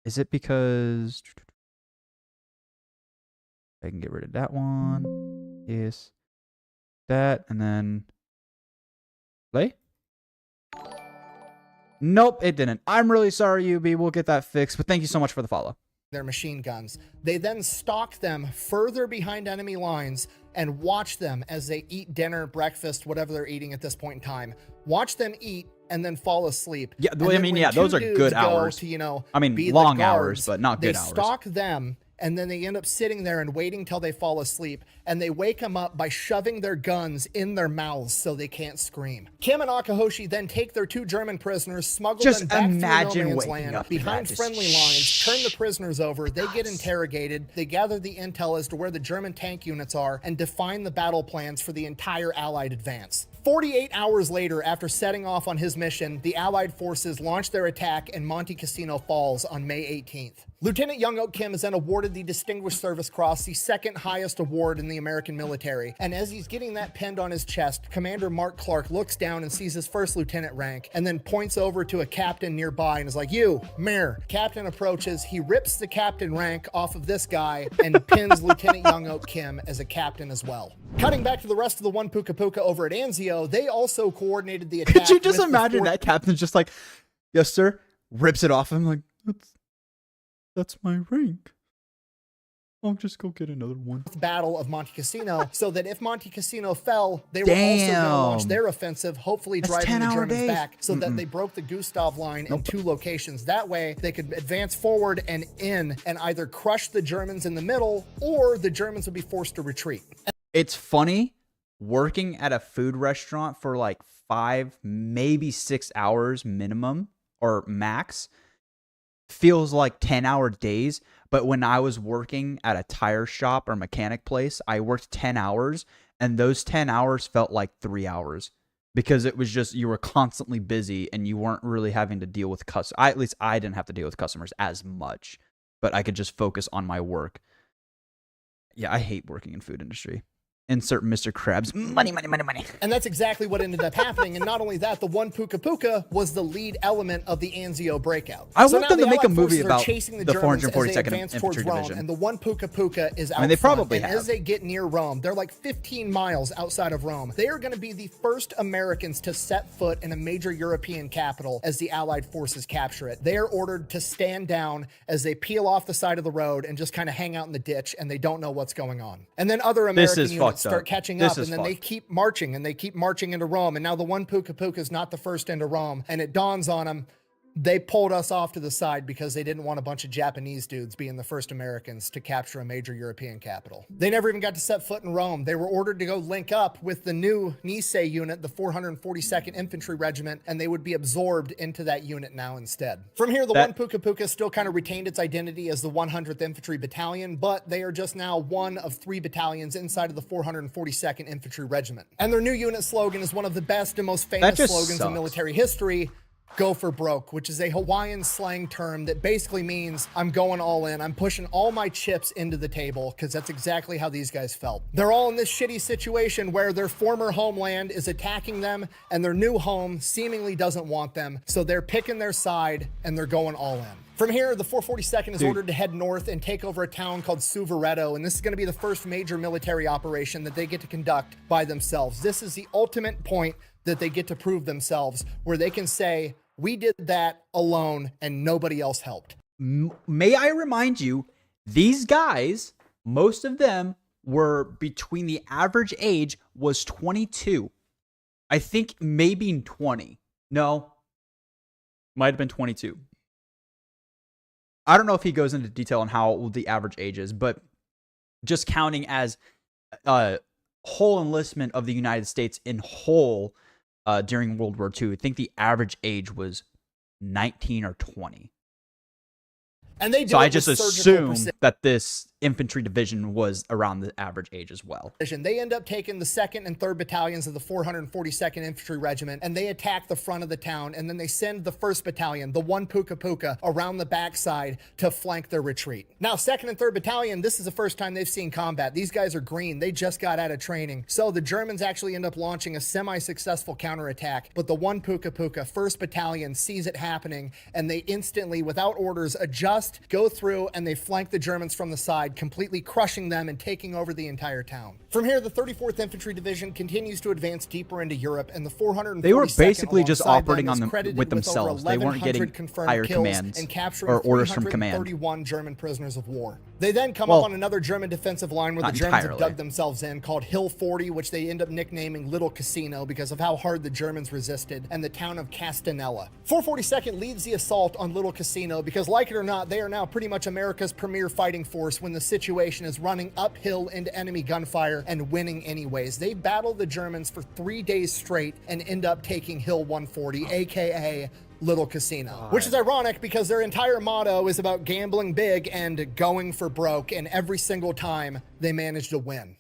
Is it because I can get rid of that one? Yes. That, and then play? Nope, it didn't. I'm really sorry, UB. We'll get that fixed, but thank you so much for the follow. Their machine guns. They then stalk them further behind enemy lines and watch them as they eat dinner, breakfast, whatever they're eating at this point in time. Watch them eat and then fall asleep. Yeah, And I then mean, when yeah, two those are dudes good go hours. To, you know, I mean, be the long guards, hours, but not good hours. They stalk them, and then they end up sitting there and waiting till they fall asleep, and they wake them up by shoving their guns in their mouths so they can't scream. Kim and Akahoshi then take their 2 German prisoners, smuggle Just them back imagine through no man's waking land, up to behind that, just friendly lines, turn the prisoners over, they get interrogated, they gather the intel as to where the German tank units are, and define the battle plans for the entire Allied advance. 48 hours later, after setting off on his mission, the Allied forces launch their attack and Monte Cassino falls on May 18th. Lieutenant Young Ok Kim is then awarded the Distinguished Service Cross, the 2nd highest award in the American military. And as he's getting that pinned on his chest, Commander Mark Clark looks down and sees his 1st lieutenant rank, and then points over to a captain nearby and is like, "You, Mayor." Captain approaches, he rips the captain rank off of this guy and pins Lieutenant Young Ok Kim as a captain as well. Cutting back to the rest of the 1 Puka Puka over at Anzio, they also coordinated the attack. Could you just with the imagine that captain's just like, "Yes, sir," rips it off him like, that's my rank. I'll just go get another one. Battle of Monte Cassino, so that if Monte Cassino fell, they were also going to launch their offensive, hopefully driving the Germans back, so that they broke the Gustav line in 2 locations. That way, they could advance forward and in and either crush the Germans in the middle, or the Germans would be forced to retreat. It's funny working at a food restaurant for like 5, maybe 6 hours minimum or max feels like 10-hour days. But when I was working at a tire shop or mechanic place, I worked 10 hours, and those 10 hours felt like 3 hours because it was just, you were constantly busy and you weren't really having to deal with customers. At least I didn't have to deal with customers as much, but I could just focus on my work. Yeah, I hate working in food industry. Insert Mr. Krabs. Money, money, money, money. And that's exactly what ended up happening. And not only that, the 1 Puka Puka was the lead element of the Anzio breakout. I So want now them to the make a Allied movie forces are about chasing the Germans as they 442nd advance towards Infantry Rome, Division. and the 1 Puka Puka is out I mean, they front. probably and have. as they get near Rome, they're like 15 miles outside of Rome. They are going to be the first Americans to set foot in a major European capital as the Allied forces capture it. They are ordered to stand down as they peel off the side of the road and just kind of hang out in the ditch, and they don't know what's going on. And then other American units start catching up, and then they keep marching, and they keep marching into Rome. And now the 1 Puka Puka is not the first into Rome, and it dawns on them, they pulled us off to the side because they didn't want a bunch of Japanese dudes being the first Americans to capture a major European capital. They never even got to set foot in Rome. They were ordered to go link up with the new Nisei unit, the 442nd Infantry Regiment, and they would be absorbed into that unit now instead. From here, the 1 Puka Puka still kind of retained its identity as the 100th Infantry Battalion, but they are just now one of 3 battalions inside of the 442nd Infantry Regiment. And their new unit slogan is one of the best and most famous slogans in military history: "Go for broke," which is a Hawaiian slang term that basically means I'm going all in. I'm pushing all my chips into the table, because that's exactly how these guys felt. They're all in this shitty situation where their former homeland is attacking them and their new home seemingly doesn't want them. So they're picking their side and they're going all in. From here, the 442nd is ordered to head north and take over a town called Suvareto, and this is going to be the first major military operation that they get to conduct by themselves. This is the ultimate point that they get to prove themselves, where they can say, we did that alone and nobody else helped. May I remind you, these guys, most of them were between, the average age was 22. I think maybe 20. No, might have been 22. I don't know if he goes into detail on how old the average age is, but just counting as whole enlistment of the United States in whole during World War II, I think the average age was 19 or 20. And they do so I just assume that this infantry division was around the average age as well. They end up taking the 2nd and 3rd battalions of the 442nd Infantry Regiment, and they attack the front of the town, and then they send the 1st Battalion, the 1 Puka Puka, around the backside to flank their retreat. Now, 2nd and 3rd Battalion, this is the first time they've seen combat. These guys are green. They just got out of training. So the Germans actually end up launching a semi-successful counterattack, but the 1 Puka Puka, 1st Battalion, sees it happening, and they instantly, without orders, adjust, go through, and they flank the Germans from the side, completely crushing them and taking over the entire town. From here, the 34th Infantry Division continues to advance deeper into Europe, and the 442nd They were basically just alongside operating them on is them credited with over themselves. They weren't 1,100 getting confirmed higher kills commands and capturing or orders from command. 331 German prisoners of war. They then come Well, up on another German defensive line where the not Germans have entirely. dug themselves in, called Hill 40, which they end up nicknaming Little Casino because of how hard the Germans resisted, and the town of Castanella. 442nd leads the assault on Little Casino because, like it or not, they are now pretty much America's premier fighting force when the situation is running uphill into enemy gunfire and winning anyways. They battle the Germans for 3 days straight and end up taking Hill 140, aka Little Casino, which is ironic because their entire motto is about gambling big and going for broke, and every single time they manage to win.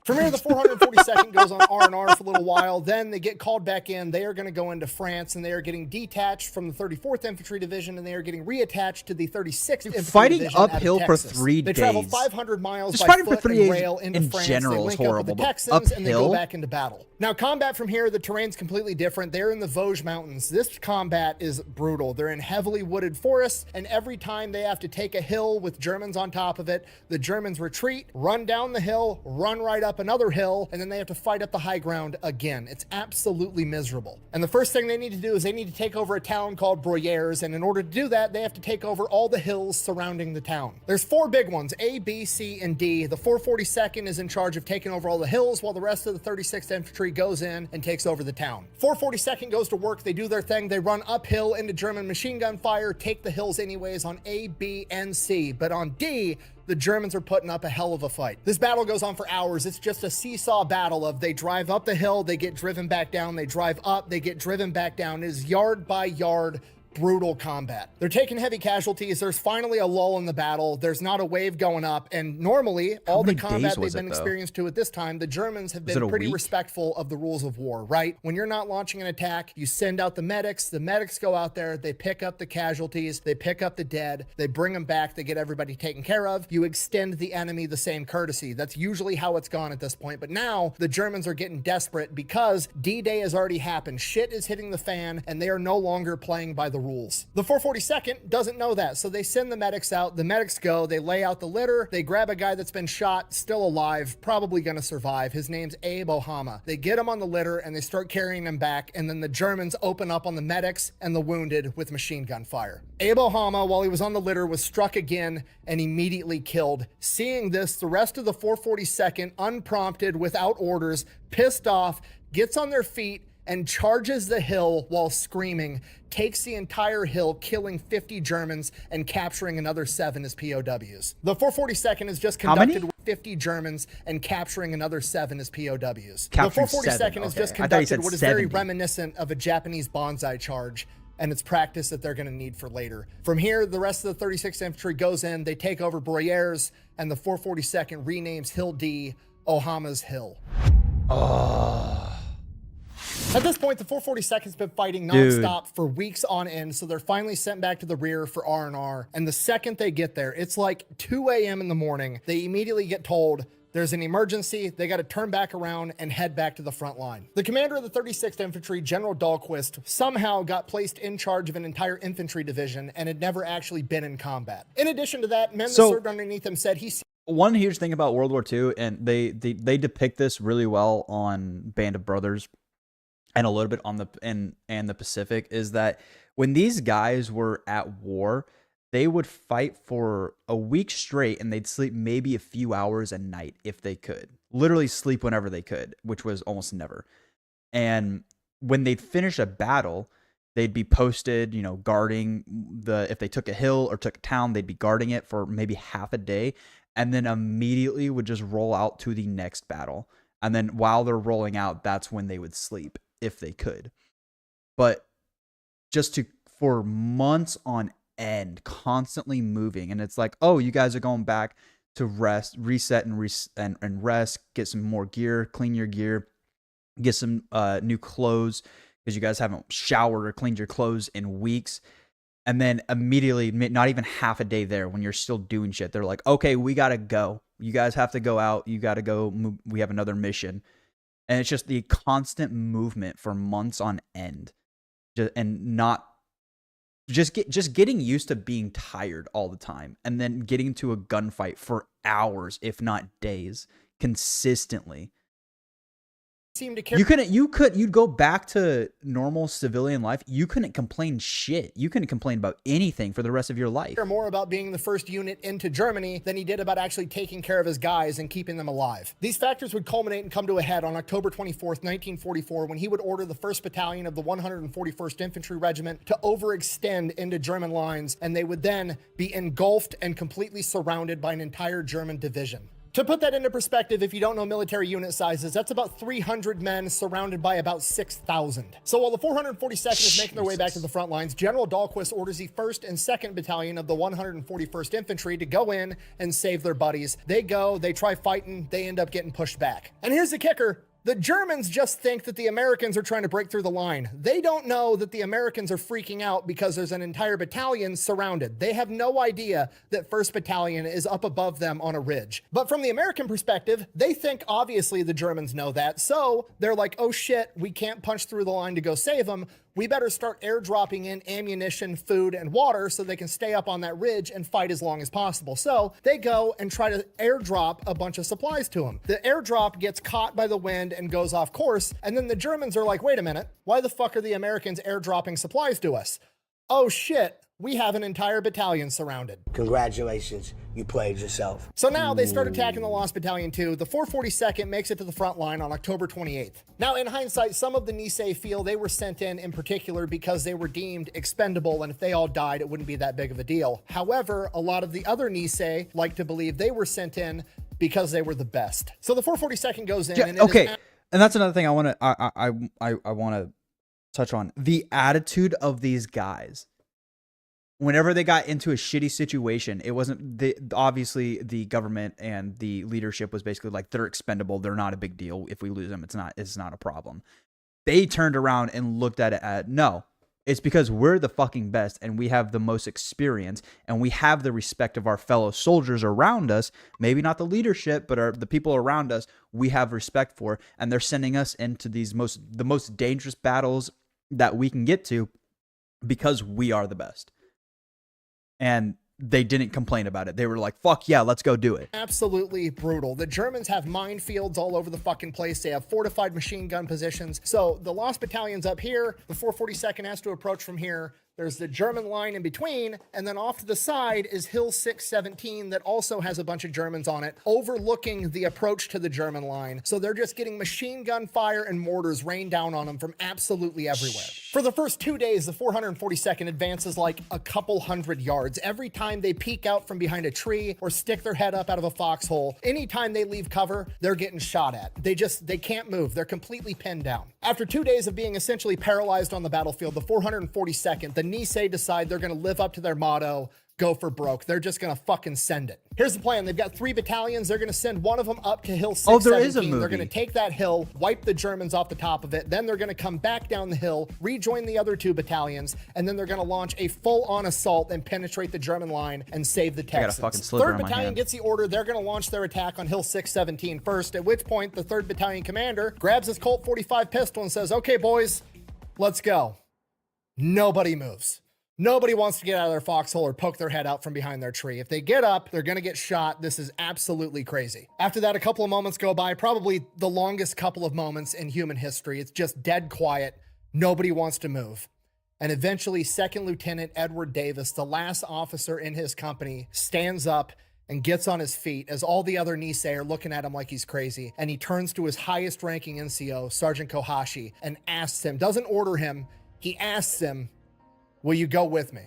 From here, the 442nd goes on R&R for a little while. Then they get called back in. They are going to go into France, and they are getting detached from the 34th Infantry Division, and they are getting reattached to the 36th Infantry Fighting Division out of uphill for Texas. 3 They days. travel 500 miles Just by fighting for foot 3 and days rail into in France. general they is link up horrible, with the but Texans, and they go uphill? back into battle. Now, combat from here, the terrain's completely different. They're in the Vosges Mountains. This combat is brutal. They're in heavily wooded forests, and every time they have to take a hill with Germans on top of it, the Germans retreat, run down the hill, run right up another hill, and then they have to fight up the high ground again. It's absolutely miserable. And the first thing they need to do is they need to take over a town called Broyers, and in order to do that, they have to take over all the hills surrounding the town. There's 4 big ones, A, B, C, and D. The 442nd is in charge of taking over all the hills, while the rest of the 36th Infantry goes in and takes over the town. 442nd goes to work, they do their thing, they run uphill into German machine gun fire, take the hills anyways on A, B, and C. But on D, the Germans are putting up a hell of a fight. This battle goes on for hours. It's just a seesaw battle of they drive up the hill, they get driven back down, they drive up, they get driven back down. It is yard by yard brutal combat. They're taking heavy casualties. There's finally a lull in the battle. There's not a wave going up. And normally, all the many combat days they've was been it, though? experienced to at this time, the Germans have Was it been a pretty week? respectful of the rules of war, right? When you're not launching an attack, you send out the medics go out there, they pick up the casualties, they pick up the dead, they bring them back, they get everybody taken care of. You extend the enemy the same courtesy. That's usually how it's gone at this point. But now the Germans are getting desperate because D-Day has already happened. Shit is hitting the fan, and they are no longer playing by the rules. The 442nd doesn't know that, so they send the medics out. The medics go, they lay out the litter, they grab a guy that's been shot, still alive, probably gonna survive. His name's Abe Ohama. They get him on the litter and they start carrying him back, and then the Germans open up on the medics and the wounded with machine gun fire. Abe Ohama, while he was on the litter, was struck again and immediately killed. Seeing this, the rest of the 442nd, unprompted, without orders, pissed off, gets on their feet and charges the hill while screaming, takes the entire hill, killing 50 Germans and capturing another 7 as POWs. The 442nd is just How many? conducted with 50 Germans and capturing another 7 as POWs. Capturing The 442nd 7, is okay. just I thought you conducted said what is very 70. reminiscent of a Japanese banzai charge, and it's practice that they're going to need for later. From here, the rest of the 36th Infantry goes in, they take over Broyers, and the 442nd renames Hill D Ohama's Hill. At this point, the 442nd's been fighting nonstop for weeks on end, so they're finally sent back to the rear for R&R. And the second they get there, it's like 2 a.m. in the morning, they immediately get told there's an emergency, they got to turn back around and head back to the front line. The commander of the 36th Infantry, General Dahlquist, somehow got placed in charge of an entire infantry division and had never actually been in combat. In addition to that, men that served underneath him said he one huge thing about World War II, and they depict this really well on Band of Brothers and a little bit on the and the Pacific, is that when these guys were at war, they would fight for a week straight and they'd sleep maybe a few hours a night if they could. Literally sleep whenever they could, which was almost never. And when they'd finish a battle, they'd be posted, guarding if they took a hill or took a town, they'd be guarding it for maybe half a day, and then immediately would just roll out to the next battle. And then while they're rolling out, that's when they would sleep if they could. But for months on end, constantly moving. And it's like, oh, you guys are going back to rest, reset, and rest, get some more gear, clean your gear, get some new clothes because you guys haven't showered or cleaned your clothes in weeks. And then immediately, not even half a day there, when you're still doing shit, they're like, okay, we got to go. You guys have to go out. You got to go. We have another mission. And it's just the constant movement for months on end. And not just getting used to being tired all the time. And then getting into a gunfight for hours, if not days, consistently. Seem to care. You'd go back to normal civilian life. You couldn't complain shit. You couldn't complain about anything for the rest of your life. More about being the first unit into Germany than he did about actually taking care of his guys and keeping them alive. These factors would culminate and come to a head on October 24th, 1944, when he would order the 1st Battalion of the 141st Infantry Regiment to overextend into German lines, and they would then be engulfed and completely surrounded by an entire German division. To put that into perspective, if you don't know military unit sizes, that's about 300 men surrounded by about 6,000. So while the 442nd is making their way back to the front lines, General Dahlquist orders the 1st and 2nd Battalion of the 141st Infantry to go in and save their buddies. They go, they try fighting, they end up getting pushed back. And here's the kicker. The Germans just think that the Americans are trying to break through the line. They don't know that the Americans are freaking out because there's an entire battalion surrounded. They have no idea that 1st Battalion is up above them on a ridge. But from the American perspective, they think obviously the Germans know that. So they're like, oh shit, we can't punch through the line to go save them. We better start airdropping in ammunition, food, and water so they can stay up on that ridge and fight as long as possible. So they go and try to airdrop a bunch of supplies to them. The airdrop gets caught by the wind and goes off course. And then the Germans are like, wait a minute, why the fuck are the Americans airdropping supplies to us? Oh shit, we have an entire battalion surrounded. Congratulations, you played yourself. So now they start attacking the Lost Battalion 2. The 442nd makes it to the front line on October 28th. Now, in hindsight, some of the Nisei feel they were sent in particular because they were deemed expendable, and if they all died, it wouldn't be that big of a deal. However, a lot of the other Nisei like to believe they were sent in because they were the best. So the 442nd goes in. And and that's another thing I want to touch on. The attitude of these guys. Whenever they got into a shitty situation, it wasn't obviously the government and the leadership was basically like, they're expendable. They're not a big deal. If we lose them, it's not a problem. They turned around and looked at it no, it's because we're the fucking best and we have the most experience and we have the respect of our fellow soldiers around us. Maybe not the leadership, but the people around us we have respect for. And they're sending us into the most dangerous battles that we can get to because we are the best. And they didn't complain about it. They were like, fuck yeah, let's go do it. Absolutely brutal. The Germans have minefields all over the fucking place. They have fortified machine gun positions. So the Lost Battalion's up here. The 442nd has to approach from here. There's the German line in between, and then off to the side is Hill 617 that also has a bunch of Germans on it, overlooking the approach to the German line. So they're just getting machine gun fire and mortars rained down on them from absolutely everywhere. For the first 2 days, the 442nd advances like a couple hundred yards. Every time they peek out from behind a tree or stick their head up out of a foxhole, anytime they leave cover, they're getting shot at. They can't move. They're completely pinned down. After 2 days of being essentially paralyzed on the battlefield, the 442nd, the Nisei decide they're going to live up to their motto, go for broke. They're just going to fucking send it. Here's the plan. They've got 3 battalions. They're going to send one of them up to Hill 617. Oh, there is a movie. They're going to take that hill, wipe the Germans off the top of it. Then they're going to come back down the hill, rejoin the other 2 battalions, and then they're going to launch a full-on assault and penetrate the German line and save the Texans. I got a fucking sliver 3rd on my Battalion hand. gets the order. They're going to launch their attack on Hill 617 first, at which point the 3rd Battalion commander grabs his Colt 45 pistol and says, okay, boys, let's go. Nobody moves. Nobody wants to get out of their foxhole or poke their head out from behind their tree. If they get up, they're going to get shot. This is absolutely crazy. After that, a couple of moments go by, probably the longest couple of moments in human history. It's just dead quiet. Nobody wants to move. And eventually, 2nd Lieutenant Edward Davis, the last officer in his company, stands up and gets on his feet as all the other Nisei are looking at him like he's crazy. And he turns to his highest ranking NCO, Sergeant Kohashi, and asks him, doesn't order him, he asks him, will you go with me?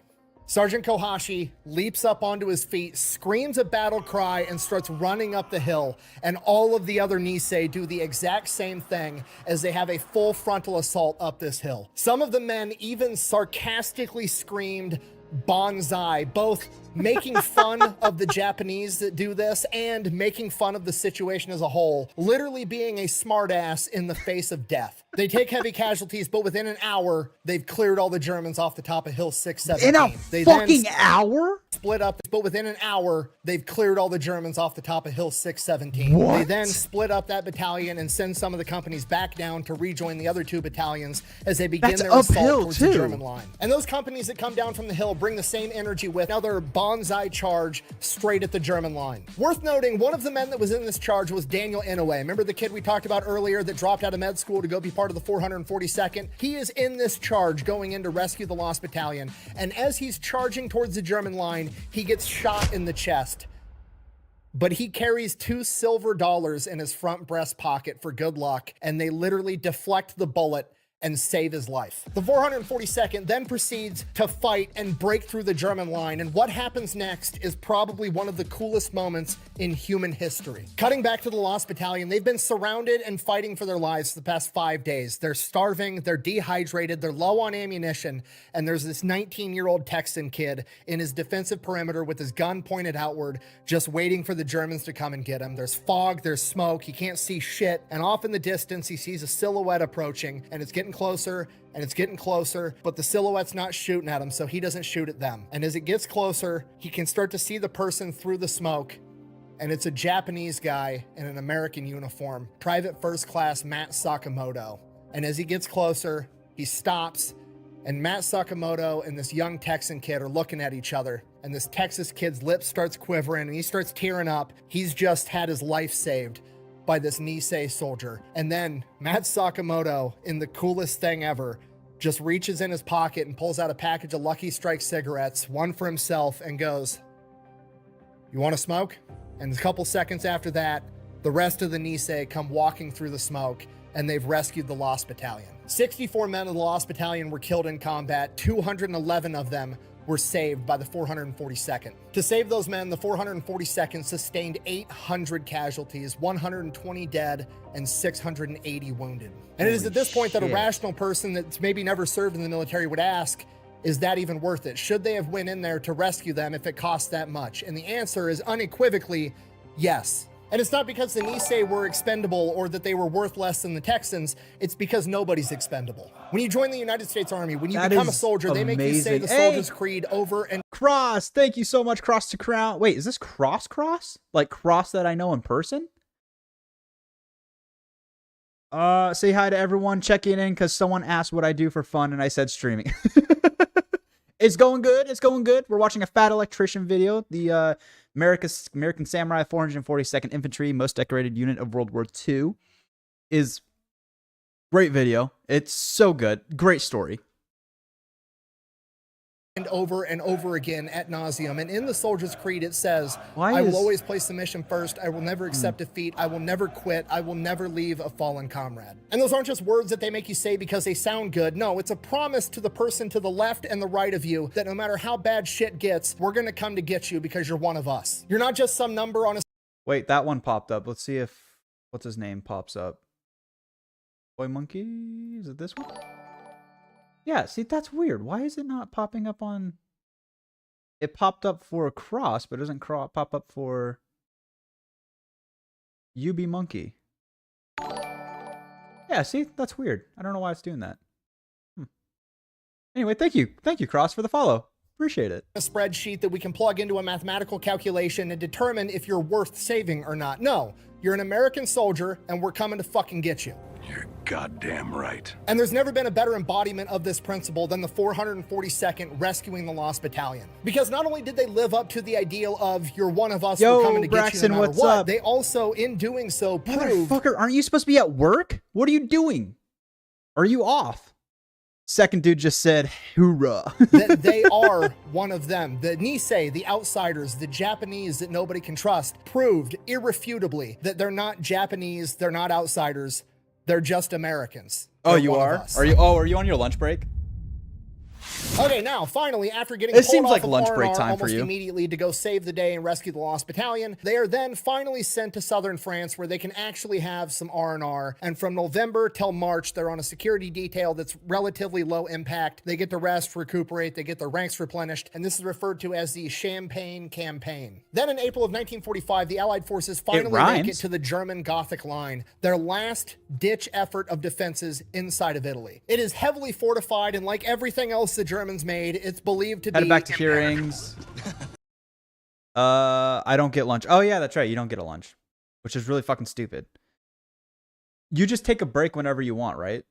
Sergeant Kohashi leaps up onto his feet, screams a battle cry, and starts running up the hill. And all of the other Nisei do the exact same thing as they have a full frontal assault up this hill. Some of the men even sarcastically screamed, Banzai, both making fun of the Japanese that do this and making fun of the situation as a whole, literally being a smartass in the face of death. They take heavy casualties, but within an hour, they've cleared all the Germans off the top of Hill 617. In a fucking hour? Split up, but within an hour, they've cleared all the Germans off the top of Hill 617. What? They then split up that battalion and send some of the companies back down to rejoin the other 2 battalions as they begin their assault towards the German line. And those companies that come down from the hill bring the same energy with another banzai charge straight at the German line. Worth noting, one of the men that was in this charge was Daniel Inouye. Remember the kid we talked about earlier that dropped out of med school to go be part of the 442nd? He is in this charge going in to rescue the lost battalion. And as he's charging towards the German line, he gets shot in the chest. But he carries $2 silver in his front breast pocket for good luck, and they literally deflect the bullet and save his life. The 442nd then proceeds to fight and break through the German line, and what happens next is probably one of the coolest moments in human history. Cutting back to the Lost Battalion, they've been surrounded and fighting for their lives for the past 5 days. They're starving, they're dehydrated, they're low on ammunition, and there's this 19-year-old Texan kid in his defensive perimeter with his gun pointed outward, just waiting for the Germans to come and get him. There's fog, there's smoke, he can't see shit, and off in the distance, he sees a silhouette approaching, and it's getting closer, and it's getting closer, but the silhouette's not shooting at him, so he doesn't shoot at them. And as it gets closer, he can start to see the person through the smoke, and it's a Japanese guy in an American uniform, Private First Class Matt Sakamoto. And as he gets closer, he stops, and Matt Sakamoto and this young Texan kid are looking at each other, and this Texas kid's lip starts quivering, and he starts tearing up. He's just had his life saved by this Nisei soldier. And then Matt Sakamoto, in the coolest thing ever, just reaches in his pocket and pulls out a package of Lucky Strike cigarettes, one for himself, and goes, "You want to smoke?" And a couple seconds after that, the rest of the Nisei come walking through the smoke, and they've rescued the Lost Battalion. 64 men of the Lost Battalion were killed in combat. 211 of them were saved by the 442nd. To save those men, the 442nd sustained 800 casualties, 120 dead, and 680 wounded. And it is at this point that a rational person that's maybe never served in the military would ask, is that even worth it? Should they have went in there to rescue them if it costs that much? And the answer is unequivocally yes. And it's not because the Nisei were expendable or that they were worth less than the Texans. It's because nobody's expendable. When you join the United States Army, when you become a soldier, they make you say the Soldier's Creed over and... Cross, thank you so much, Cross to Crown. Wait, is this Cross? Like Cross that I know in person? Say hi to everyone checking in because someone asked what I do for fun and I said streaming. It's going good. It's going good. We're watching a Fat Electrician video. The American Samurai 442nd Infantry, most decorated unit of World War II, is great video. It's so good. Great story. And over again at nauseum. And in the Soldier's Creed, it says, I will always place the mission first. I will never accept defeat. I will never quit. I will never leave a fallen comrade. And those aren't just words that they make you say because they sound good. No, it's a promise to the person to the left and the right of you that no matter how bad shit gets, we're going to come to get you because you're one of us. You're not just some number on a... Wait, that one popped up. Let's see if, what's his name pops up. Boy Monkey? Is it this one? Yeah, see, that's weird. Why is it not popping up on... It popped up for Cross, but it doesn't pop up for... UB Monkey. Yeah, see, that's weird. I don't know why it's doing that. Anyway, thank you. Thank you, Cross, for the follow. Appreciate it. A spreadsheet that we can plug into a mathematical calculation and determine if you're worth saving or not. No, you're an American soldier, and we're coming to fucking get you. You're goddamn right. And there's never been a better embodiment of this principle than the 442nd rescuing the Lost Battalion. Because not only did they live up to the ideal of you're one of us, we're coming to Braxton, get you no matter what's what, up? they also, in doing so, proved... Motherfucker, aren't you supposed to be at work? What are you doing? Are you off? Second dude just said, hoorah. that they are one of them. The Nisei, the outsiders, the Japanese that nobody can trust, proved irrefutably that they're not Japanese, they're not outsiders, they're just Americans. Oh, They're you one of are? us. Are you on your lunch break? Okay, now, finally, after getting It pulled seems off like of lunch R&R break time for almost you. immediately to go save the day and rescue the lost battalion, they are then finally sent to southern France where they can actually have some R&R. And from November till March, they're on a security detail that's relatively low impact. They get to rest, recuperate, they get their ranks replenished, and this is referred to as the Champagne Campaign. Then in April of 1945, the Allied forces finally make it to the German Gothic Line, their last-ditch effort of defenses inside of Italy. It is heavily fortified, and like everything else the Germans made, it's believed to be... Headed back to hearings. I don't get lunch. Oh, yeah, that's right. You don't get a lunch, which is really fucking stupid. You just take a break whenever you want, right?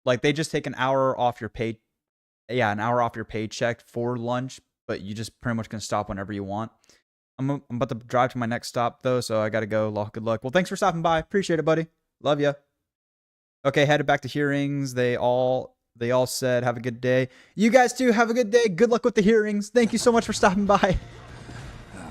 Like, they just take an hour off your pay... Yeah, an hour off your paycheck for lunch, but you just pretty much can stop whenever you want. I'm about to drive to my next stop, though, so I gotta go. Good luck. Well, thanks for stopping by. Appreciate it, buddy. Love ya. Okay, headed back to hearings. They all said, have a good day. You guys too, have a good day. Good luck with the hearings. Thank you so much for stopping by.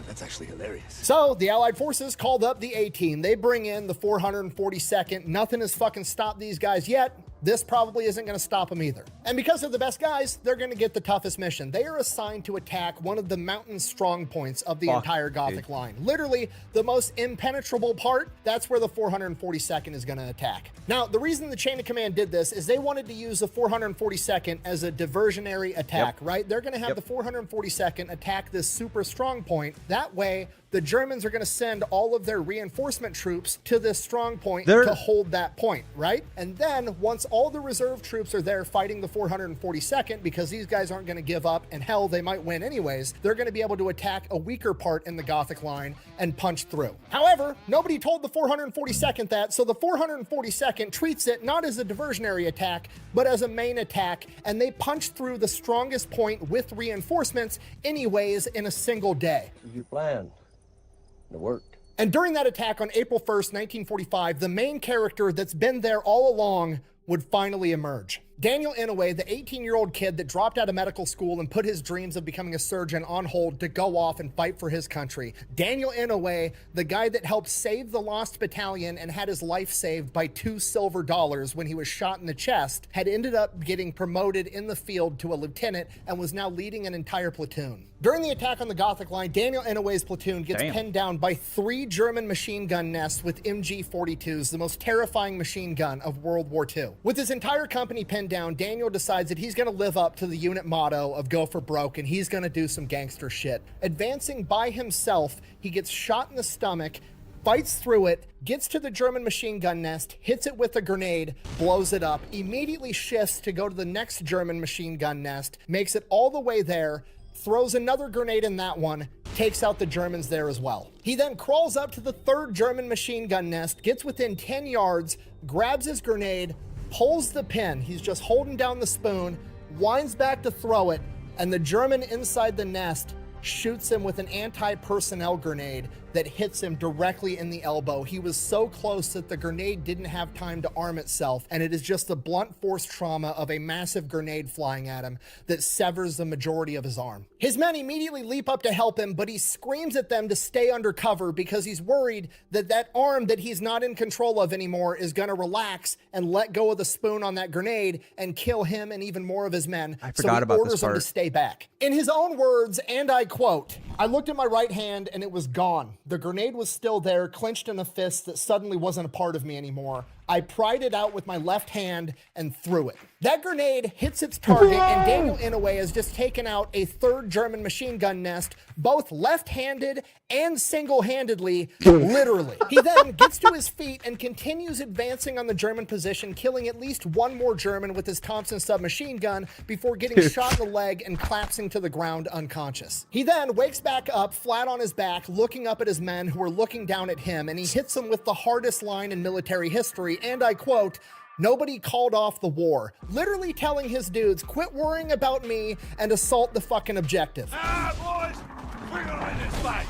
That's actually hilarious. So, the Allied forces called up the A-Team. They bring in the 442nd. Nothing has fucking stopped these guys yet. This probably isn't going to stop them either. And because they're the best guys, they're going to get the toughest mission. They are assigned to attack one of the mountain strong points of the entire Gothic line. Literally, the most impenetrable part, that's where the 442nd is going to attack. Now, the reason the chain of command did this is they wanted to use the 442nd as a diversionary attack, right? They're going to have the 442nd attack this super strong point. That way, the Germans are going to send all of their reinforcement troops to this strong point to hold that point, right? And then once all the reserve troops are there fighting the 442nd, because these guys aren't going to give up, and hell, they might win anyways, they're going to be able to attack a weaker part in the Gothic line and punch through. However, nobody told the 442nd that, so the 442nd treats it not as a diversionary attack, but as a main attack, and they punch through the strongest point with reinforcements anyways in a single day. You planned. It worked. And during that attack on April 1st, 1945, the main character that's been there all along would finally emerge. Daniel Inouye, the 18-year-old kid that dropped out of medical school and put his dreams of becoming a surgeon on hold to go off and fight for his country. Daniel Inouye, the guy that helped save the Lost Battalion and had his life saved by $2 silver when he was shot in the chest, had ended up getting promoted in the field to a lieutenant and was now leading an entire platoon. During the attack on the Gothic line, Daniel Inouye's platoon gets pinned down by 3 German machine gun nests with MG-42s, the most terrifying machine gun of World War II. With his entire company pinned down, Daniel decides that he's going to live up to the unit motto of go for broke, and he's going to do some gangster shit. Advancing by himself, he gets shot in the stomach, fights through it, gets to the German machine gun nest, hits it with a grenade, blows it up, immediately shifts to go to the next German machine gun nest, makes it all the way there, throws another grenade in that one, takes out the Germans there as well. He then crawls up to the 3rd German machine gun nest, gets within 10 yards, grabs his grenade, pulls the pin, he's just holding down the spoon, winds back to throw it, and the German inside the nest shoots him with an anti-personnel grenade that hits him directly in the elbow. He was so close that the grenade didn't have time to arm itself, and it is just the blunt force trauma of a massive grenade flying at him that severs the majority of his arm. His men immediately leap up to help him, but he screams at them to stay under cover because he's worried that that arm that he's not in control of anymore is going to relax and let go of the spoon on that grenade and kill him and even more of his men. I forgot about this part. Them to stay back. In his own words, and I quote, "I looked at my right hand and it was gone. The grenade was still there, clenched in a fist that suddenly wasn't a part of me anymore. I pried it out with my left hand and threw it. That grenade hits its target, and Daniel Inouye has just taken out a 3rd German machine gun nest, both left-handed and single-handedly, literally. He then gets to his feet and continues advancing on the German position, killing at least 1 more German with his Thompson submachine gun before getting shot in the leg and collapsing to the ground unconscious. He then wakes back up flat on his back, looking up at his men who are looking down at him, and he hits them with the hardest line in military history, and I quote, "Nobody called off the war," literally telling his dudes, quit worrying about me and assault the fucking objective. Ah, boys! We're gonna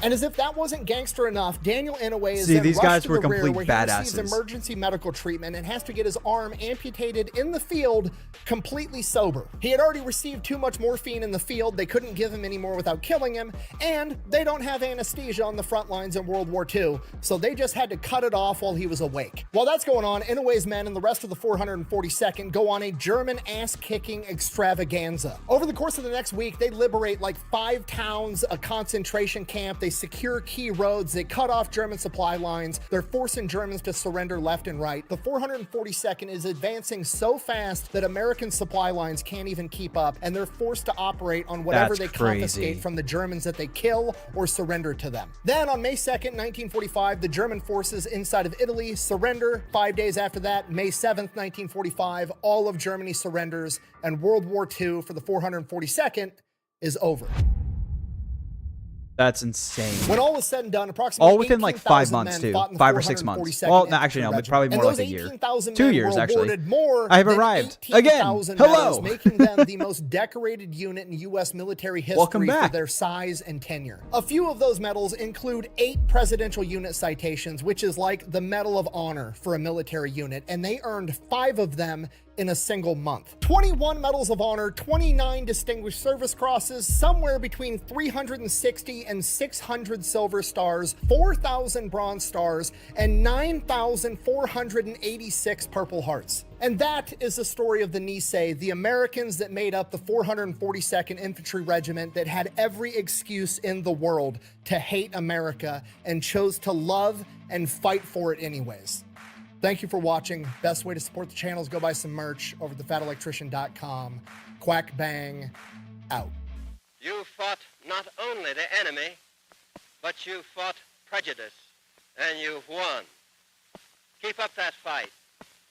And as if that wasn't gangster enough, Daniel Inouye is See, then these rushed guys to were the rear complete where he receives badasses. emergency medical treatment and has to get his arm amputated in the field completely sober. He had already received too much morphine in the field, they couldn't give him any more without killing him, and they don't have anesthesia on the front lines in World War II, so they just had to cut it off while he was awake. While that's going on, Inouye's men and the rest of the 442nd go on a German ass-kicking extravaganza. Over the course of the next week, they liberate like 5 towns, a concentration camp, they secure key roads, they cut off German supply lines, they're forcing Germans to surrender left and right. The 442nd is advancing so fast that American supply lines can't even keep up, and they're forced to operate on whatever That's they crazy. confiscate from the Germans that they kill or surrender to them. Then on May 2nd, 1945, the German forces inside of Italy surrender. 5 days after that, May 7th, 1945, all of Germany surrenders, and World War II for the 442nd is over. That's insane. When all was said and done, approximately All within like 5 18,000 months men too, fought in the 5 or 6 months. 442nd Well, no, Infantry actually no, but Regiment. probably And more like those a year. 18,000 2 men years were actually. awarded more I have than arrived again. 18,000 Hello. medals, making them the most decorated unit in U.S. military history Welcome for back. their size and tenure. A few of those medals include 8 presidential unit citations, which is like the Medal of Honor for a military unit, and they earned 5 of them in a single month. 21 Medals of Honor, 29 Distinguished Service Crosses, somewhere between 360 and 600 Silver Stars, 4,000 Bronze Stars, and 9,486 Purple Hearts. And that is the story of the Nisei, the Americans that made up the 442nd Infantry Regiment that had every excuse in the world to hate America and chose to love and fight for it anyways. Thank you for watching. Best way to support the channel is go buy some merch over at thefatelectrician.com. Quack bang, out. You fought not only the enemy, but you fought prejudice, and you've won. Keep up that fight,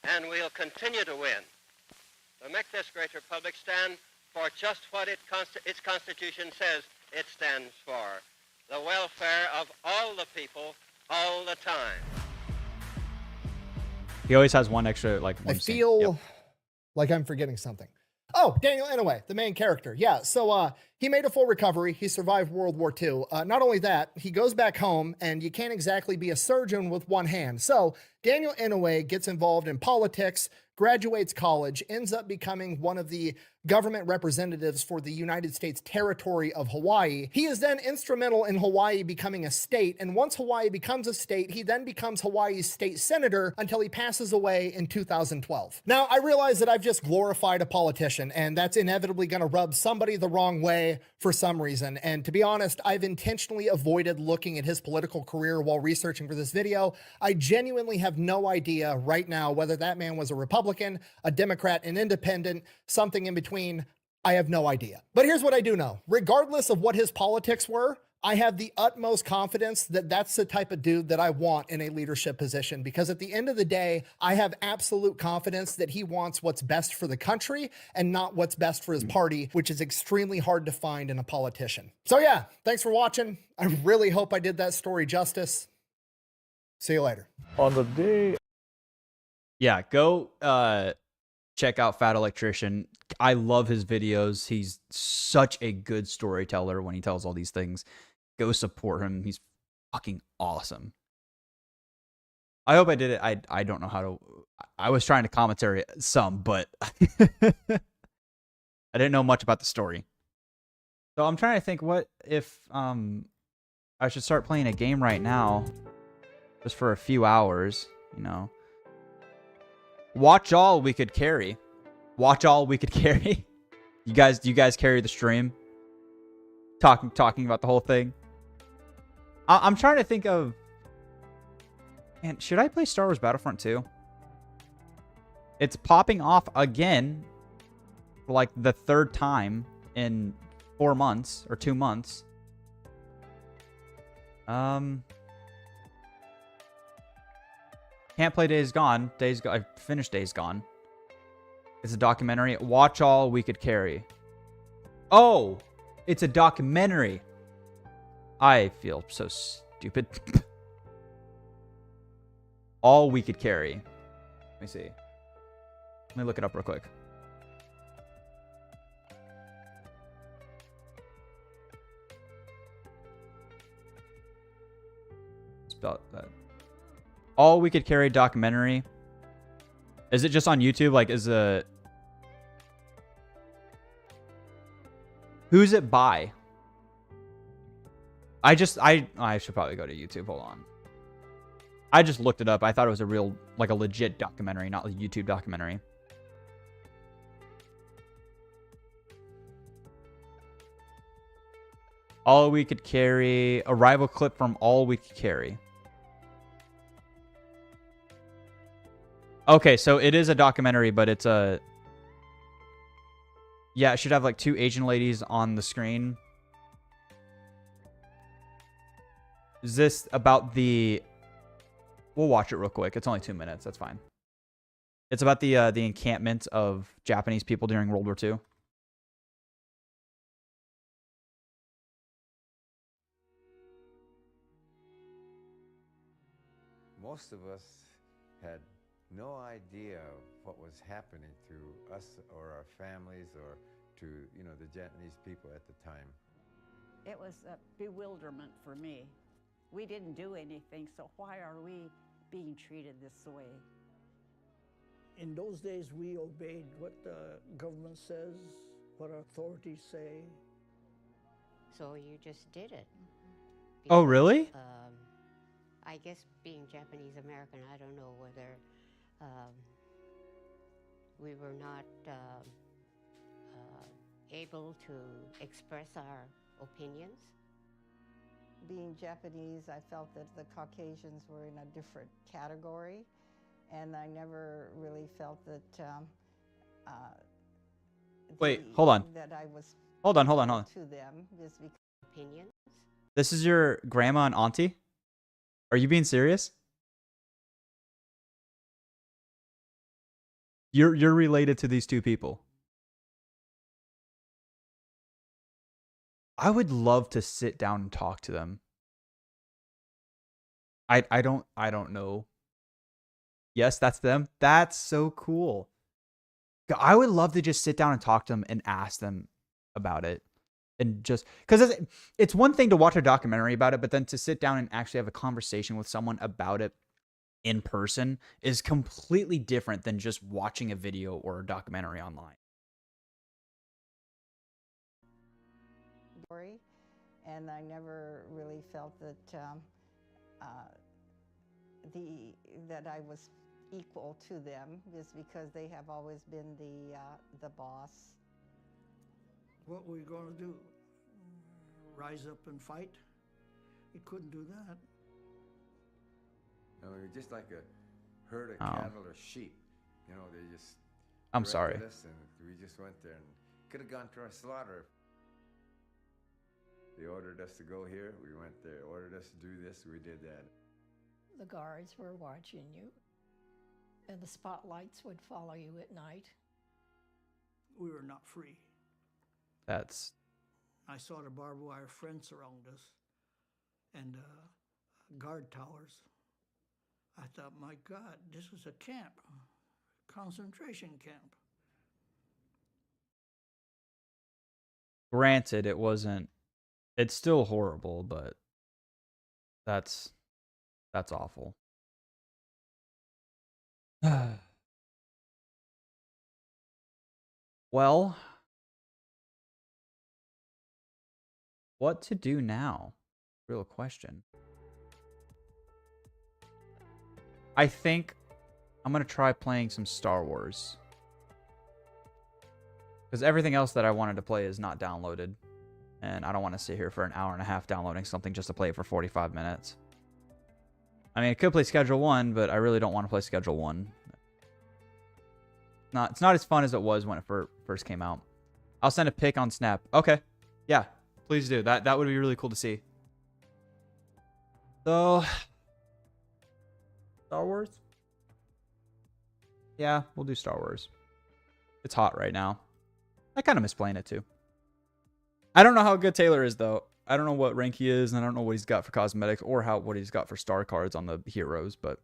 and we'll continue to win. To make this great republic stand for just what its Constitution says it stands for, the welfare of all the people, all the time. He always has one extra, like, I one scene. feel Yep. like I'm forgetting something. Oh, Daniel Inouye, the main character. Yeah, so he made a full recovery. He survived World War II. Not only that, he goes back home, and you can't exactly be a surgeon with one hand. So Daniel Inouye gets involved in politics, graduates college, ends up becoming one of the government representatives for the United States territory of Hawaii. He is then instrumental in Hawaii becoming a state, and once Hawaii becomes a state, he then becomes Hawaii's state senator until he passes away in 2012. Now, I realize that I've just glorified a politician, and that's inevitably going to rub somebody the wrong way for some reason, and to be honest, I've intentionally avoided looking at his political career while researching for this video. I genuinely have no idea right now whether that man was a Republican, a Democrat, an independent, something in between. I have no idea. But here's what I do know. Regardless of what his politics were, I have the utmost confidence that that's the type of dude that I want in a leadership position, because at the end of the day, I have absolute confidence that he wants what's best for the country and not what's best for his party, which is extremely hard to find in a politician. So yeah, thanks for watching. I really hope I did that story justice. See you later. On the day. Yeah, go check out Fat Electrician. I love his videos. He's such a good storyteller when he tells all these things. Go support him. He's fucking awesome. I hope I did it. I don't know how to. I was trying to commentary some, but I didn't know much about the story. So I'm trying to think what if I should start playing a game right now, just for a few hours, you know. Watch all we could carry. Watch all we could carry. You guys carry the stream. Talking about the whole thing. I'm trying to think of. Man, should I play Star Wars Battlefront 2? It's popping off again, for like the 3rd time in 4 months or 2 months. Can't play Days Gone. I finished Days Gone. It's a documentary. Watch all we could carry. Oh, it's a documentary. I feel so stupid. All we could carry. Let me see. Let me look it up real quick. thought that. All We Could Carry documentary. Is it just on YouTube? Like, is a... Who's it by? I should probably go to YouTube. Hold on. I just looked it up. I thought it was a real, like a legit documentary, not a YouTube documentary. All We Could Carry. A rival clip from All We Could Carry. Okay, so it is a documentary, but it's a... Yeah, it should have like 2 Asian ladies on the screen. Is this about the... We'll watch it real quick. It's only 2 minutes. That's fine. It's about the encampment of Japanese people during World War II. Most of us had no idea of what was happening to us or our families or to, you know, the Japanese people at the time. It was a bewilderment for me. We didn't do anything, so why are we being treated this way? In those days, we obeyed what the government says, what authorities say. So you just did it. Oh, really? I guess being Japanese American, I don't know whether we were not able to express our opinions. Being Japanese, I felt that the Caucasians were in a different category, and I never really felt that. Wait, hold on. That I was. Hold on. To them is because opinions. This is your grandma and auntie? Are you being serious? You're related to these 2 people. I would love to sit down and talk to them. I don't know. Yes, that's them. That's so cool. I would love to just sit down and talk to them and ask them about it. And just because it's one thing to watch a documentary about it, but then to sit down and actually have a conversation with someone about it in person is completely different than just watching a video or a documentary online. And I never really felt that that I was equal to them, just because they have always been the boss. What were we going to do? Rise up and fight? We couldn't do that. No, we were just like a herd of cattle or sheep. You know, they just... I'm sorry. Us and we just went there and could have gone to our slaughter. They ordered us to go here, we went there. Ordered us to do this, we did that. The guards were watching you, and the spotlights would follow you at night. We were not free. That's... I saw the barbed wire fence around us and guard towers. I thought, my God, this is a camp, concentration camp. Granted, it wasn't... It's still horrible, but that's awful. Well, what to do now? Real question. I think I'm going to try playing some Star Wars. Because everything else that I wanted to play is not downloaded. And I don't want to sit here for an hour and a half downloading something just to play it for 45 minutes. I mean, I could play Schedule 1, but I really don't want to play Schedule 1. It's not as fun as it was when it first came out. I'll send a pic on Snap. Okay. Yeah, please do. That would be really cool to see. So, Star Wars? Yeah, we'll do Star Wars. It's hot right now. I kind of miss playing it too. I don't know how good Taylor is though. I don't know what rank he is, and I don't know what he's got for cosmetics or what he's got for star cards on the heroes, but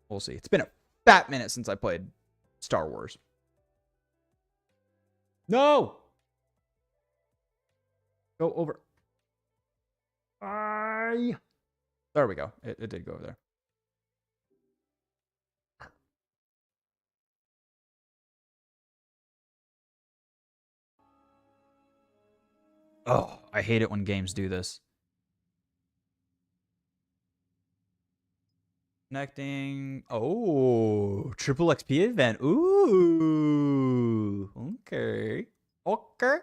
we'll see. It's been a fat minute since I played Star Wars. No! Go over. There we go. It did go over there. Oh, I hate it when games do this. Connecting. Oh, triple XP event. Ooh. Okay. Okay.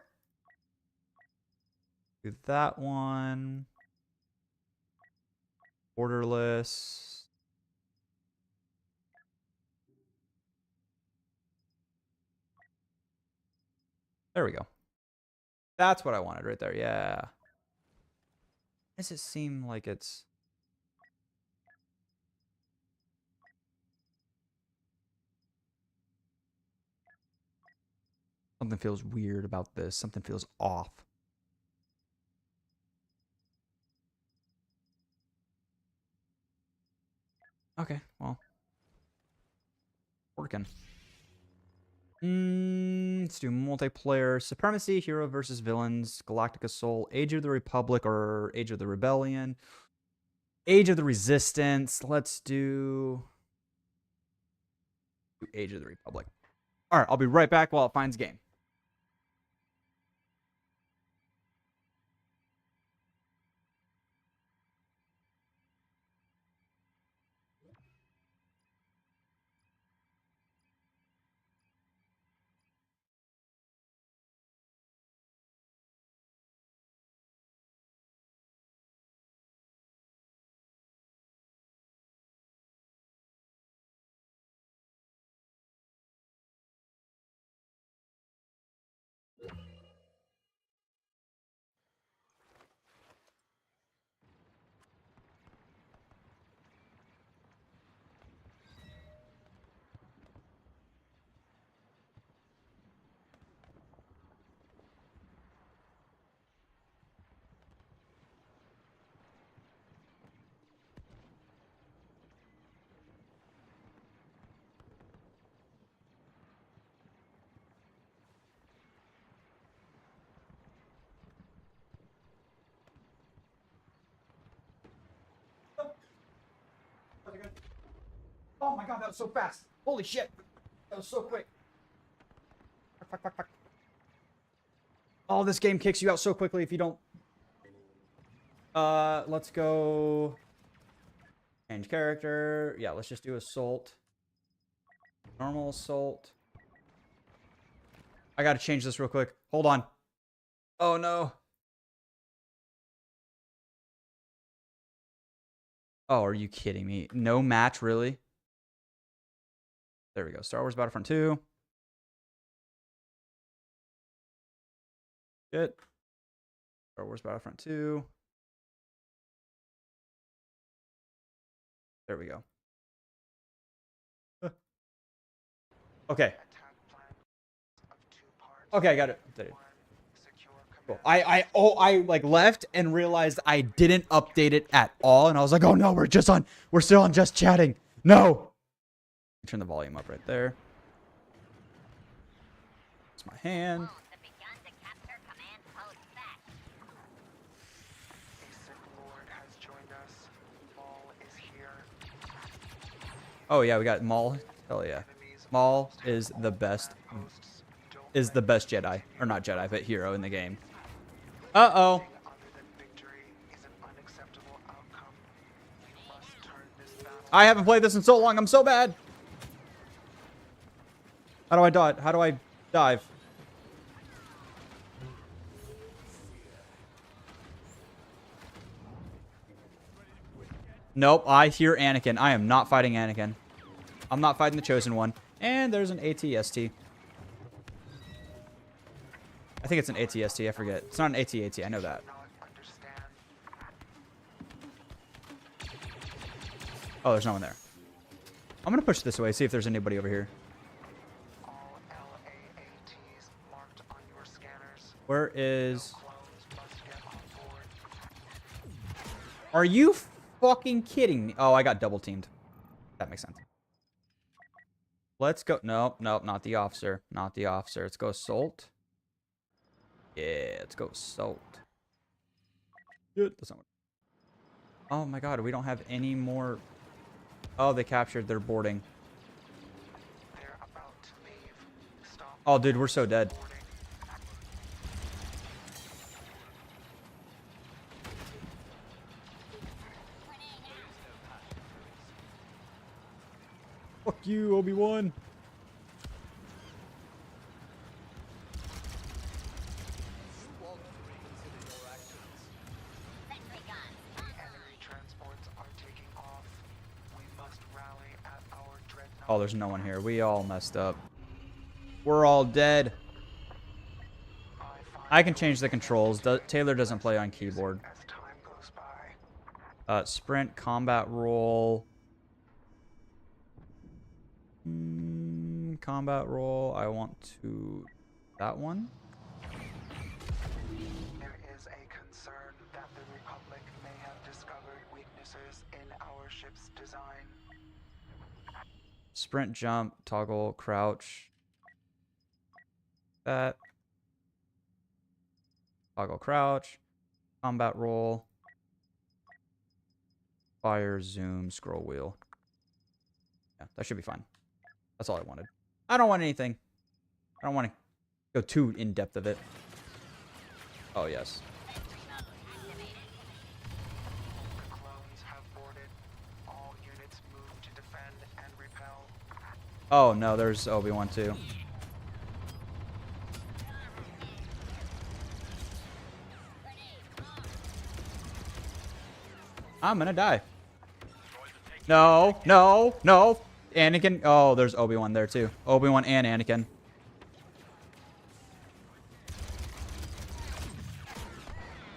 Do that one. Borderless. There we go. That's what I wanted right there. Yeah. Does it seem like it's... Something feels weird about this. Something feels off. Okay, well. Working. Let's do multiplayer. Supremacy, Hero versus Villains, Galactic Assault, Age of the Republic or Age of the Rebellion, Age of the Resistance. Let's do Age of the Republic. All right, I'll be right back while it finds game. Oh my god, that was so fast. Holy shit. That was so quick. Fuck, fuck, fuck. Oh, this game kicks you out so quickly if you don't... let's go... Change character. Yeah, let's just do Assault. Normal Assault. I gotta change this real quick. Hold on. Oh no. Oh, are you kidding me? No match, really? There we go. Star Wars Battlefront 2. Good. Star Wars Battlefront 2. There we go. Okay. Okay, I got it. Cool. I like left and realized I didn't update it at all, and I was like, oh no, we're still on just chatting. No. Turn the volume up right there. It's my hand. Oh yeah, we got Maul. Hell yeah. Maul is the best Jedi. Or not Jedi, but hero in the game. Uh-oh. I haven't played this in so long. I'm so bad. How do I dodge? How do I dive? Nope, I hear Anakin. I am not fighting Anakin. I'm not fighting the Chosen One. And there's an AT-ST. I think it's an AT-ST. I forget. It's not an AT-AT. I know that. Oh, there's no one there. I'm going to push this way, see if there's anybody over here. Where is... Are you fucking kidding me? Oh, I got double teamed. That makes sense. Let's go. Nope, nope, not the officer. Not the officer. Let's go Assault. Yeah, let's go Assault. Good. That's not what... Oh my god, we don't have any more. Oh, they captured. They're boarding. Oh, dude, we're so dead. Fuck you, Obi-Wan. Oh, there's no one here. We all messed up. We're all dead. I can change the controls. Taylor doesn't play on keyboard. Sprint, combat roll. Combat roll. I want to... that one. There is a concern that the Republic may have discovered weaknesses in our ship's design. Sprint, jump, toggle, crouch. That. Toggle, crouch. Combat roll. Fire, zoom, scroll wheel. Yeah, that should be fine. That's all I wanted. I don't want anything. I don't want to go too in depth of it. Oh, yes. Oh, no, there's Obi-Wan too. I'm gonna die. No, no, no. Anakin. Oh, there's Obi-Wan there too. Obi-Wan and Anakin.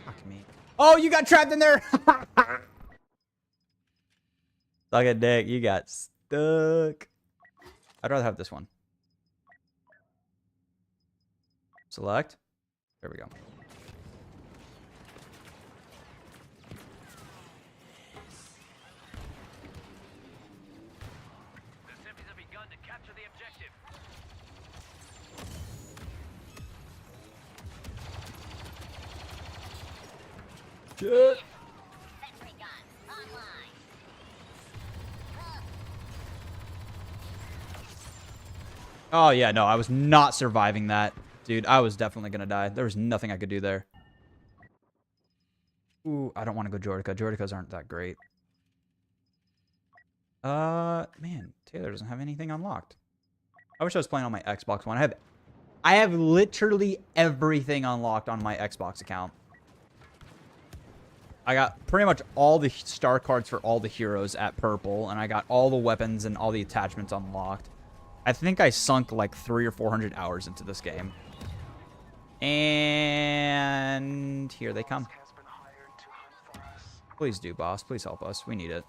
Fuck me. Oh, you got trapped in there. Suck a dick. You got stuck. I'd rather have this one. Select. There we go. The Simpies have begun to capture the objective. Shit. Oh, yeah, no, I was not surviving that. Dude, I was definitely going to die. There was nothing I could do there. Ooh, I don't want to go Jordica. Jordicas aren't that great. Man, Taylor doesn't have anything unlocked. I wish I was playing on my Xbox One. I have literally everything unlocked on my Xbox account. I got pretty much all the star cards for all the heroes at purple, and I got all the weapons and all the attachments unlocked. I think I sunk like 300 or 400 hours into this game. And here they come. Please do, boss. Please help us. We need it.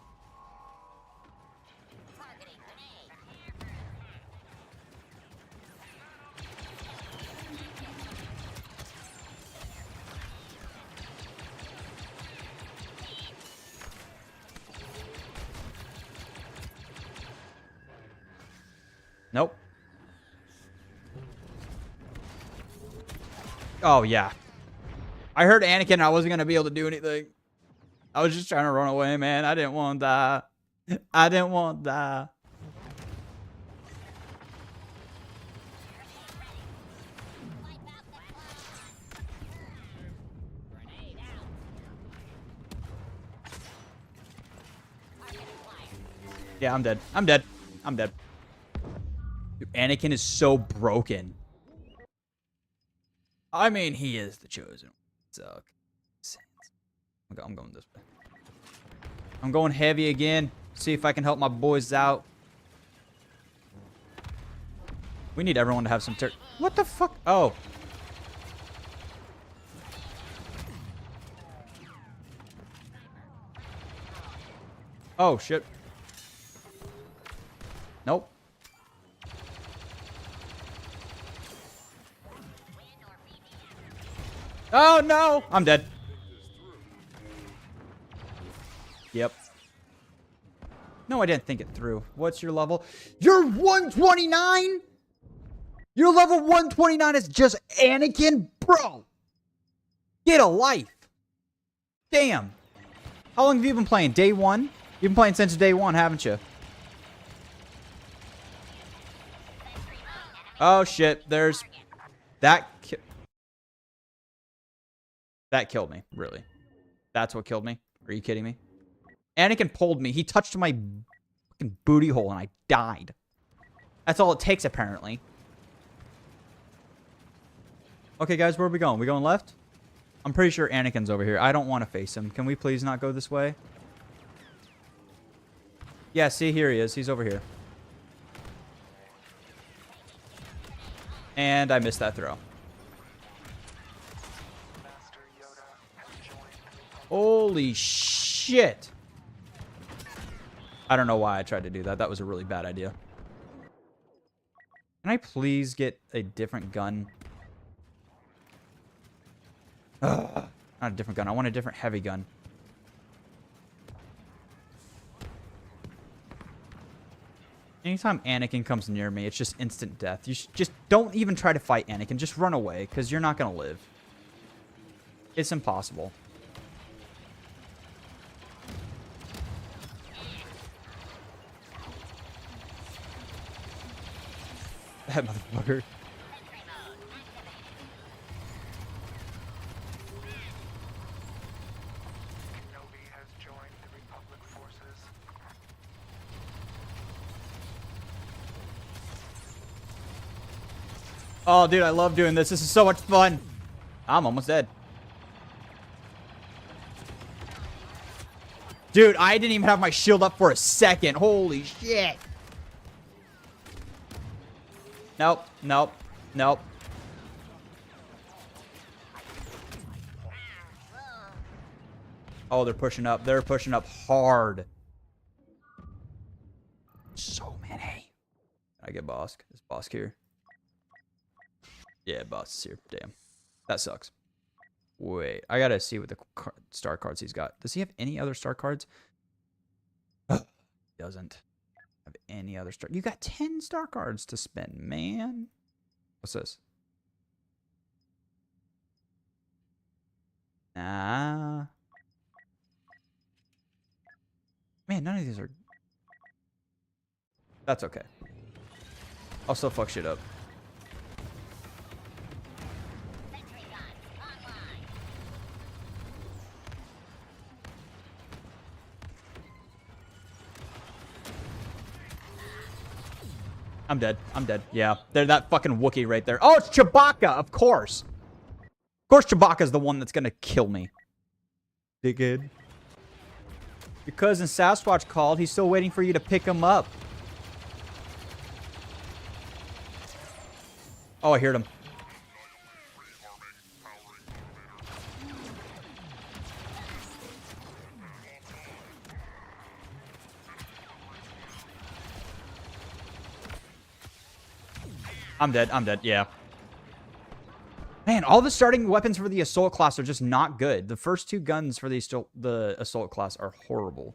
Nope. Oh, yeah. I heard Anakin. I wasn't going to be able to do anything. I was just trying to run away, man. I didn't want to die. I didn't want to die. Yeah, I'm dead. I'm dead. I'm dead. Dude, Anakin is so broken. I mean, he is the chosen one. Suck. I'm going this way. I'm going heavy again. See if I can help my boys out. We need everyone to have some What the fuck? Oh. Oh, shit. Nope. Oh, no. I'm dead. Yep. No, I didn't think it through. What's your level? You're 129? Your level 129 is just Anakin? Bro. Get a life. Damn. How long have you been playing? Day one? You've been playing since day one, haven't you? Oh shit, there's... That killed me, really. That's what killed me? Are you kidding me? Anakin pulled me. He touched my fucking booty hole and I died. That's all it takes, apparently. Okay, guys, where are we going? We going left? I'm pretty sure Anakin's over here. I don't want to face him. Can we please not go this way? Yeah, see, here he is. He's over here. And I missed that throw. Holy shit. I don't know why I tried to do that. That was a really bad idea. Can I please get a different gun? Ugh, not a different gun. I want a different heavy gun. Anytime Anakin comes near me, it's just instant death. You just don't even try to fight Anakin. Just run away, because you're not going to live. It's impossible. That motherfucker. Oh, dude, I love doing this. This is so much fun. I'm almost dead. Dude, I didn't even have my shield up for a second. Holy shit. Nope, nope, nope. Oh, they're pushing up. They're pushing up hard. So many. I get Bosk. Is Bosk here? Yeah, Bosk is here. Damn. That sucks. Wait, I gotta see what the star cards he's got. Does he have any other star cards? Doesn't have any other star. You got 10 star cards to spend, man. What's this? Nah. Man, none of these are... That's okay. I'll still fuck shit up. I'm dead. I'm dead. Yeah. They're that fucking Wookiee right there. Oh, it's Chewbacca, of course. Of course Chewbacca's the one that's gonna kill me. Dickhead. Your cousin Sasquatch called. He's still waiting for you to pick him up. Oh, I heard him. I'm dead. I'm dead. Yeah. Man, all the starting weapons for the assault class are just not good. The first two guns for the assault class are horrible.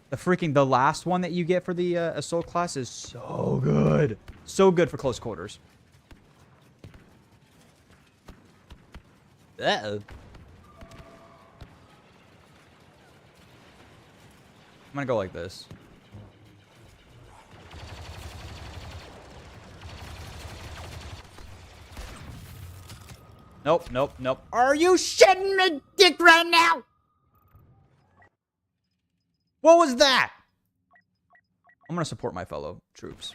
The last one that you get for the assault class is so good. So good for close quarters. Uh-oh. I'm gonna go like this. Nope, nope, nope. Are you shitting me dick right now? What was that? I'm gonna support my fellow troops.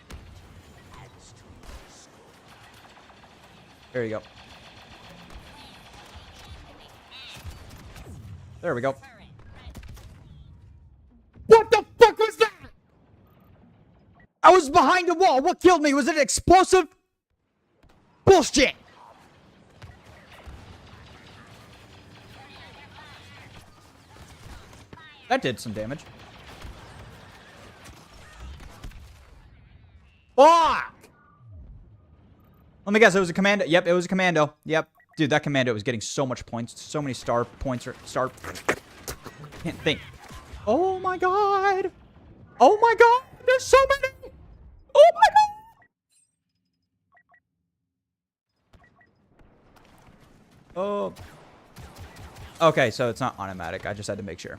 There you go. There we go. What the fuck was that? I was behind a wall. What killed me? Was it explosive? Bullshit. That did some damage. Fuck! Let me guess, it was a commando. Yep, it was a commando. Yep. Dude, that commando was getting so much points. So many star points. Or star... Can't think. Oh my god! Oh my god! There's so many! Oh my god! Oh. Okay, so it's not automatic. I just had to make sure.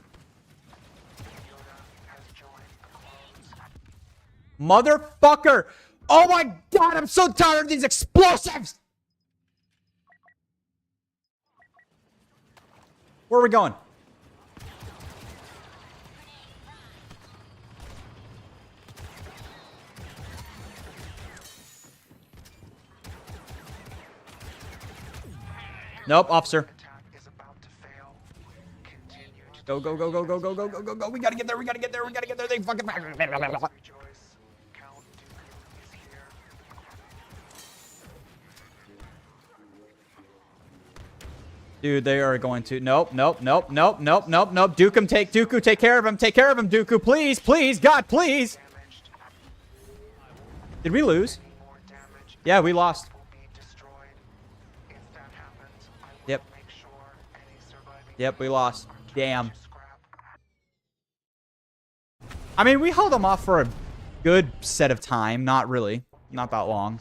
Motherfucker! Oh my god, I'm so tired of these explosives! Where are we going? Nope, officer. Go, go, go, go, go, go, go, go, go, go. We gotta get there, we gotta get there, we gotta get there. They fucking... Dude, they are going to... Nope, nope, nope, nope, nope, nope, nope. Dooku, take care of him. Take care of him, Dooku. Please, please, God, please. Did we lose? Yeah, we lost. Yep. Yep, we lost. Damn. I mean, we held them off for a good set of time. Not really. Not that long.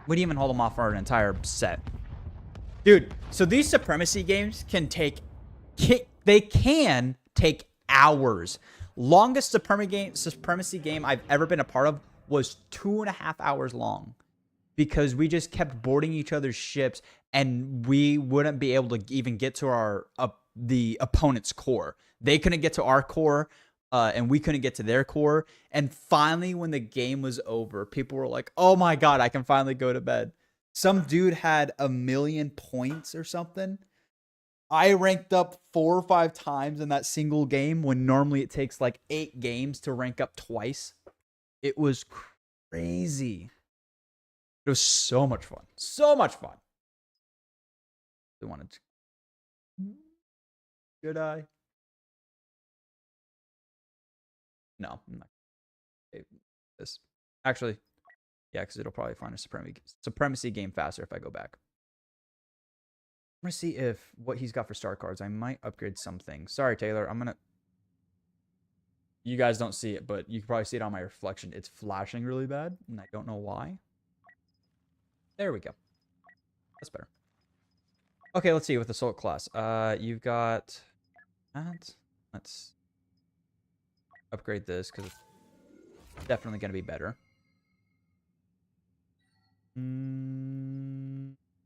We didn't even hold them off for an entire set. Dude, so these Supremacy games can take... They can take hours. Longest Supremacy game I've ever been a part of was 2.5 hours long. Because we just kept boarding each other's ships and we wouldn't be able to even get to our the opponent's core. They couldn't get to our core and we couldn't get to their core. And finally, when the game was over, people were like, oh my god, I can finally go to bed. Some dude had 1 million points or something. I ranked up 4 or 5 times in that single game when normally it takes like 8 games to rank up twice. It was crazy. It was so much fun. So much fun. I wanted to. Should I? No, I'm not. This. Actually, yeah, because it'll probably find a Supremacy game faster if I go back. I'm going to see if what he's got for star cards. I might upgrade something. Sorry, Taylor. I'm going to... You guys don't see it, but you can probably see it on my reflection. It's flashing really bad, and I don't know why. There we go. That's better. Okay, let's see with the Assault class. You've got that. Let's upgrade this because it's definitely going to be better.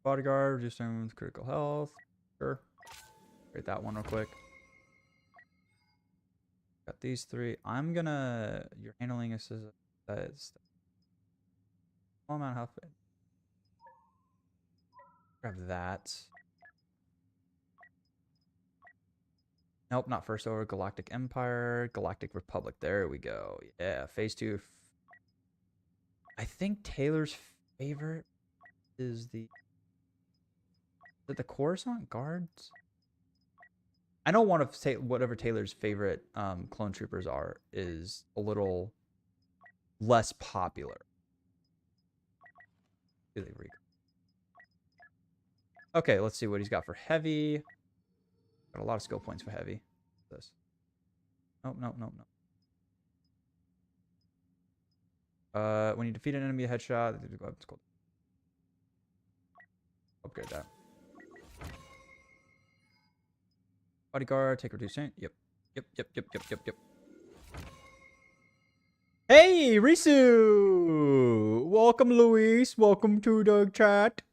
Bodyguard, reducing critical health. Sure. Upgrade that one real quick. Got these 3. I'm gonna... Your handling is... Small amount of health. Grab that. Nope, not First Order. Galactic Empire. Galactic Republic. There we go. Yeah, Phase 2. I think Taylor's favorite is the... Is it the Coruscant Guards? I know one of whatever Taylor's favorite clone troopers are is a little less popular. Okay, let's see what he's got for heavy. Got a lot of skill points for heavy. This. Nope, nope, nope, nope. When you defeat an enemy, a headshot. It's called. Upgrade that. Bodyguard, take reduced. Yep. Yep. Hey, Risu! Welcome, Luis. Welcome to the chat.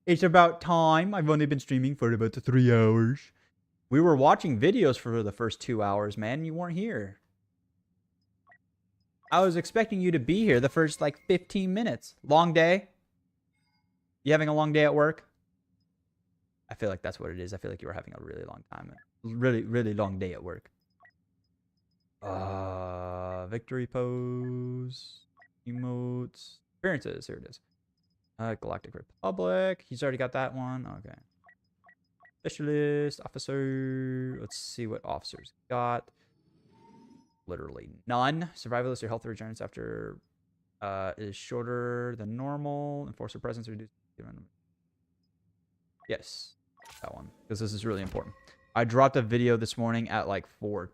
It's about time. I've only been streaming for about 3 hours. We were watching videos for the first 2 hours, man. You weren't here. I was expecting you to be here the first, like, 15 minutes. Long day? You having a long day at work? I feel like that's what it is. I feel like you were having a really long time. Really, really long day at work. Victory pose. Emotes. Appearances. Here it is. Galactic Republic. He's already got that one. Okay. Specialist. Officer. Let's see what officers got. Literally none. Survivalist or health regenerates after is shorter than normal. Enforcer presence reduced. Yes. That one. Because this is really important. I dropped a video this morning at like 4.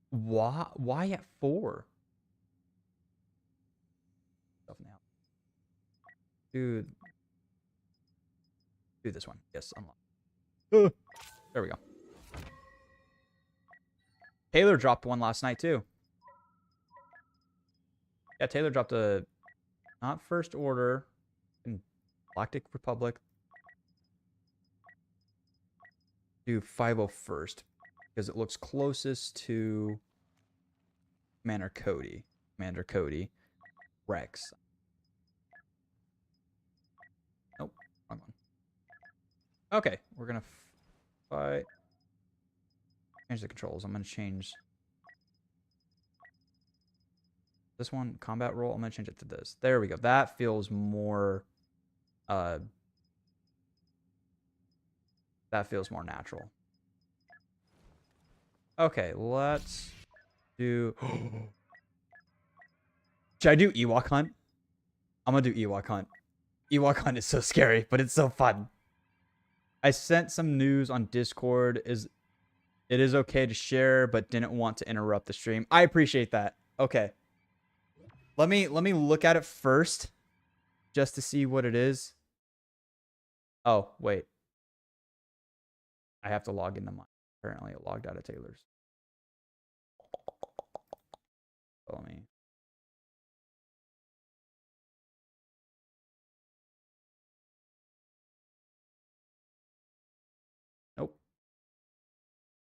Why at 4? Stuff now. Dude. Do this one. Yes, unlock. There we go. Taylor dropped one last night, too. Yeah, Taylor dropped a... Not First Order. In Galactic Republic. Do 501st. Because it looks closest to... Commander Cody. Rex. Nope. Wrong one. Okay. We're going to fight... Change the controls. I'm going to change... This one, combat role, I'm going to change it to this. There we go. That feels more... that feels more natural. Okay, let's do... Should I do Ewok Hunt? I'm going to do Ewok Hunt. Ewok Hunt is so scary, but it's so fun. I sent some news on Discord. It is okay to share, but didn't want to interrupt the stream. I appreciate that. Okay. Let me look at it first, just to see what it is. Oh, wait. I have to log into mine. Apparently, it logged out of Taylor's. So let me... Nope.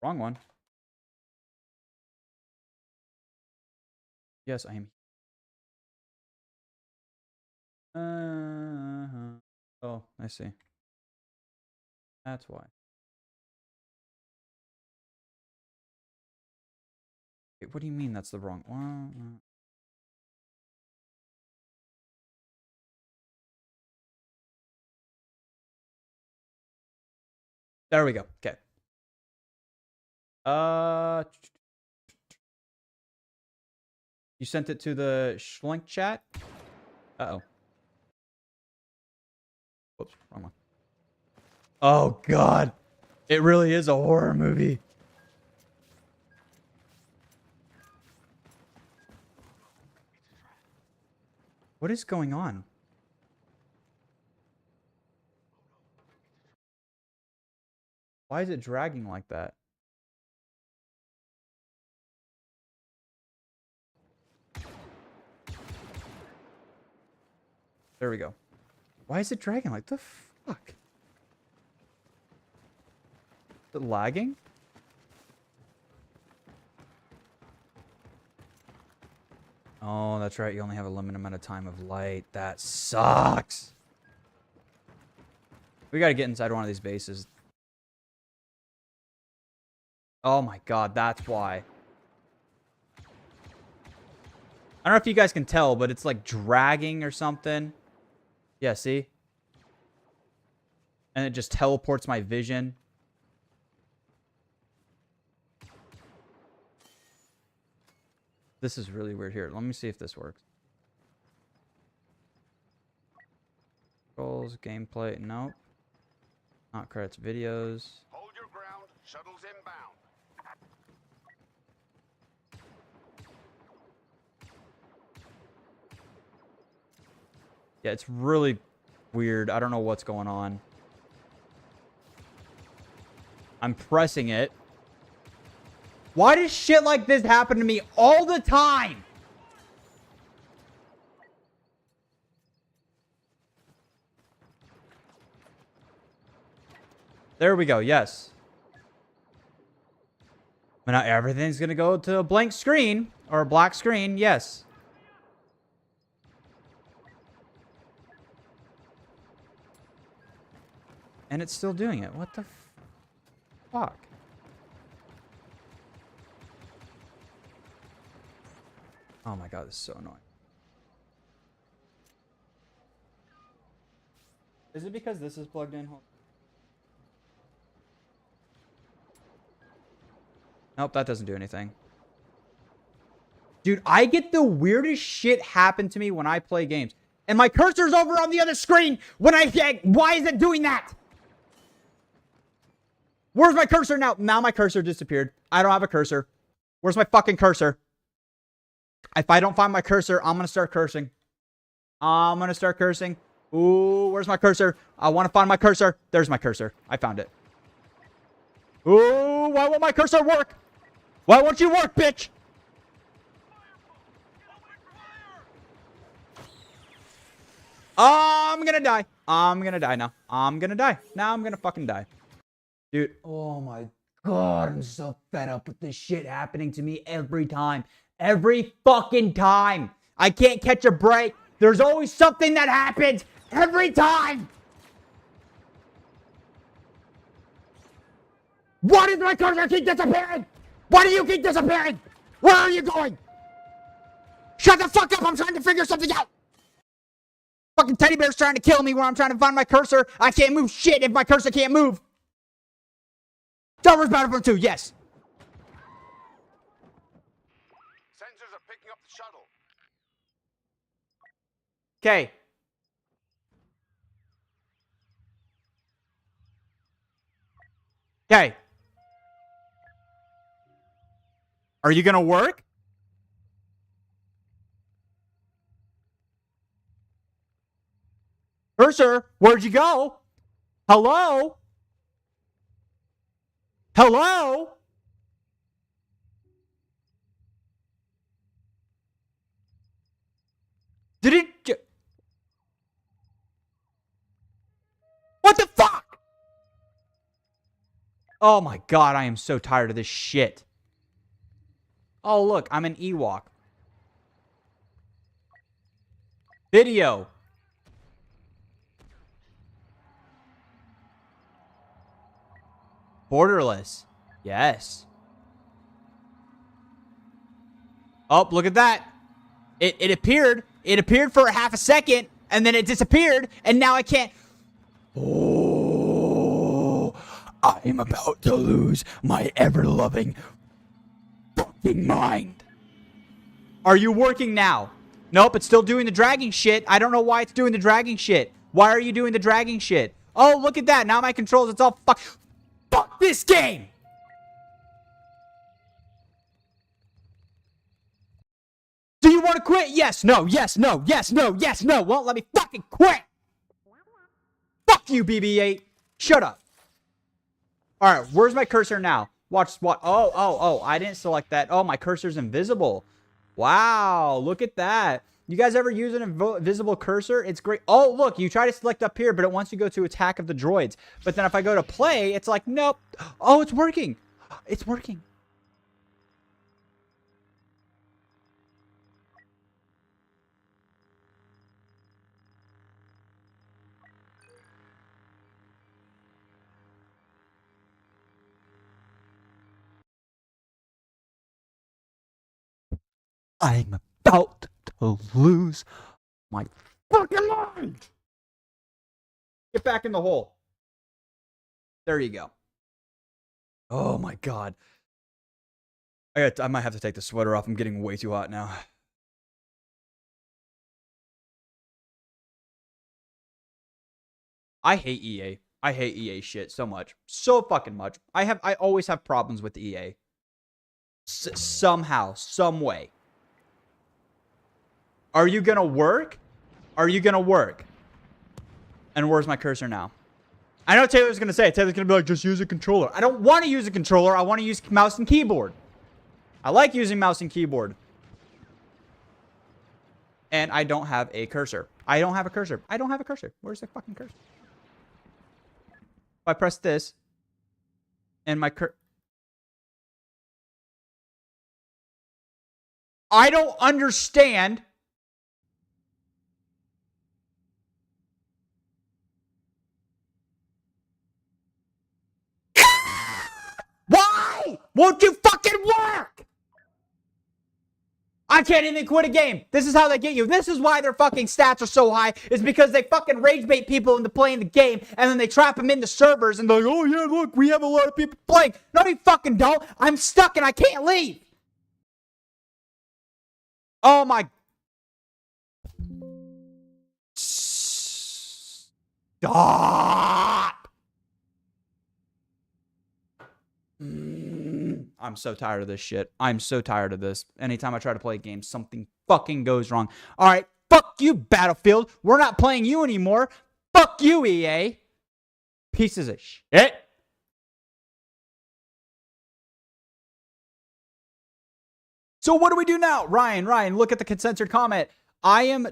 Wrong one. Yes, I am. Oh, I see. That's why. Wait, what do you mean that's the wrong one? There we go. Okay. You sent it to the Schlink chat? Uh-oh. Whoops, wrong one. Oh, God. It really is a horror movie. What is going on? Why is it dragging like that? There we go. Why is it dragging like the fuck? Is it lagging? Oh, that's right. You only have a limited amount of time of light. That sucks. We gotta get inside one of these bases. Oh my god, that's why. I don't know if you guys can tell, but it's like dragging or something. Yeah, see? And it just teleports my vision. This is really weird. Here, let me see if this works. Controls, gameplay, nope. Not credits, videos. Hold your ground. Shuttle's inbound. Yeah, it's really weird. I don't know what's going on. I'm pressing it. Why does shit like this happen to me all the time? There we go. Yes. But now everything's going to go to a blank screen or a black screen. Yes. And it's still doing it. What the fuck? Oh my god, this is so annoying. Is it because this is plugged in? Nope, that doesn't do anything. Dude, I get the weirdest shit happen to me when I play games. And my cursor's over on the other screen when why is it doing that? Where's my cursor now? Now my cursor disappeared. I don't have a cursor. Where's my fucking cursor? If I don't find my cursor, I'm going to start cursing. I'm going to start cursing. Ooh, where's my cursor? I want to find my cursor. There's my cursor. I found it. Ooh, why won't my cursor work? Why won't you work, bitch? I'm gonna die. I'm gonna die now. I'm gonna die. Now I'm gonna fucking die. Dude, oh my god, I'm so fed up with this shit happening to me every time. Every fucking time. I can't catch a break. There's always something that happens every time. Why does my cursor keep disappearing? Why do you keep disappearing? Where are you going? Shut the fuck up. I'm trying to figure something out. Fucking teddy bear's trying to kill me while I'm trying to find my cursor. I can't move shit if my cursor can't move. Star Wars Battlefront 2, yes. Sensors are picking up the shuttle. Okay. Okay. Are you gonna work? Cursor, where'd you go? Hello? Hello? Did it? What the fuck? Oh my god, I am so tired of this shit. Oh look, I'm an Ewok. Video. Borderless. Yes. Oh, look at that. It appeared. It appeared for a half a second, and then it disappeared, and now I can't. Oh, I am about to lose my ever-loving fucking mind. Are you working now? Nope, it's still doing the dragging shit. I don't know why it's doing the dragging shit. Why are you doing the dragging shit? Oh, look at that. Now my controls, it's all Fuck this game! Do you want to quit? Yes, no, yes, no, yes, no, yes, no. Won't let me fucking quit! Fuck you, BB-8. Shut up. Alright, where's my cursor now? Watch, what? Oh, I didn't select that. Oh, my cursor's invisible. Wow, look at that. You guys ever use an invisible cursor? It's great. Oh, look, you try to select up here, but it wants you to go to Attack of the Droids. But then if I go to play, it's like, nope. Oh, it's working. It's working. I'm about to lose my fucking mind. Get back in the hole. There you go. Oh my god. I might have to take the sweater off. I'm getting way too hot now. I hate EA. I hate EA shit so much. So fucking much. I always have problems with EA. Somehow, some way. Are you gonna work? Are you gonna work? And where's my cursor now? I know Taylor's gonna say it. Taylor's gonna be like, just use a controller. I don't want to use a controller. I want to use mouse and keyboard. I like using mouse and keyboard. And I don't have a cursor. I don't have a cursor. I don't have a cursor. Where's the fucking cursor? If I press this, and my I don't understand. Why won't you fucking work? I can't even quit a game. This is how they get you. This is why their fucking stats are so high. Is because they fucking rage bait people into playing the game, and then they trap them into servers, and they're like, oh yeah, look, we have a lot of people playing. No, you fucking don't. I'm stuck and I can't leave. Oh my. Stop. I'm so tired of this shit. I'm so tired of this. Anytime I try to play a game, something fucking goes wrong. All right, fuck you, Battlefield. We're not playing you anymore. Fuck you, EA. Pieces of shit. So what do we do now? Ryan, look at the censored comment. I am...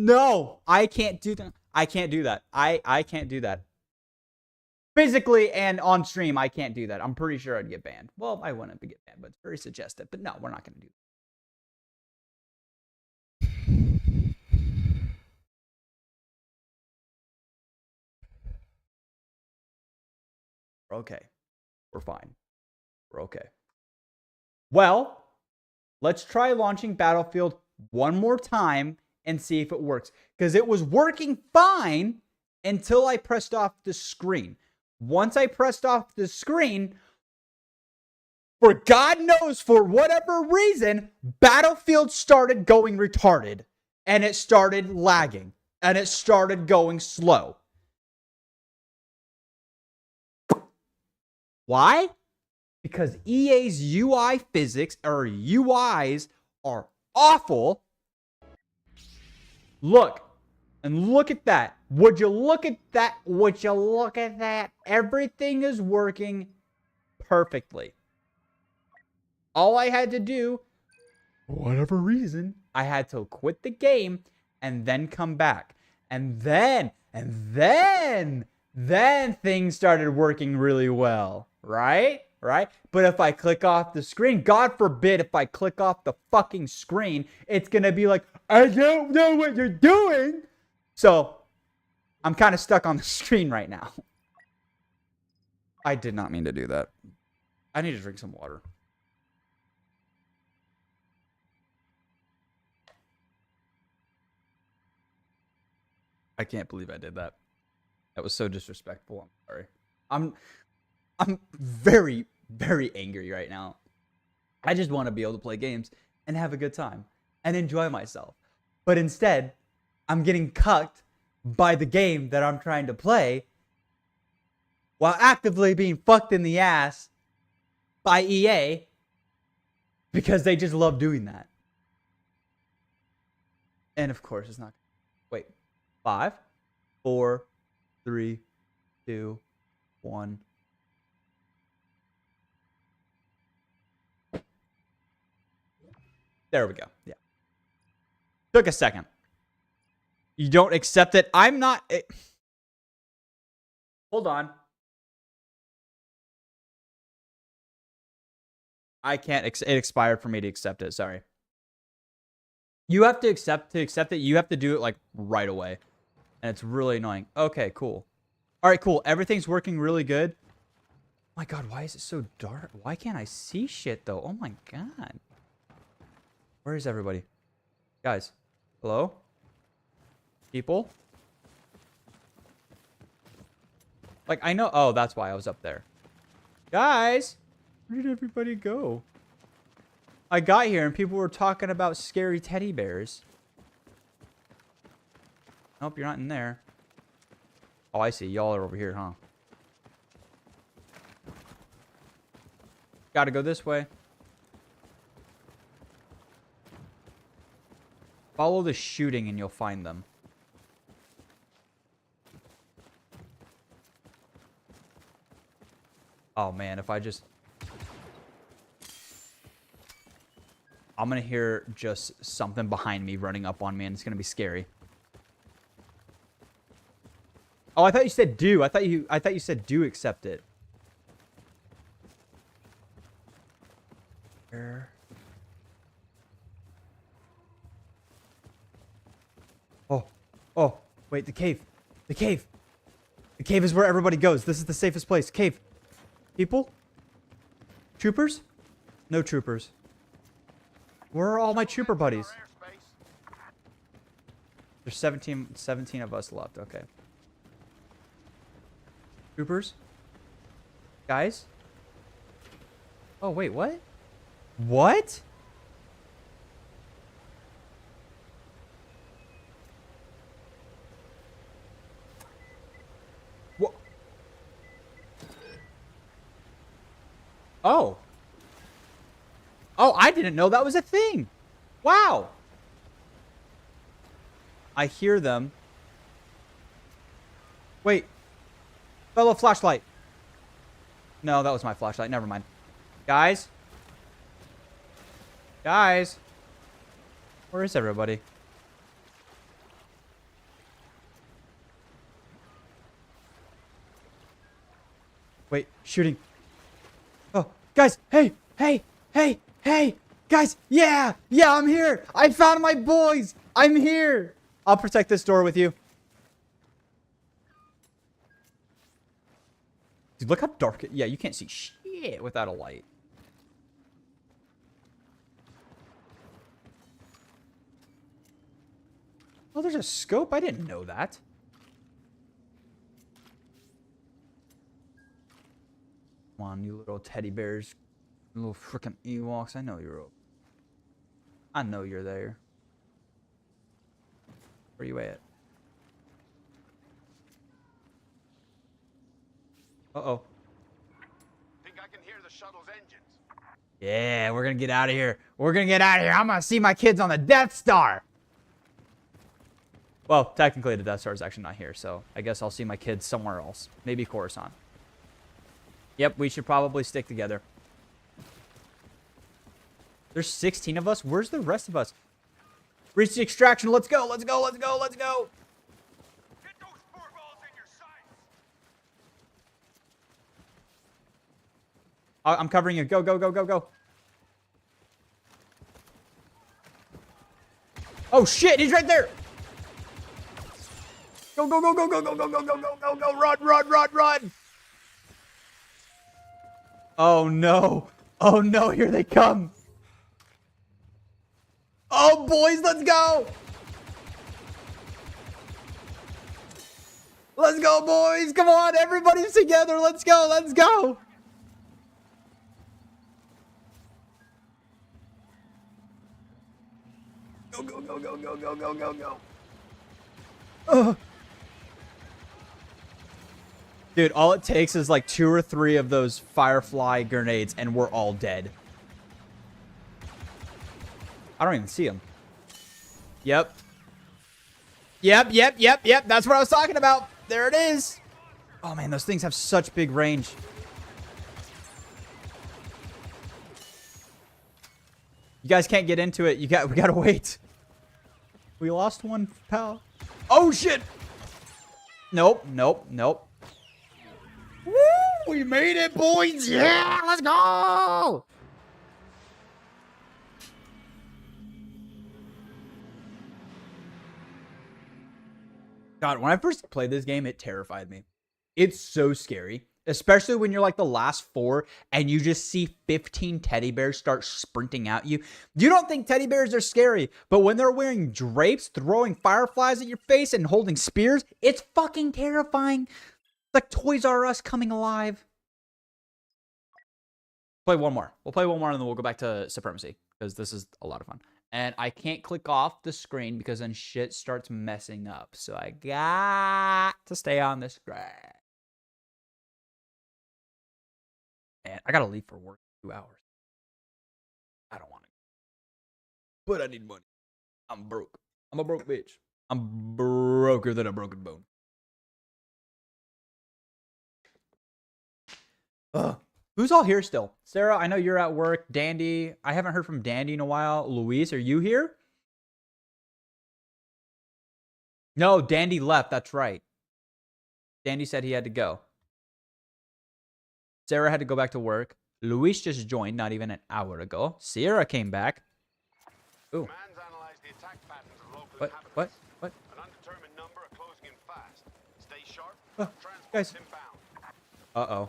no, I can't do that. I can't do that. I can't do that. Physically and on stream, I can't do that. I'm pretty sure I'd get banned. Well, I wouldn't get banned, but it's very suggestive. But no, we're not going to do that. We're okay. We're fine. We're okay. Well, let's try launching Battlefield one more time and see if it works. Because it was working fine until I pressed off the screen. Once I pressed off the screen, for God knows for whatever reason, Battlefield started going retarded. And it started lagging. And it started going slow. Why? Because EA's UI physics, or UIs, are awful. Look. And look at that. Would you look at that? Would you look at that? Everything is working perfectly. All I had to do, for whatever reason, I had to quit the game and then come back. And then things started working really well. Right? But if I click off the screen, God forbid if I click off the fucking screen, it's going to be like, I don't know what you're doing. So, I'm kind of stuck on the screen right now. I did not mean to do that. I need to drink some water. I can't believe I did that. That was so disrespectful. I'm sorry. I'm very, very angry right now. I just want to be able to play games and have a good time and enjoy myself. But instead, I'm getting cucked by the game that I'm trying to play while actively being fucked in the ass by EA because they just love doing that. And of course, it's not. Wait. 5, 4, 3, 2, 1. There we go. Yeah. Took a second. You don't accept it. I'm not. Hold on. I can't. It expired for me to accept it. Sorry. You have to accept it. You have to do it like right away. And it's really annoying. Okay, cool. All right, cool. Everything's working really good. Oh my God, why is it so dark? Why can't I see shit though? Oh my God. Where is everybody? Guys. Hello? People? Like, I know. Oh, that's why I was up there. Guys! Where did everybody go? I got here and people were talking about scary teddy bears. Nope, you're not in there. Oh, I see. Y'all are over here, huh? Gotta go this way. Follow the shooting and you'll find them. Oh man, if I just... I'm gonna hear just something behind me running up on me and it's gonna be scary. Oh, I thought you said do. I thought you said do accept it. Where? Oh, wait, the cave. The cave. The cave is where everybody goes. This is the safest place. Cave. People? Troopers? No troopers. Where are all my trooper buddies? There's 17 of us left. Okay. Troopers? Guys? Oh, wait, what? What? Oh. Oh, I didn't know that was a thing. Wow. I hear them. Wait. Fellow flashlight. No, that was my flashlight. Never mind. Guys, Guys. Where is everybody? Wait, shooting. Oh, guys, hey, hey, hey, hey, guys, yeah, I'm here. I found my boys. I'm here. I'll protect this door with you. Dude, look how dark it, yeah, you can't see shit without a light. Oh, there's a scope? I didn't know that. Come on, you little teddy bears. Little freaking Ewoks. I know you're there. Where you at? Uh-oh. Think I can hear the shuttle's engines. Yeah, we're gonna get out of here. We're gonna get out of here. I'm gonna see my kids on the Death Star. Well, technically the Death Star is actually not here, so I guess I'll see my kids somewhere else. Maybe Coruscant. Yep, we should probably stick together. There's 16 of us. Where's the rest of us? Reach the extraction. Let's go. Let's go. Let's go. Let's go. Get those four balls in your sights. I'm covering you. Go, go, go, go, go. Oh, shit. He's right there. Go, go, go, go, go, go, go, go, go, go, go, go. Run, run, run, run. Oh, no. Oh, no. Here they come. Oh, boys, let's go. Let's go, boys. Come on. Everybody's together. Let's go. Let's go. Go, go, go, go, go, go, go, go, go. Dude, all it takes is like 2 or 3 of those Firefly grenades and we're all dead. I don't even see them. Yep. Yep, yep, yep, yep. That's what I was talking about. There it is. Oh, man, those things have such big range. You guys can't get into it. We gotta wait. We lost one, pal. Oh, shit. Nope, nope, nope. Woo! We made it, boys! Yeah! Let's go! God, when I first played this game, it terrified me. It's so scary. Especially when you're like the last 4 and you just see 15 teddy bears start sprinting at you. You don't think teddy bears are scary, but when they're wearing drapes, throwing fireflies at your face and holding spears, it's fucking terrifying. Like Toys R Us coming alive. Play one more. We'll play one more and then we'll go back to Supremacy because this is a lot of fun. And I can't click off the screen because then shit starts messing up. So I got to stay on the screen. Man, I gotta leave for work in 2 hours. I don't want to. But I need money. I'm broke. I'm a broke bitch. I'm broker than a broken bone. Who's all here still? Sarah, I know you're at work. Dandy, I haven't heard from Dandy in a while. Luis, are you here? No, Dandy left. That's right. Dandy said he had to go. Sarah had to go back to work. Luis just joined not even an hour ago. Sierra came back. Ooh. What? What? What? An undetermined number are closing in fast. Stay sharp. Guys. Uh-oh.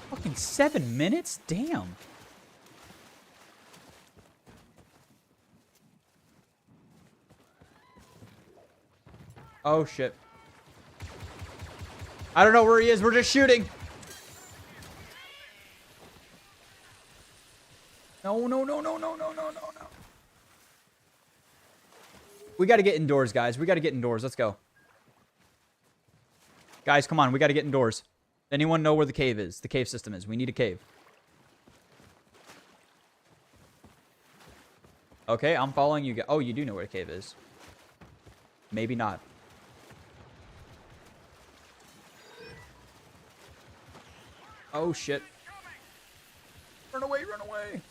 Fucking 7 minutes? Damn. Oh, shit. I don't know where he is. We're just shooting. No, no, no, no, no, no, no, no, no. We got to get indoors, guys. We got to get indoors. Let's go. Guys, come on. We got to get indoors. Anyone know where the cave is? The cave system is. We need a cave. Okay, I'm following you. Oh, you do know where the cave is. Maybe not. Oh, shit. Run away, run away.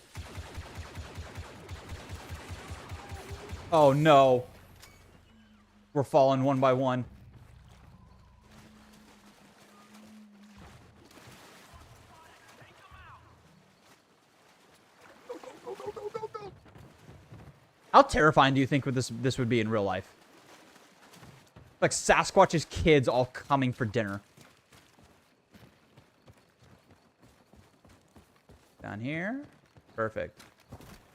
Oh, no. We're falling one by one. How terrifying do you think this would be in real life? Like Sasquatch's kids all coming for dinner. Down here. Perfect.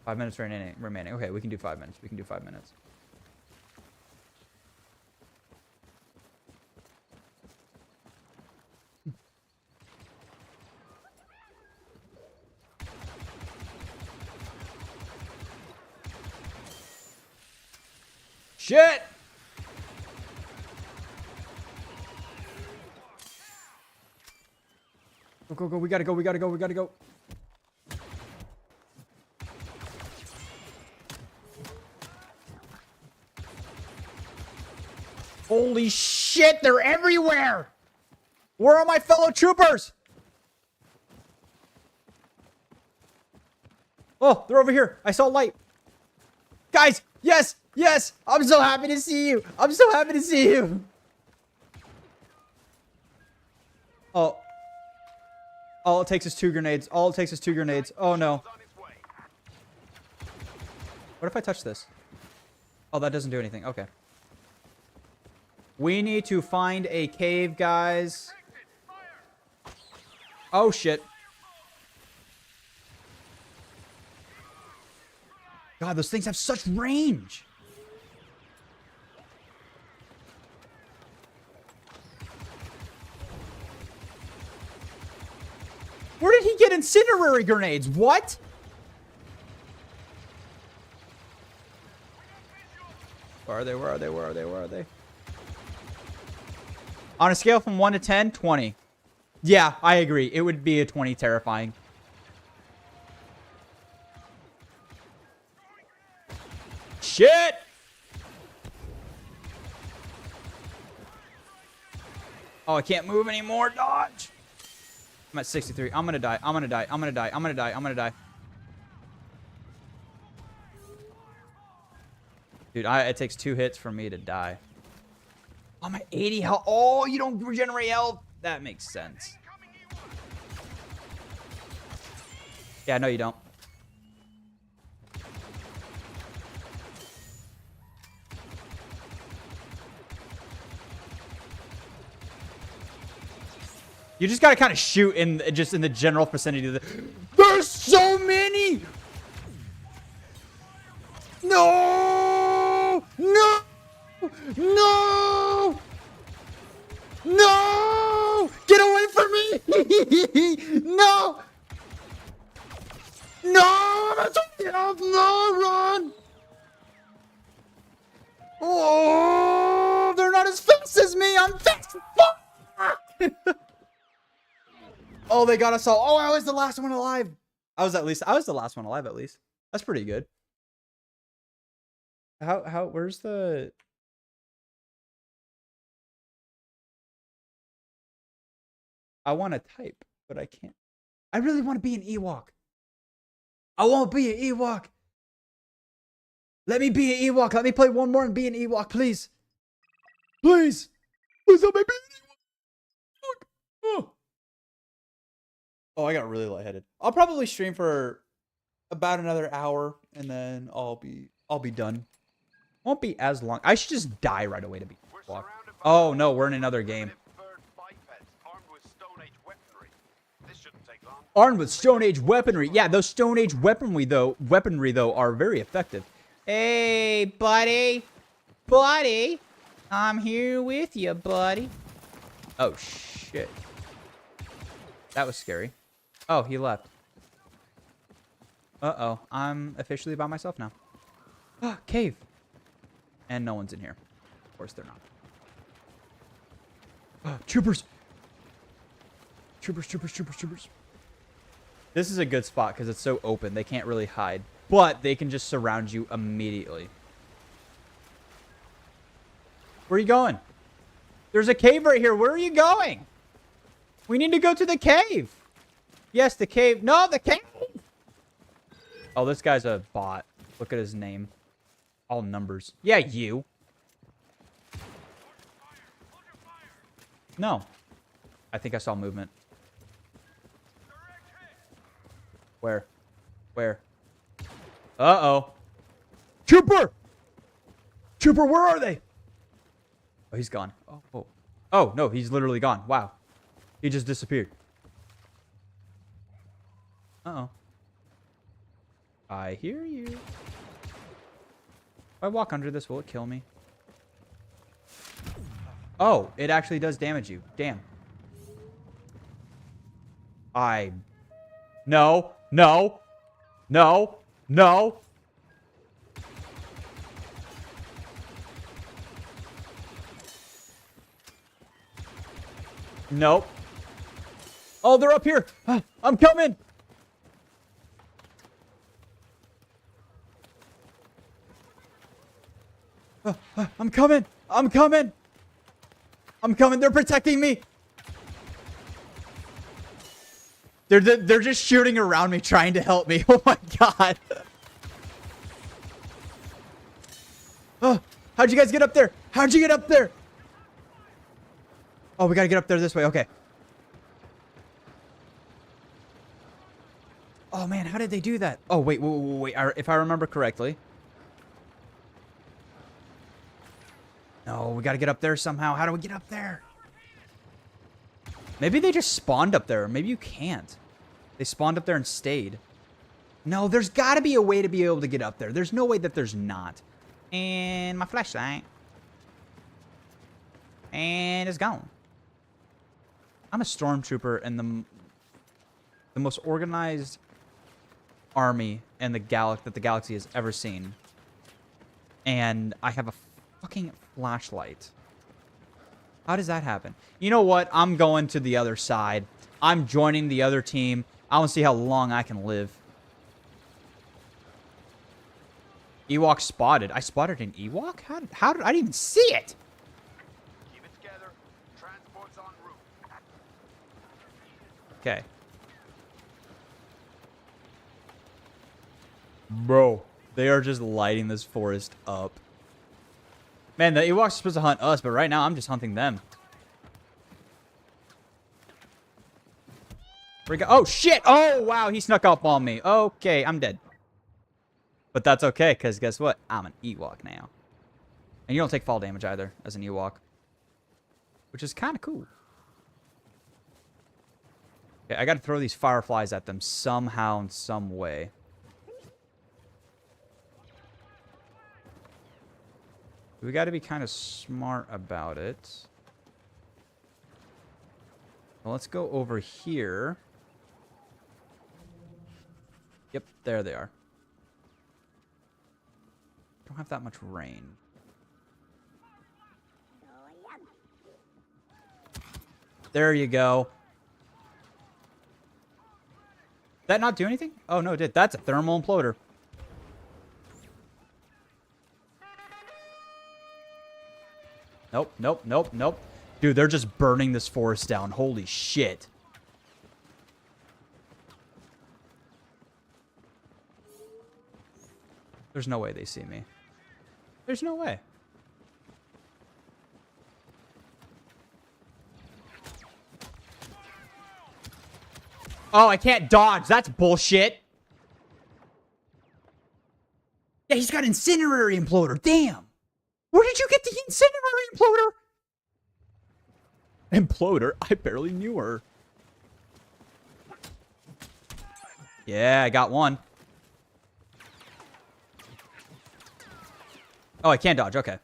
5 minutes remaining. Okay, we can do 5 minutes. We can do 5 minutes. Shit! Go, go, go. We gotta go. We gotta go. We gotta go. Holy shit, they're everywhere! Where are my fellow troopers? Oh, they're over here. I saw light. Guys, yes, yes! I'm so happy to see you. I'm so happy to see you. Oh. All it takes is 2 grenades. All it takes is 2 grenades. Oh, no. What if I touch this? Oh, that doesn't do anything. Okay. We need to find a cave, guys. Oh, shit. God, those things have such range. Where did he get incendiary grenades? What? Where are they? Where are they? Where are they? Where are they? On a scale from 1 to 10, 20. Yeah, I agree. It would be a 20 terrifying. Shit! Oh, I can't move anymore. Dodge! I'm at 63. I'm gonna die. I'm gonna die. I'm gonna die. I'm gonna die. I'm gonna die. Dude, it takes 2 hits for me to die. I'm at 80 health. Oh, you don't regenerate health? That makes sense. Yeah, no, you don't. You just gotta kind of shoot in just in the general vicinity of the... There's so many! No! No! No! No! Get away from me! No! No! I'm at 20 health! No! Run! Oh! They're not as fast as me! I'm fast! Fuck! Oh, they got us all. Oh, I was the last one alive. I was the last one alive at least. That's pretty good. Where's the... I want to type, but I can't. I really want to be an Ewok. I want to be an Ewok. Let me be an Ewok. Let me play one more and be an Ewok, please. Please. Please let me be an Ewok. Oh. Oh, I got really lightheaded. I'll probably stream for about another hour and then I'll be done. Won't be as long. I should just die right away to be Ewok. Oh no, we're in another game. Armed with Stone Age weaponry. Yeah, those Stone Age weaponry though are very effective. Hey, buddy. Buddy. I'm here with you, buddy. Oh shit. That was scary. Oh, he left. Uh-oh. I'm officially by myself now. Ah, cave. And no one's in here. Of course they're not. Ah, troopers. Troopers, troopers, troopers, troopers. This is a good spot because it's so open. They can't really hide. But they can just surround you immediately. Where are you going? There's a cave right here. Where are you going? We need to go to the cave. Yes, the cave. No, the cave. Oh, this guy's a bot. Look at his name. All numbers. Yeah, you. No. I think I saw movement. Where? Where? Uh-oh. Trooper! Trooper, where are they? Oh, he's gone. Oh, oh. Oh, no, he's literally gone. Wow. He just disappeared. Uh-oh. I hear you. If I walk under this, will it kill me? Oh, it actually does damage you. Damn. No. No. No. No. Nope. Oh, they're up here. I'm coming. I'm coming. I'm coming. I'm coming. They're protecting me. They're just shooting around me, trying to help me. Oh my god. Oh, how'd you guys get up there? How'd you get up there? Oh, we gotta get up there this way. Okay. Oh man, how did they do that? Oh wait, wait. If I remember correctly. No, we gotta get up there somehow. How do we get up there? Maybe they just spawned up there. Maybe you can't. They spawned up there and stayed. No, there's gotta be a way to be able to get up there. There's no way that there's not. And my flashlight. And it's gone. I'm a stormtrooper and the most organized army in the that the galaxy has ever seen. And I have a fucking flashlight. How does that happen? You know what? I'm going to the other side. I'm joining the other team. I want to see how long I can live. Ewok spotted. I spotted an Ewok? How did I didn't even see it? Keep it together. Transport's en route. Okay. Bro, they are just lighting this forest up. Man, the Ewoks are supposed to hunt us, but right now I'm just hunting them. Oh, shit! Oh, wow, he snuck up on me. Okay, I'm dead. But that's okay, because guess what? I'm an Ewok now. And you don't take fall damage either, as an Ewok. Which is kind of cool. Okay, I gotta throw these fireflies at them somehow in some way. We got to be kind of smart about it. Well, let's go over here. Yep, there they are. Don't have that much rain. There you go. Did that not do anything? Oh, no, it did. That's a thermal imploder. Nope, nope, nope, nope. Dude, they're just burning this forest down. Holy shit. There's no way they see me. There's no way. Oh, I can't dodge. That's bullshit. Yeah, he's got incinerary imploder. Damn. Where did you get the incinerary imploder? Imploder? I barely knew her. Yeah, I got one. Oh, I can't dodge. Okay.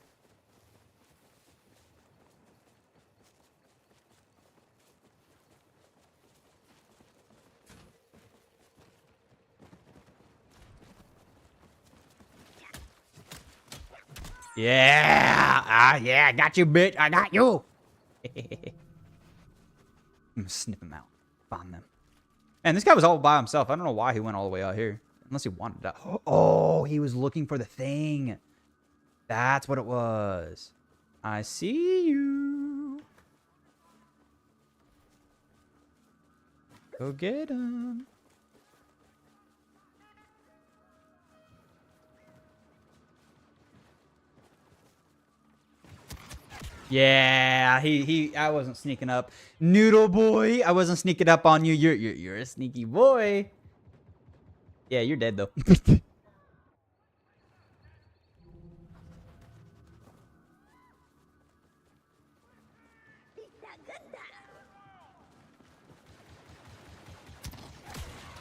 Yeah! Ah, yeah, I got you, bitch. I got you. I'm gonna snip him out. Find them. Man, this guy was all by himself. I don't know why he went all the way out here. Unless he wanted that. Oh, he was looking for the thing. That's what it was. I see you. Go get him. Yeah, I wasn't sneaking up. Noodle boy, I wasn't sneaking up on you. You're a sneaky boy. Yeah, you're dead though.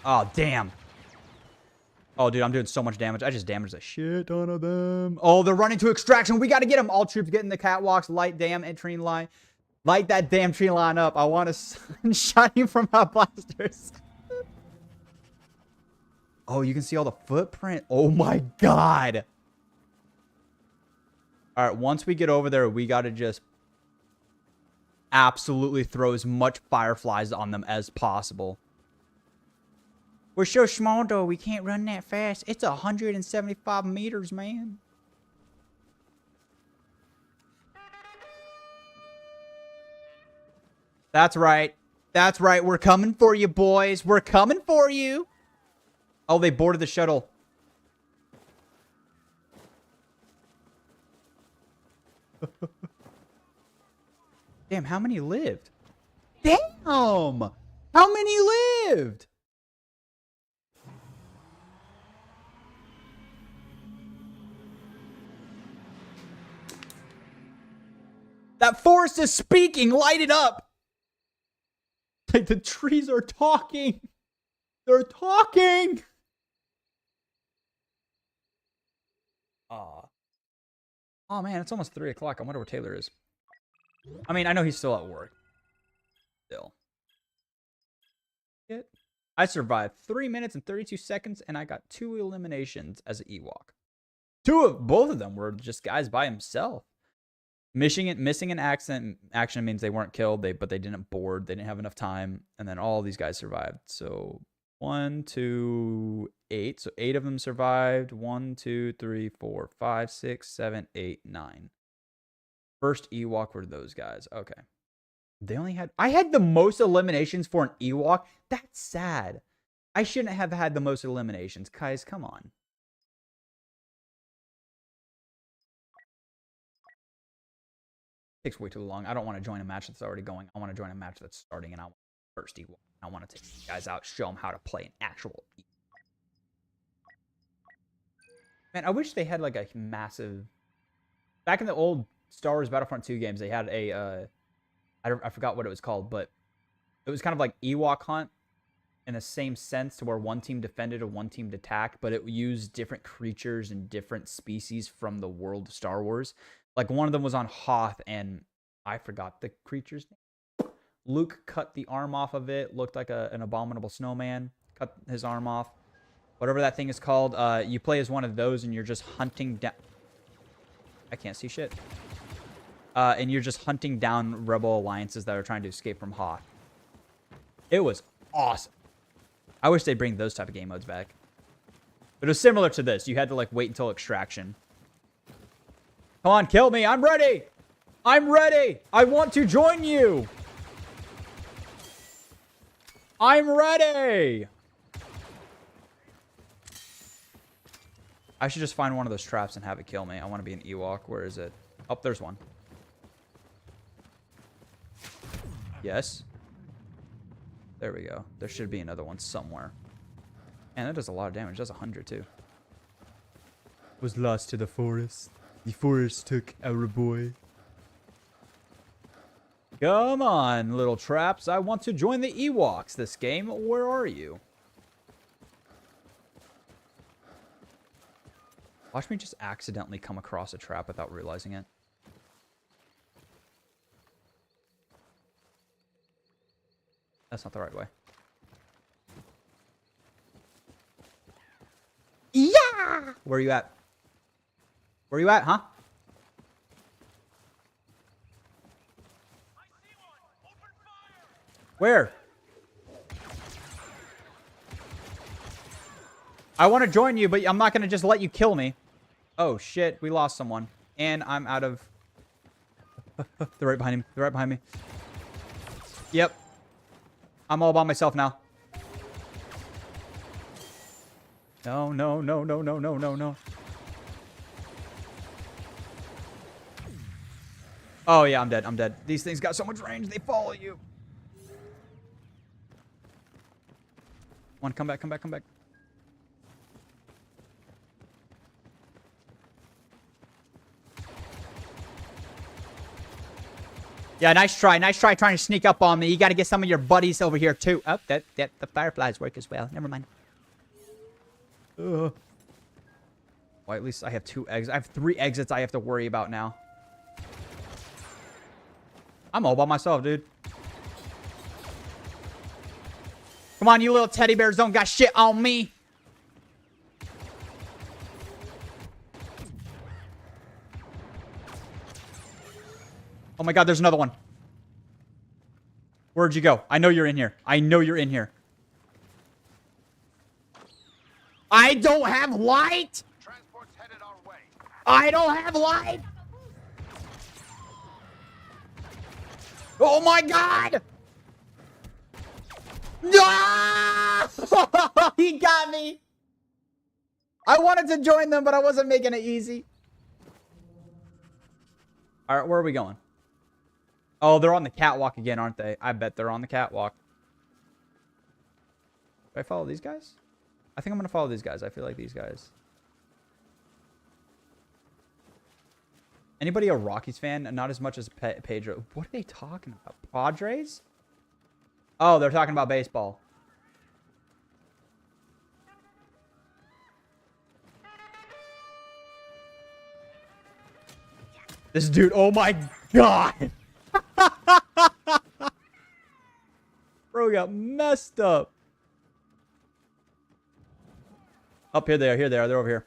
Oh, damn. Oh, dude, I'm doing so much damage. I just damaged a shit ton of them. Oh, they're running to extraction. We got to get them. All troops get in the catwalks. Light damn tree line. Light that damn tree line up. I want to sun shining from our blasters. Oh, you can see all the footprint. Oh, my God. All right, once we get over there, we got to just absolutely throw as much fireflies on them as possible. We're so small, though. We can't run that fast. It's 175 meters, man. That's right. That's right. We're coming for you, boys. We're coming for you. Oh, they boarded the shuttle. Damn, how many lived? Damn! How many lived? That forest is speaking. Light it up. Like the trees are talking. They're talking. Oh man, it's almost 3 o'clock. I wonder where Taylor is. I mean, I know he's still at work. Still. I survived 3 minutes and 32 seconds, and I got 2 eliminations as an Ewok. Both of them were just guys by himself. Missing an action means they weren't killed, but they didn't board. They didn't have enough time, and then all these guys survived. So 1, 2, 8. So 8 of them survived. 1, 2, 3, 4, 5, 6, 7, 8, 9. First Ewok were those guys. Okay. They only had... I had the most eliminations for an Ewok. That's sad. I shouldn't have had the most eliminations. Guys, come on. Takes way too long. I don't want to join a match that's already going. I want to join a match that's starting, and I want first Ewok. I want to take these guys out, show them how to play an actual Ewok. Man, I wish they had like a massive... Back in the old Star Wars Battlefront 2 games, they had a... I forgot what it was called, but it was kind of like Ewok Hunt in the same sense, to where one team defended and one team attacked, but it used different creatures and different species from the world of Star Wars. Like one of them was on Hoth, and I forgot the creature's name. Luke cut the arm off of it. Looked like an abominable snowman. Cut his arm off. Whatever that thing is called. You play as one of those, and you're just hunting down... I can't see shit. And you're just hunting down rebel alliances that are trying to escape from Hoth. It was awesome. I wish they'd bring those type of game modes back. But it was similar to this. You had to like wait until extraction. Come on, kill me. I'm ready. I'm ready. I want to join you. I'm ready. I should just find one of those traps and have it kill me. I want to be an Ewok. Where is it? Oh, there's one. Yes. There we go. There should be another one somewhere. And that does a lot of damage. It does 100 too. Was lost to the forest. The forest took our boy. Come on, little traps. I want to join the Ewoks this game. Where are you? Watch me just accidentally come across a trap without realizing it. That's not the right way. Yeah! Where are you at? Where are you at, huh? Where? I want to join you, but I'm not going to just let you kill me. Oh, shit. We lost someone. And I'm out of... They're right behind him. They're right behind me. Yep. I'm all by myself now. No, no, no, no, no, no, no, no. Oh, yeah, I'm dead. I'm dead. These things got so much range, they follow you. Come on, come back, come back, come back. Yeah, nice try trying to sneak up on me. You got to get some of your buddies over here, too. Oh, the fireflies work as well. Never mind. Well, at least I have 2 exits. I have 3 exits I have to worry about now. I'm all by myself, dude. Come on, you little teddy bears don't got shit on me. Oh my god, there's another one. Where'd you go? I know you're in here. I know you're in here. I don't have light! I don't have light! Oh my god! No! He got me! I wanted to join them, but I wasn't making it easy. Alright, where are we going? Oh, they're on the catwalk again, aren't they? I bet they're on the catwalk. Do I follow these guys? I think I'm going to follow these guys. I feel like these guys. Anybody a Rockies fan? Not as much as Pedro. What are they talking about? Padres? Oh, they're talking about baseball. This dude, oh my god! Bro, we got messed up. Up here they are, they're over here.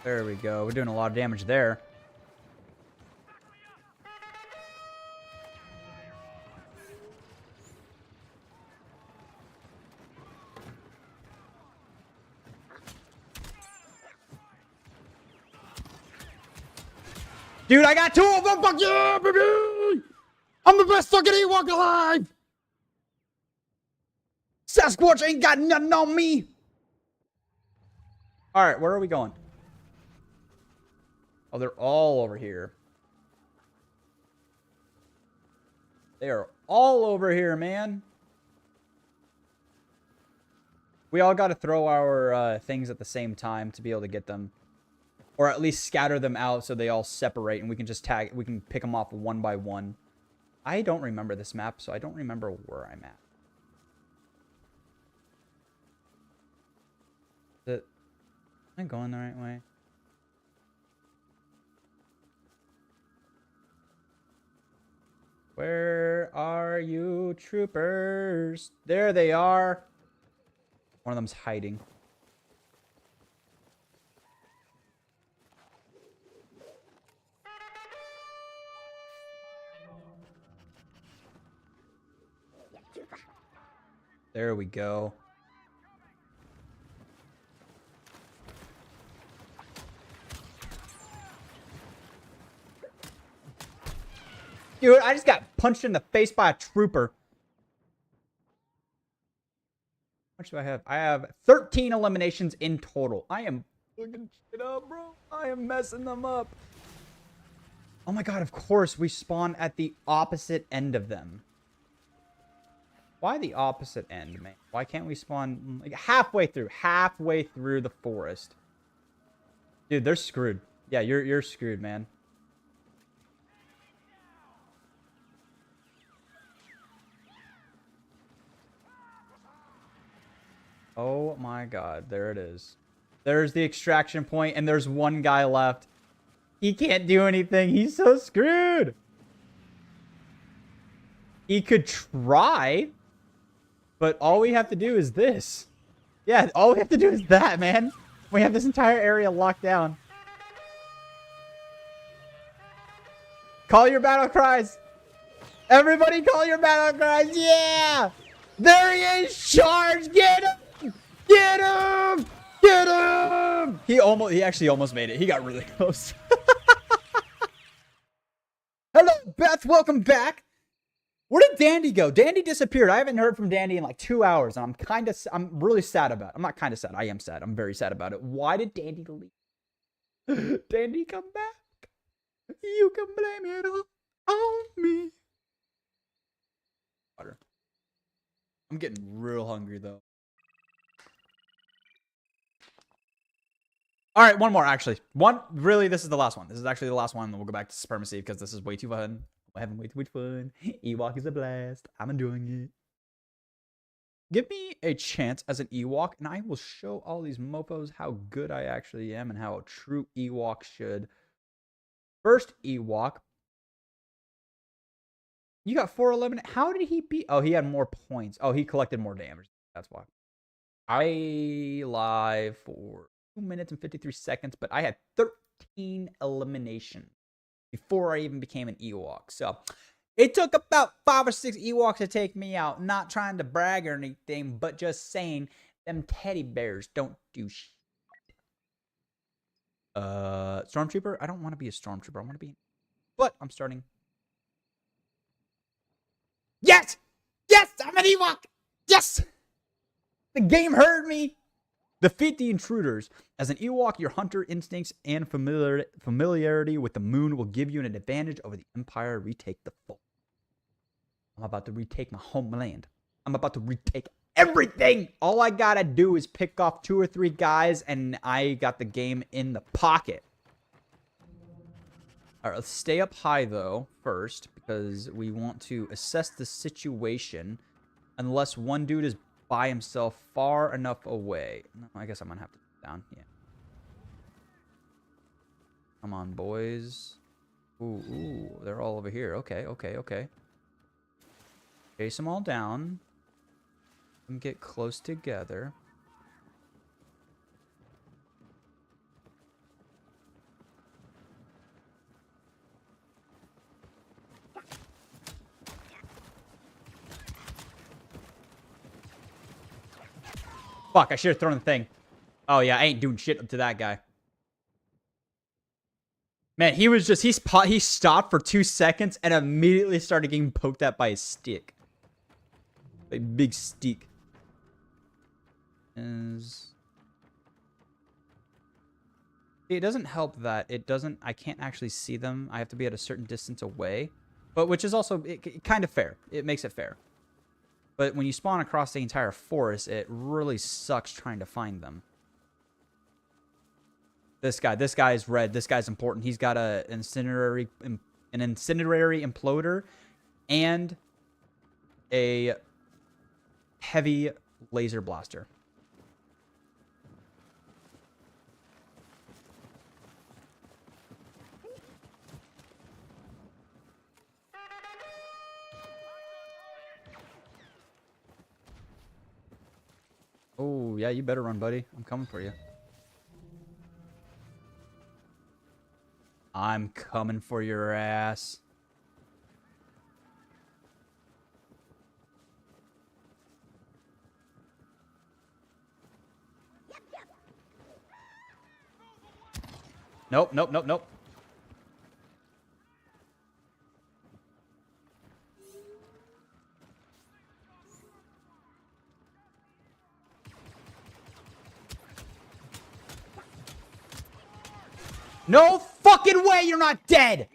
There we go. We're doing a lot of damage there. Dude, I got 2 of them! Fuck yeah, baby! I'm the best fucking Ewok alive! Sasquatch ain't got nothing on me! Alright, where are we going? Oh, they're all over here. They are all over here, man. We all got to throw our things at the same time to be able to get them. Or at least scatter them out so they all separate and we can just tag, we can pick them off one by one. I don't remember this map, so I don't remember where I'm at. Am I going the right way? Where are you, troopers? There they are. One of them's hiding. There we go. Dude, I just got punched in the face by a trooper. How much do I have? I have 13 eliminations in total. I am fucking shit up, bro. I am messing them up. Oh my god, of course we spawn at the opposite end of them. Why the opposite end, man? Why can't we spawn like halfway through the forest? Dude, they're screwed. Yeah, you're screwed, man. Oh my god, there it is. There's the extraction point, and there's one guy left. He can't do anything. He's so screwed. He could try, but all we have to do is this. Yeah, all we have to do is that, man. We have this entire area locked down. Call your battle cries. Everybody call your battle cries. Yeah! There he is! Charge! Get him! Get him! Get him! He actually almost made it. He got really close. Hello, Beth. Welcome back. Where did Dandy go? Dandy disappeared. I haven't heard from Dandy in like 2 hours, and I'm really sad about it. I'm not kind of sad. I am sad. I'm very sad about it. Why did Dandy leave? Dandy, come back. You can blame it all on me. Water. I'm getting real hungry, though. All right, one more, actually. Really, this is the last one. This is actually the last one, and then we'll go back to Supremacy, because this is way too fun. We're having way too much fun. Ewok is a blast. I'm enjoying it. Give me a chance as an Ewok, and I will show all these mofos how good I actually am and how a true Ewok should. First Ewok. You got 411. How did he beat? Oh, he had more points. Oh, he collected more damage. That's why. I live for 2 minutes and 53 seconds, but I had 13 eliminations before I even became an Ewok. So it took about 5 or 6 Ewoks to take me out. Not trying to brag or anything, but just saying them teddy bears don't do shit. Stormtrooper? I don't want to be a Stormtrooper. I want to be... But I'm starting... Yes! Yes! I'm an Ewok! Yes! The game heard me! Defeat the intruders. As an Ewok, your hunter instincts and familiarity with the moon will give you an advantage over the Empire. Retake the fold. I'm about to retake my homeland. I'm about to retake everything. All I gotta do is pick off 2 or 3 guys, and I got the game in the pocket. All right, let's stay up high, though, first, because we want to assess the situation. Unless one dude is by himself far enough away. No, I guess I'm gonna have to go down. Yeah. Come on, boys. Ooh, they're all over here. Okay. Chase them all down. And get close together. Fuck, I should have thrown the thing. Oh, yeah, I ain't doing shit to that guy. Man, he was just... He stopped for 2 seconds and immediately started getting poked at by his stick. A big stick. It doesn't help that it doesn't... I can't actually see them. I have to be at a certain distance away. But which is also kind of fair. It makes it fair. But when you spawn across the entire forest, it really sucks trying to find them. This guy is red. This guy's important. He's got an incendiary imploder and a heavy laser blaster. Oh, yeah, you better run, buddy. I'm coming for you. I'm coming for your ass. Nope. No fucking way you're not dead!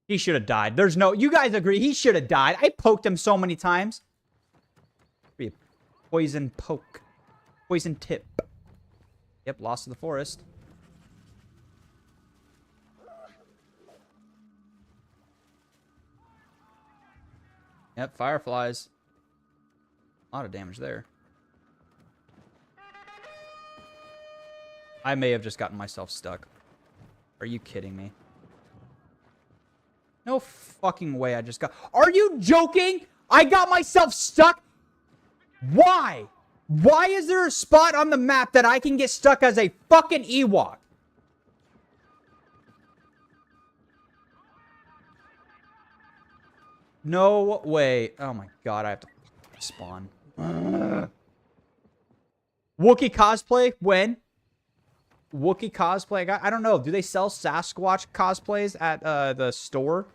He should have died. There's no... You guys agree he should have died. I poked him so many times. Be a poison poke. Poison tip. Yep, lost to the forest. Yep, fireflies. A lot of damage there. I may have just gotten myself stuck. Are you kidding me? No fucking way I just got... Are you joking? I got myself stuck? Why? Why is there a spot on the map that I can get stuck as a fucking Ewok? No way. Oh my god, I have to Spawn. Wookiee cosplay? When? Wookiee cosplay? I don't know. Do they sell Sasquatch cosplays at the store?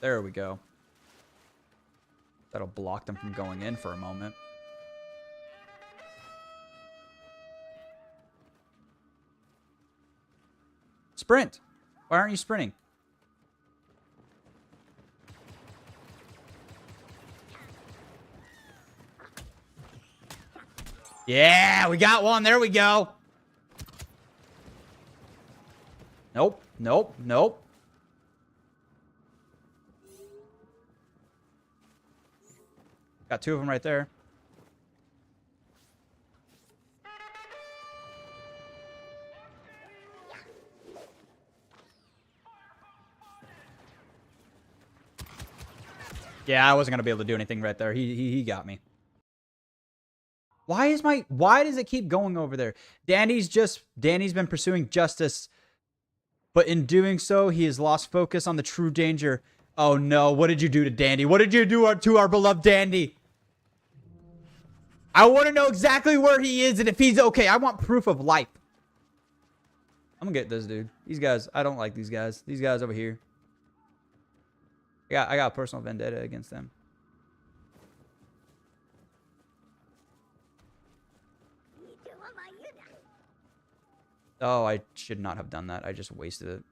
There we go. That'll block them from going in for a moment. Sprint. Why aren't you sprinting? Yeah, we got one. There we go. Nope. Nope. Nope. Got two of them right there. Yeah, I wasn't gonna be able to do anything right there. He got me. Why does it keep going over there? Danny's been pursuing justice, but in doing so, he has lost focus on the true danger. Oh no, what did you do to Dandy? What did you do to our beloved Dandy? I want to know exactly where he is and if he's okay. I want proof of life. I'm gonna get this dude. These guys, I don't like these guys. These guys over here. I got a personal vendetta against them. Oh, I should not have done that. I just wasted it.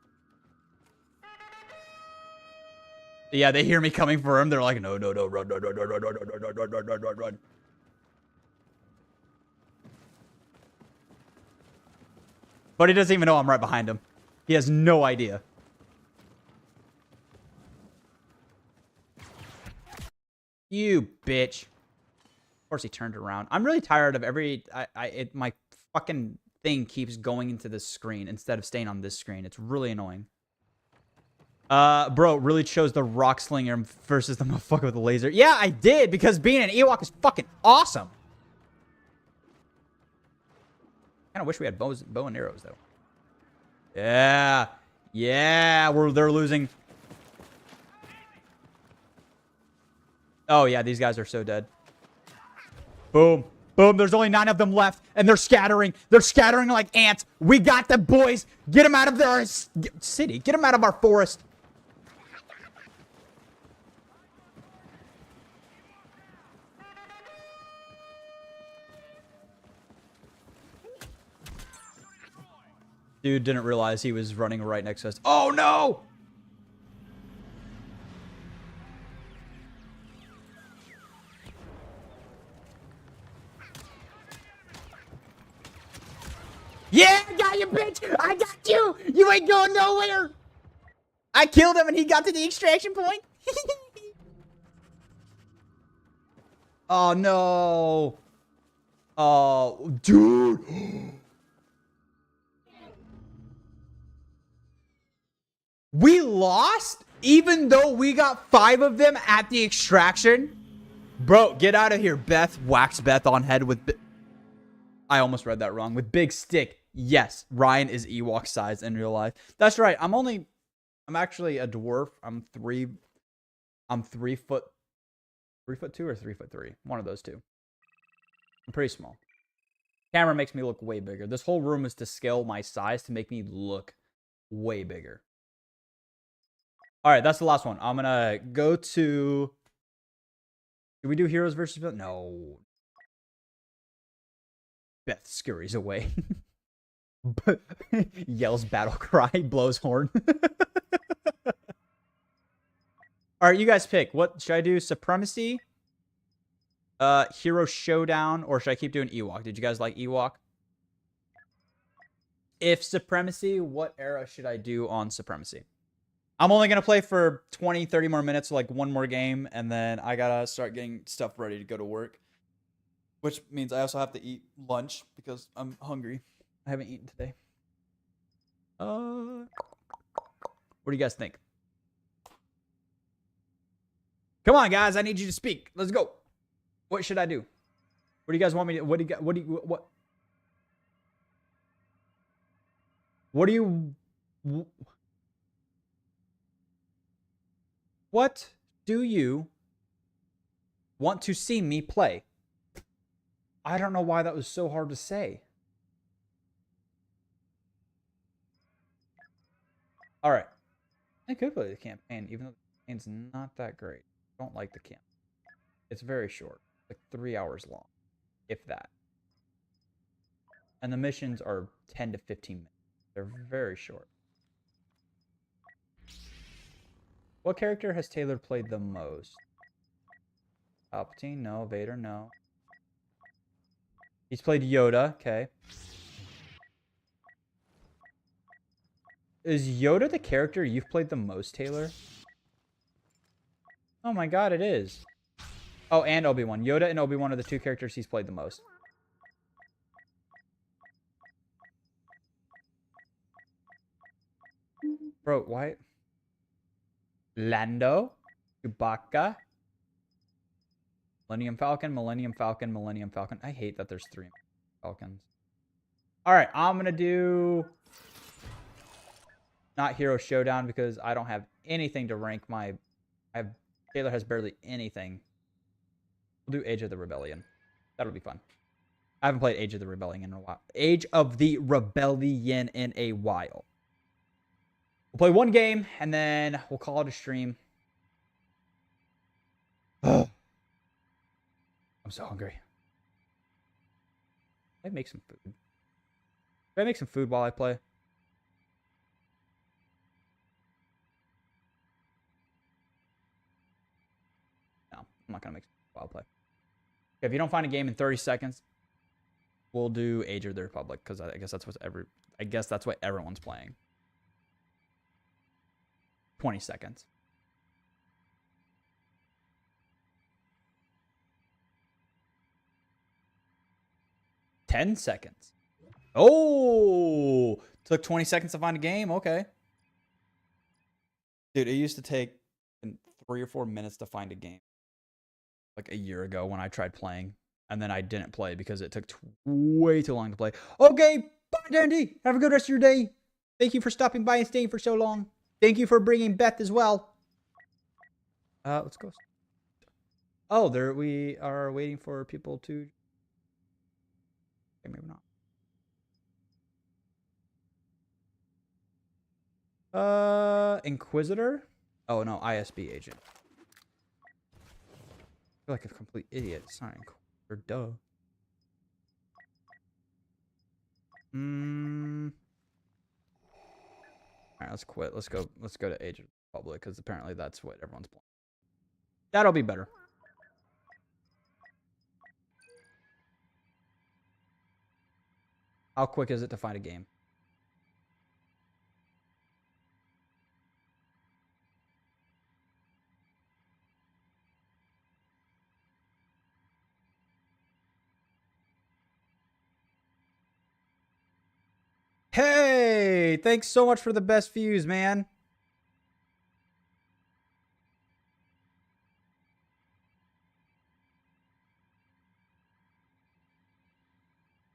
Yeah, they hear me coming for him. They're like, no, no, no, run, run, run, run, run, run, run, run, run, run, run, run, run. But he doesn't even know I'm right behind him. He has no idea. You bitch. Of course he turned around. I'm really tired of my fucking thing keeps going into this screen instead of staying on this screen. It's really annoying. Bro, really chose the rock slinger versus the motherfucker with the laser. Yeah, I did, because being an Ewok is fucking awesome. Kinda wish we had bow and arrows, though. Yeah. Yeah, they're losing. Oh, yeah, these guys are so dead. Boom. Boom. There's only 9 of them left, and they're scattering. They're scattering like ants. We got them, boys. Get them out of their city. Get them out of our forest. Dude didn't realize he was running right next to us. Oh, no! Yeah, I got you, bitch! I got you! You ain't going nowhere! I killed him and he got to the extraction point. Oh, no. Oh, dude. We lost even though we got 5 of them at the extraction? Bro, get out of here, Beth. Wax Beth on head with... I almost read that wrong. With big stick. Yes, Ryan is Ewok size in real life. That's right. I'm actually a dwarf. I'm 3 foot 2 or 3'3". One of those two. I'm pretty small. Camera makes me look way bigger. This whole room is to scale my size to make me look way bigger. All right, that's the last one. I'm gonna go to... Did we do Heroes versus Villains? No. Beth scurries away. Yells battle cry, blows horn. All right, you guys pick. What should I do? Supremacy, Hero Showdown, or should I keep doing Ewok? Did you guys like Ewok? If Supremacy, what era should I do on Supremacy? I'm only gonna play for 20, 30 more minutes, so like one more game, and then I gotta start getting stuff ready to go to work. Which means I also have to eat lunch because I'm hungry. I haven't eaten today. What do you guys think? Come on, guys. I need you to speak. Let's go. What should I do? What do you guys want me to... What do you... What do you want to see me play? I don't know why that was so hard to say. All right. I could play the campaign, even though the campaign's not that great. I don't like the camp. It's very short, like 3 hours long, if that. And the missions are 10 to 15 minutes. They're very short. What character has Taylor played the most? Palpatine, no. Vader, no. He's played Yoda, okay. Is Yoda the character you've played the most, Taylor? Oh my god, it is. Oh, and Obi-Wan. Yoda and Obi-Wan are the two characters he's played the most. Bro, why? Lando, Chewbacca, Millennium Falcon, Millennium Falcon, Millennium Falcon. I hate that there's 3 Falcons. All right, I'm going to do not Hero Showdown because I don't have anything to rank my... Taylor has barely anything. We'll do Age of the Rebellion. That'll be fun. I haven't played Age of the Rebellion in a while. Age of the Rebellion in a while. We'll play one game, and then we'll call it a stream. I'm so hungry. Can I make some food? Can I make some food while I play? No, I'm not going to make some food while I play. Okay, if you don't find a game in 30 seconds, we'll do Age of the Republic, because I guess that's what everyone's playing. 20 seconds. $10 seconds. Oh, took 20 seconds to find a game. Okay. Dude, it used to take 3 or 4 minutes to find a game. Like a year ago when I tried playing. And then I didn't play because it took way too long to play. Okay, bye, Dandy. Have a good rest of your day. Thank you for stopping by and staying for so long. Thank you for bringing Beth as well. Let's go. Oh, we are waiting for people to... Okay, maybe not. Inquisitor? Oh, no, ISB agent. I feel like a complete idiot. It's not Inquisitor, duh. Alright, let's quit. Let's go to Age of the Republic, because apparently that's what everyone's playing. That'll be better. How quick is it to find a game? Hey, thanks so much for the best views, man.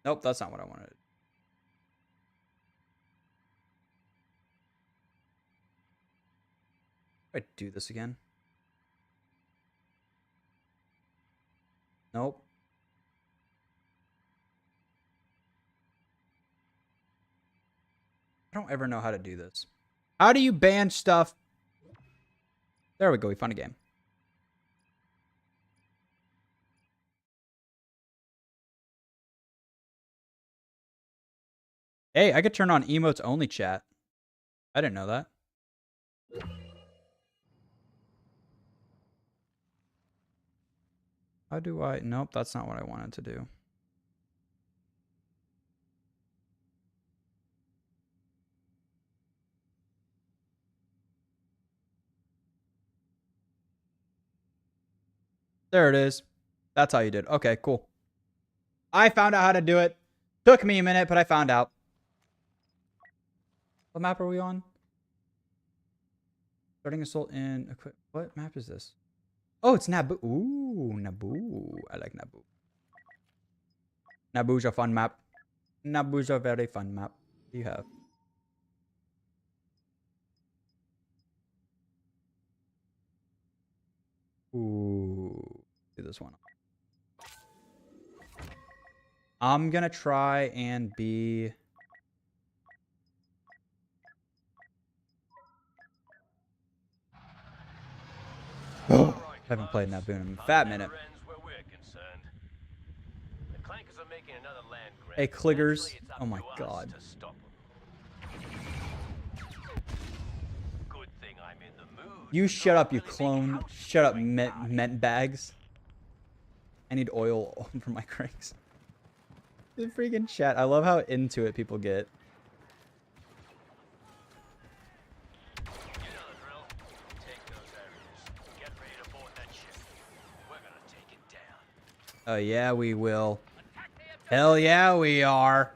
Nope, that's not what I wanted. I do this again. Nope. I don't ever know how to do this. How do you ban stuff? There we go. We found a game. Hey, I could turn on emotes only chat. I didn't know that. How do I... Nope, that's not what I wanted to do. There it is. That's how you did. Okay, cool. I found out how to do it. Took me a minute, but I found out. What map are we on? Starting assault in... What map is this? Oh, it's Naboo. Ooh, Naboo. I like Naboo. Naboo's a fun map. Naboo's a very fun map. What do you have? Ooh, do this one. I'm gonna try and be. Haven't played Naboon in a fat minute. Hey, Cliggers. Oh my god. You shut up, you clone. Shut up, mint bags. I need oil for my cranks. The freaking chat. I love how into it people get. Oh yeah, we will. Hell yeah, we are.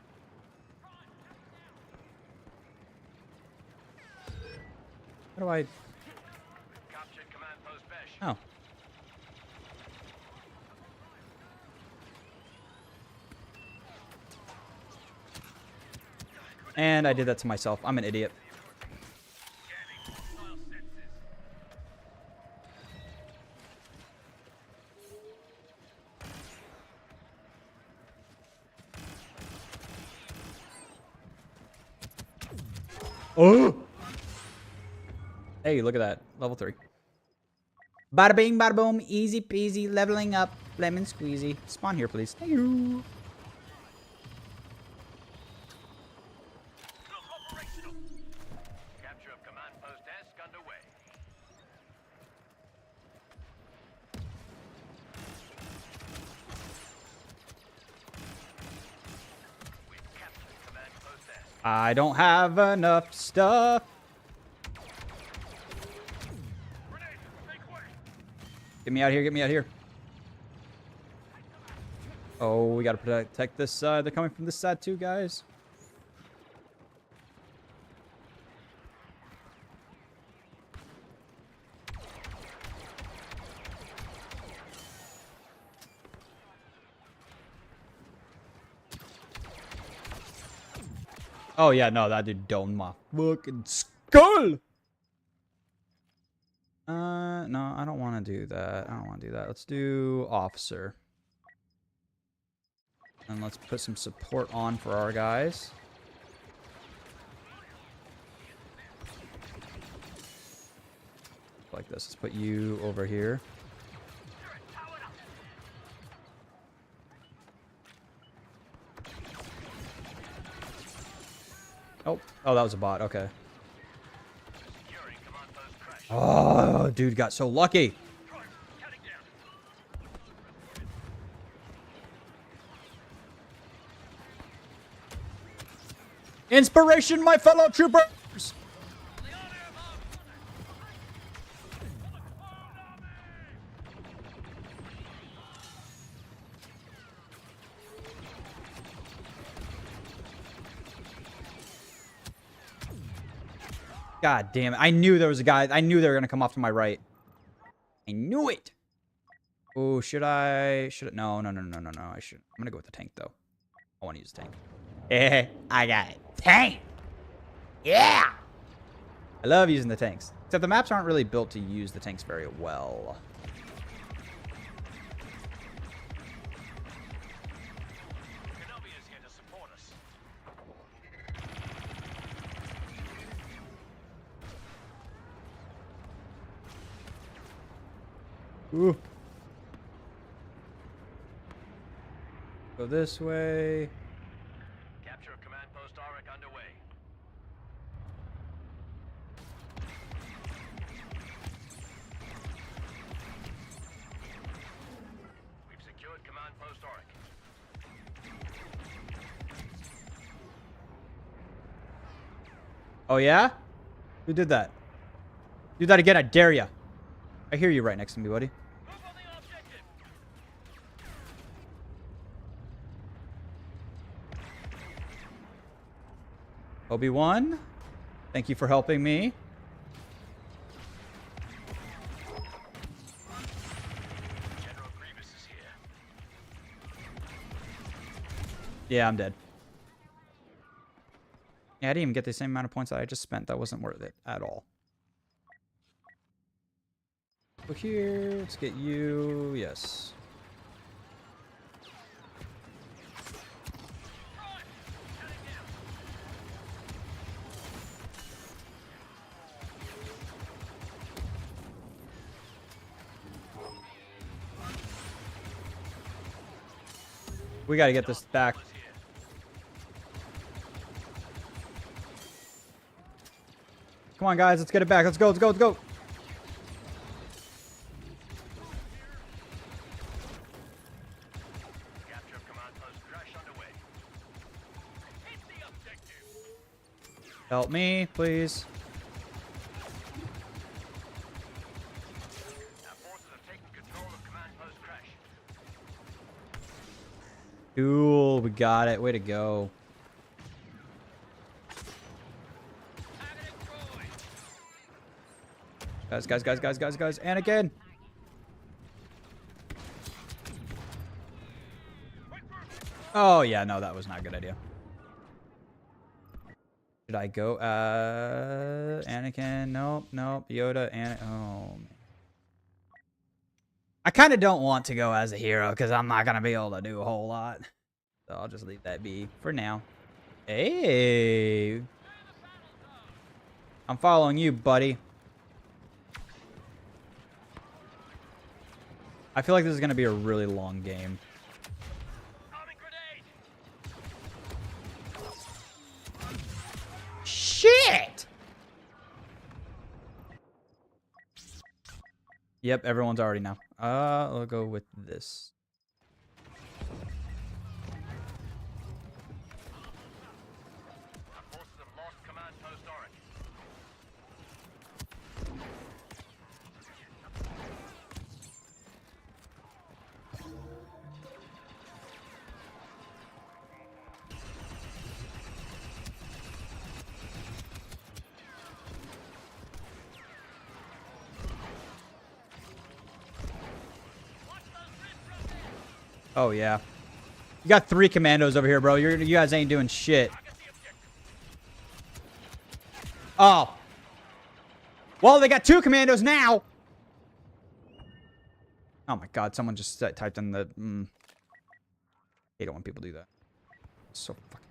How do I? Oh. And I did that to myself. I'm an idiot. Oh! Hey, look at that. Level 3. Bada bing, bada boom. Easy peasy. Leveling up. Lemon squeezy. Spawn here, please. Thank you. Capture of command post desk underway. We've captured command post desk. I don't have enough stuff. Get me out here, get me out here. Oh, we gotta protect this side. They're coming from this side too, guys. Oh yeah, no, that dude domed my fucking skull. No, I don't want to do that. I don't want to do that. Let's do officer. And let's put some support on for our guys. Like this. Let's put you over here. Oh, that was a bot. Okay. Oh, dude got so lucky. Inspiration, my fellow troopers. God damn it. I knew there was a guy. I knew they were going to come off to my right. I knew it. Oh, should I? No. I should. I'm going to go with the tank, though. I want to use the tank. Eh, I got it. Tank. Yeah. I love using the tanks. Except the maps aren't really built to use the tanks very well. Ooh. Go this way. Capture of command post Auric underway. We've secured command post Auric. Oh yeah? Who did that? Do that again, I dare ya. I hear you right next to me, buddy. Obi-Wan, thank you for helping me. General Grievous is here. Yeah, I'm dead. Yeah, I didn't even get the same amount of points that I just spent. That wasn't worth it at all. Go here. Let's get you. Yes. We gotta get this back. Come on, guys. Let's get it back. Let's go. Let's go. Let's go. Help me, please. Cool, we got it. Way to go. Guys. Anakin. Oh, yeah, no, that was not a good idea. Should I go? Anakin. Nope. Yoda. Oh, man. I kind of don't want to go as a hero because I'm not going to be able to do a whole lot. So I'll just leave that be for now. Hey. I'm following you, buddy. I feel like this is going to be a really long game. Shit! Yep, everyone's already now. I'll go with this. Oh, yeah. You got 3 commandos over here, bro. You guys ain't doing shit. Oh. Well, they got 2 commandos now. Oh, my God. Someone just typed in the... hate it when people do that. So fucking...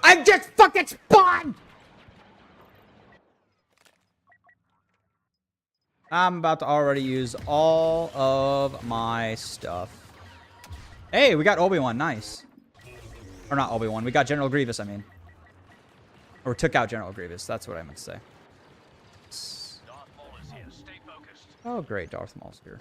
I just fucking spawned! I'm about to already use all of my stuff. Hey, we got Obi-Wan. Nice. Or not Obi-Wan. We got General Grievous, I mean. Or took out General Grievous. That's what I meant to say. Oh, great. Darth Maul's here.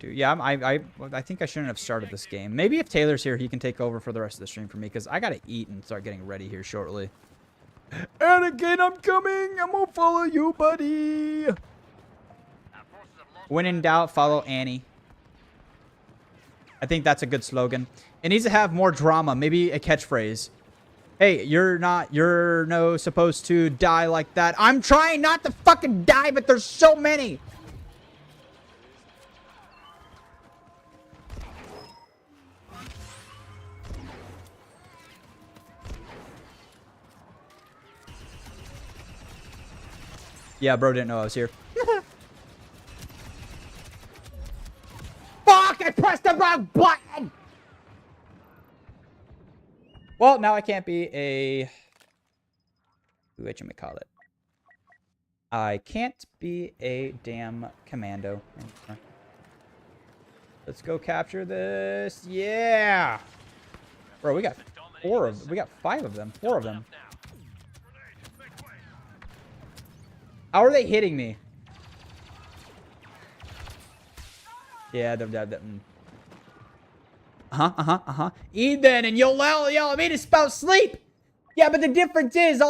Yeah, I think I shouldn't have started this game. Maybe if Taylor's here, he can take over for the rest of the stream for me. Because I got to eat and start getting ready here shortly. Anakin, I'm coming. I'm gonna follow you, buddy. When in doubt, follow Annie. I think that's a good slogan. It needs to have more drama. Maybe a catchphrase. Hey, you're no supposed to die like that. I'm trying not to fucking die, but there's so many. Yeah, bro didn't know I was here. Fuck! I pressed the wrong button! Well, now I can't be a... whatchamacallit. I can't be a damn commando anymore. Let's go capture this. Yeah! Bro, we got 5 of them. 4 of them. How are they hitting me? Yeah, they're Ethan, and you'll yell at me to spell sleep. Yeah, but the difference is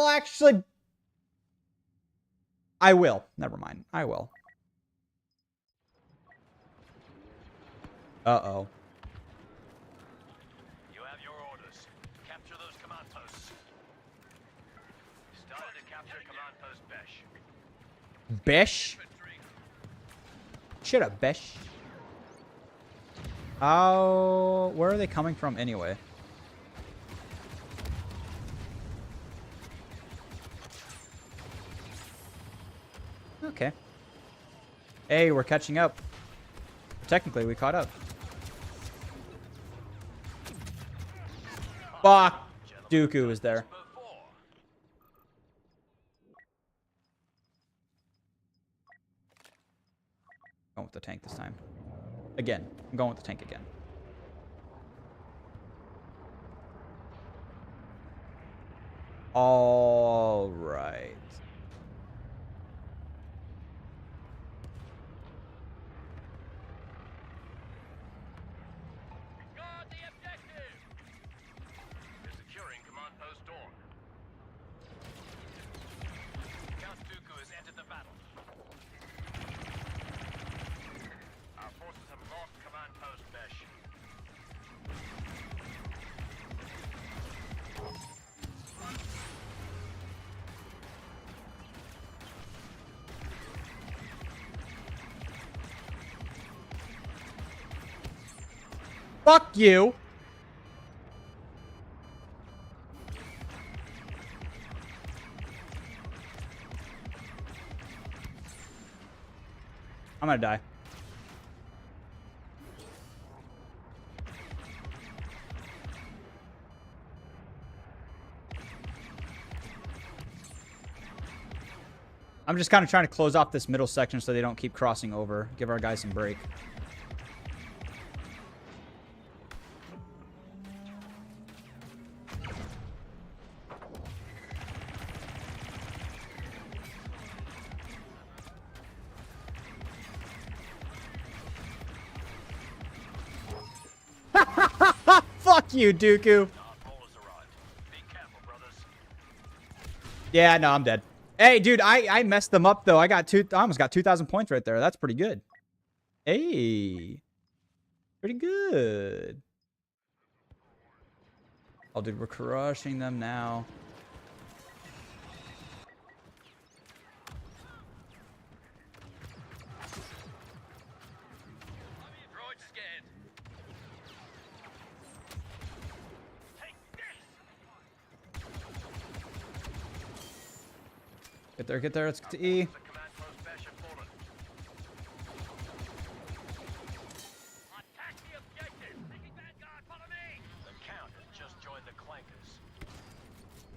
I will. Never mind. I will. Uh-oh. You have your orders. Capture those command posts. Started to capture command post Besh. Besh? Shut up, Besh. How... Where are they coming from anyway? Okay. Hey, we're catching up. Technically, we caught up. Fuck! Dooku is there. Going with the tank this time. Again. I'm going with the tank again. All right. Securing command post Dawn. Count Dooku has entered the battle. Our forces have lost command post Besh. Fuck you! I'm gonna die. I'm just kind of trying to close off this middle section so they don't keep crossing over. Give our guys some break. Fuck you, Dooku. Yeah, no, I'm dead. Hey, dude, I messed them up though. I almost got 2,000 points right there. That's pretty good. Hey, pretty good. Oh, dude, we're crushing them now. Get there, let's get to E.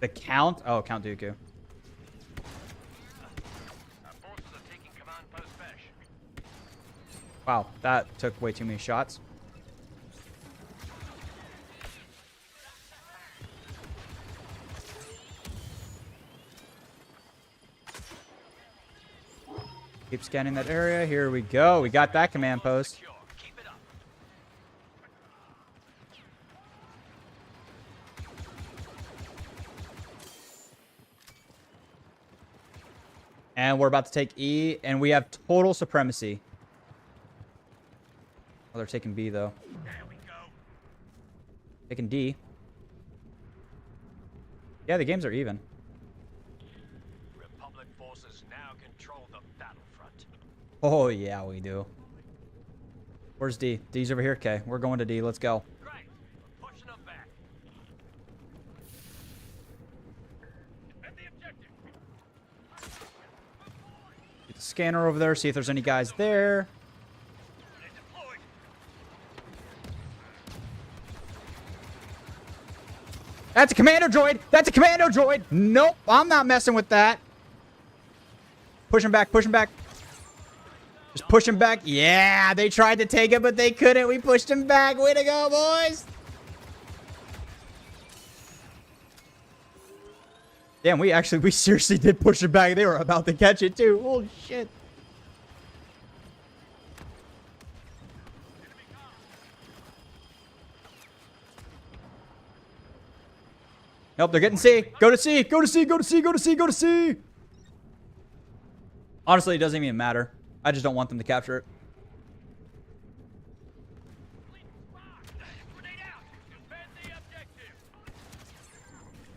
The Count? Oh, Count Dooku. Wow, that took way too many shots. Keep scanning that area. Here we go. We got that command post. And we're about to take E, and we have total supremacy. Oh, they're taking B, though. Taking D. Yeah, the games are even. Republic forces now control the battlefront. Oh, yeah, we do. Where's D? D's over here. Okay, we're going to D. Let's go. Great. Pushing them back. Defend the objective. Get the scanner over there, see if there's any guys there. That's a commando droid! That's a commando droid! Nope, I'm not messing with that. Push him back, push him back. Just push him back. Yeah, they tried to take it, but they couldn't. We pushed him back. Way to go, boys! Damn, we seriously did push it back. They were about to catch it, too. Holy shit. Nope, they're getting C. Go to C. Go to C. Go to C. Go to C. Go to C. Honestly, it doesn't even matter. I just don't want them to capture it.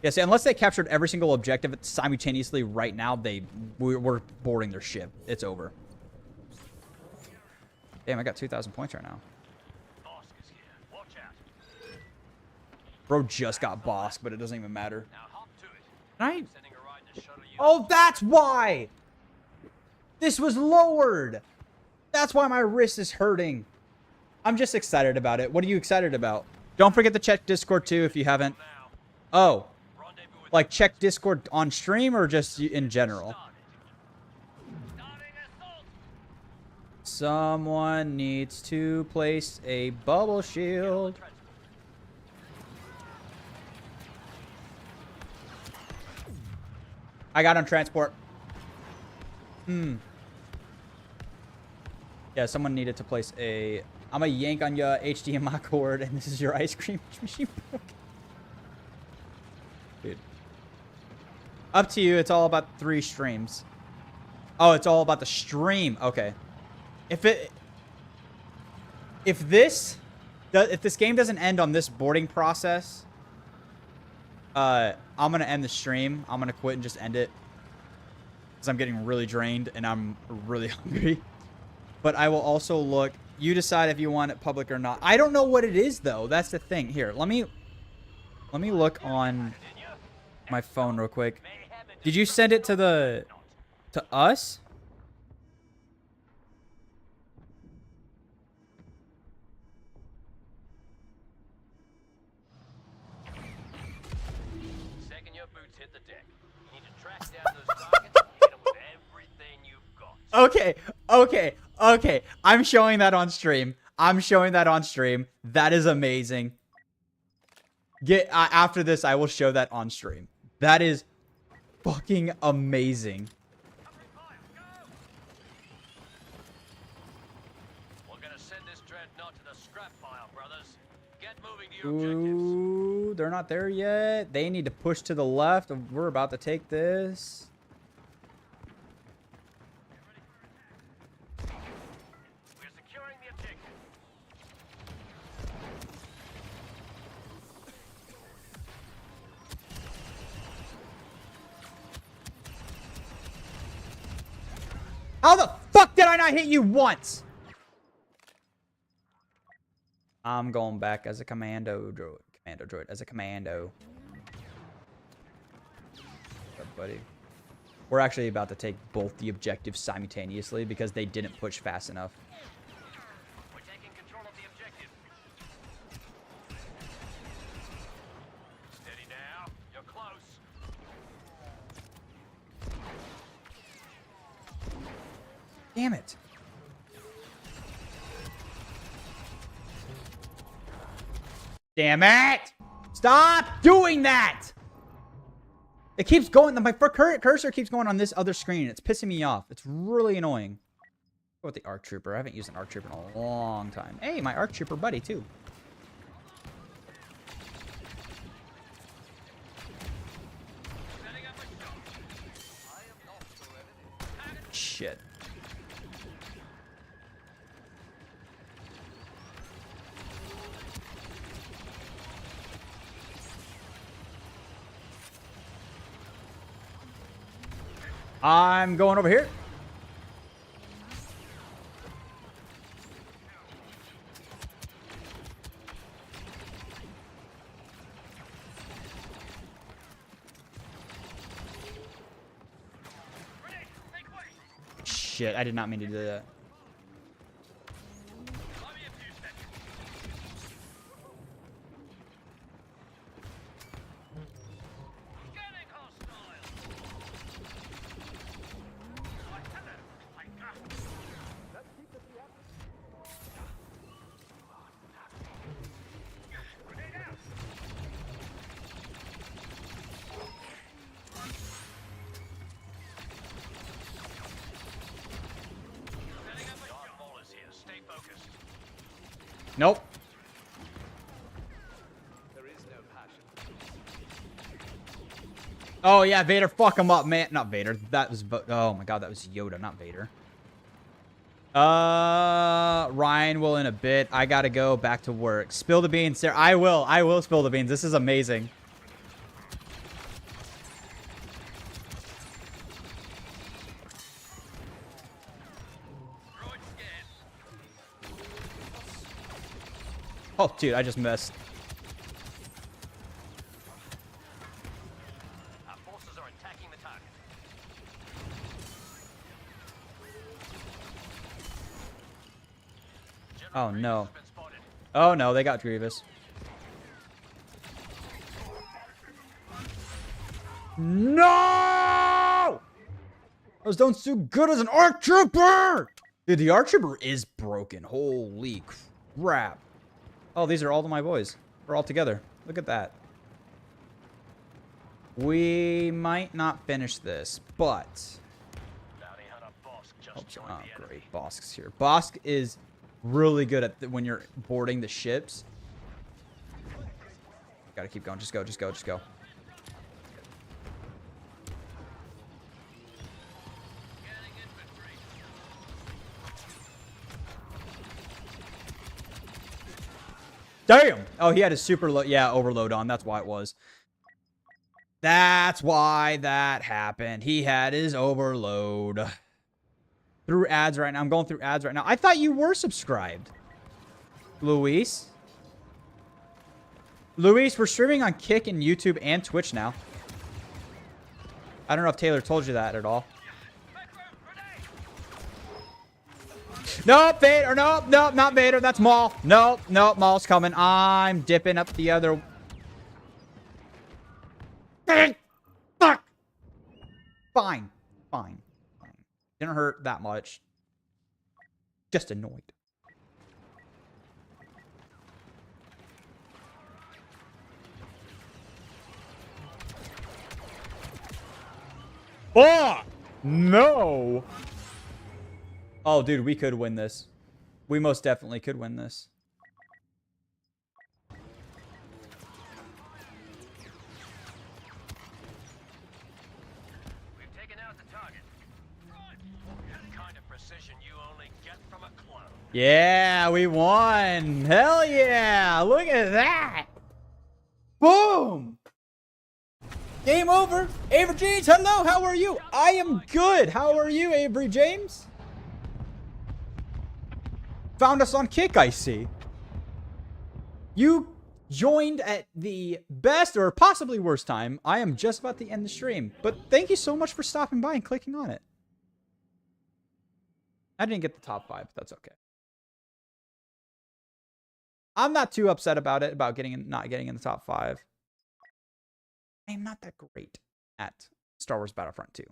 Yeah, see, unless they captured every single objective simultaneously right now, we're boarding their ship. It's over. Damn, I got 2,000 points right now. Bosk Bro just got bossed, but it doesn't even matter. Can I? Oh, that's why! This was lowered! That's why my wrist is hurting. I'm just excited about it. What are you excited about? Don't forget to check Discord too if you haven't. Oh. Like check Discord on stream or just in general? Someone needs to place a bubble shield. I got on transport. Yeah, someone needed to place a... I'm a yank on your HDMI cord, and this is your ice cream machine. Dude. Up to you. It's all about 3 streams. Oh, it's all about the stream. Okay. If this game doesn't end on this boarding process, I'm gonna end the stream. I'm gonna quit and just end it because I'm getting really drained and I'm really hungry. But I will also look. You decide if you want it public or not. I don't know what it is though. That's the thing. Here, let me look on my phone real quick. Did you send it to us? Okay. I'm showing that on stream. That is amazing. After this, I will show that on stream. That is fucking amazing. We're gonna send this dreadnought to the scrap pile, brothers. Get moving to your objectives. Ooh, they're not there yet. They need to push to the left. We're about to take this. How the fuck did I not hit you once? I'm going back as a commando droid. As a commando. What's up, buddy? We're actually about to take both the objectives simultaneously because they didn't push fast enough. We're taking control of the objective. Steady now. You're close. Damn it. Damn it! Stop doing that! It keeps going. My cursor keeps going on this other screen. It's pissing me off. It's really annoying. Go with the ARC Trooper. I haven't used an ARC Trooper in a long time. Hey, my ARC Trooper buddy, too. Shit. I'm going over here. Shit, I did not mean to do that. Nope. Oh yeah, Vader, fuck him up, man. Not Vader. That was, oh my god, that was Yoda, not Vader. Ryan will in a bit. I gotta go back to work. Spill the beans, Sarah. I will spill the beans. This is amazing. Oh, dude, I just missed. Oh no. Oh no, they got Grievous. No! Those don't do good as an ARC Trooper! Dude, the ARC Trooper is broken. Holy crap. Oh, these are all of my boys. We're all together. Look at that. We might not finish this, but... Oh, great. Bosk's here. Bosk is really good at when you're boarding the ships. Gotta keep going. Just go, just go, just go. Damn! Oh, he had his super load. Yeah, overload on. That's why it was. That's why that happened. He had his overload. Through ads right now. I'm going through ads right now. I thought you were subscribed. Luis? Luis, we're streaming on Kick and YouTube and Twitch now. I don't know if Taylor told you that at all. Nope, Vader. Nope, nope, not Vader. That's Maul. Nope, nope, Maul's coming. I'm dipping up the other... Fuck! Fine. Fine. Didn't hurt that much. Just annoyed. Oh! No! Oh, dude, we could win this. We most definitely could win this. Yeah, we won. Hell yeah. Look at that. Boom. Game over. Avery James, hello. How are you? I am good. How are you, Avery James? Found us on Kick, I see. You joined at the best or possibly worst time. I am just about to end the stream. But thank you so much for stopping by and clicking on it. I didn't get the top 5, but that's okay. I'm not too upset about it, about not getting in the top 5. I am not that great at Star Wars Battlefront 2.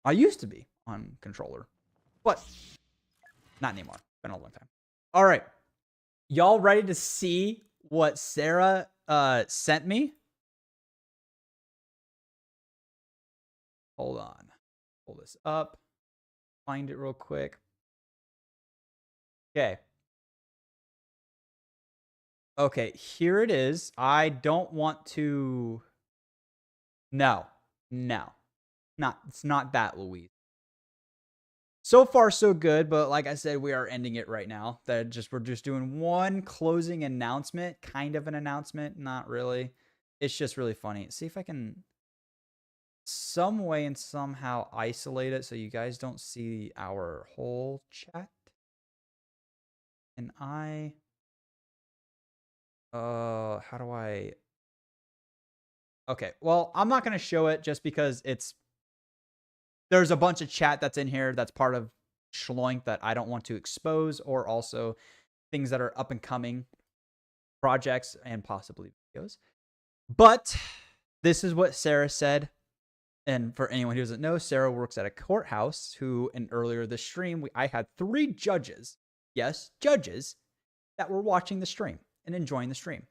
I used to be on controller, but not anymore. Been a long time. All right. Y'all ready to see what Sarah sent me? Hold on. Pull this up. Find it real quick. Okay. Okay, here it is. I don't want to... No. It's not that, Louise. So far, so good, but like I said, we are ending it right now. We're just doing one closing announcement, kind of an announcement, not really. It's just really funny. See if I can some way and somehow isolate it so you guys don't see our whole chat. And how do I... Okay, well, I'm not going to show it just because there's a bunch of chat that's in here that's part of Schloink that I don't want to expose, or also things that are up and coming projects and possibly videos. But this is what Sarah said. And for anyone who doesn't know, Sarah works at a courthouse and earlier this stream, I had 3 judges, yes, judges, that were watching the stream and enjoying the stream.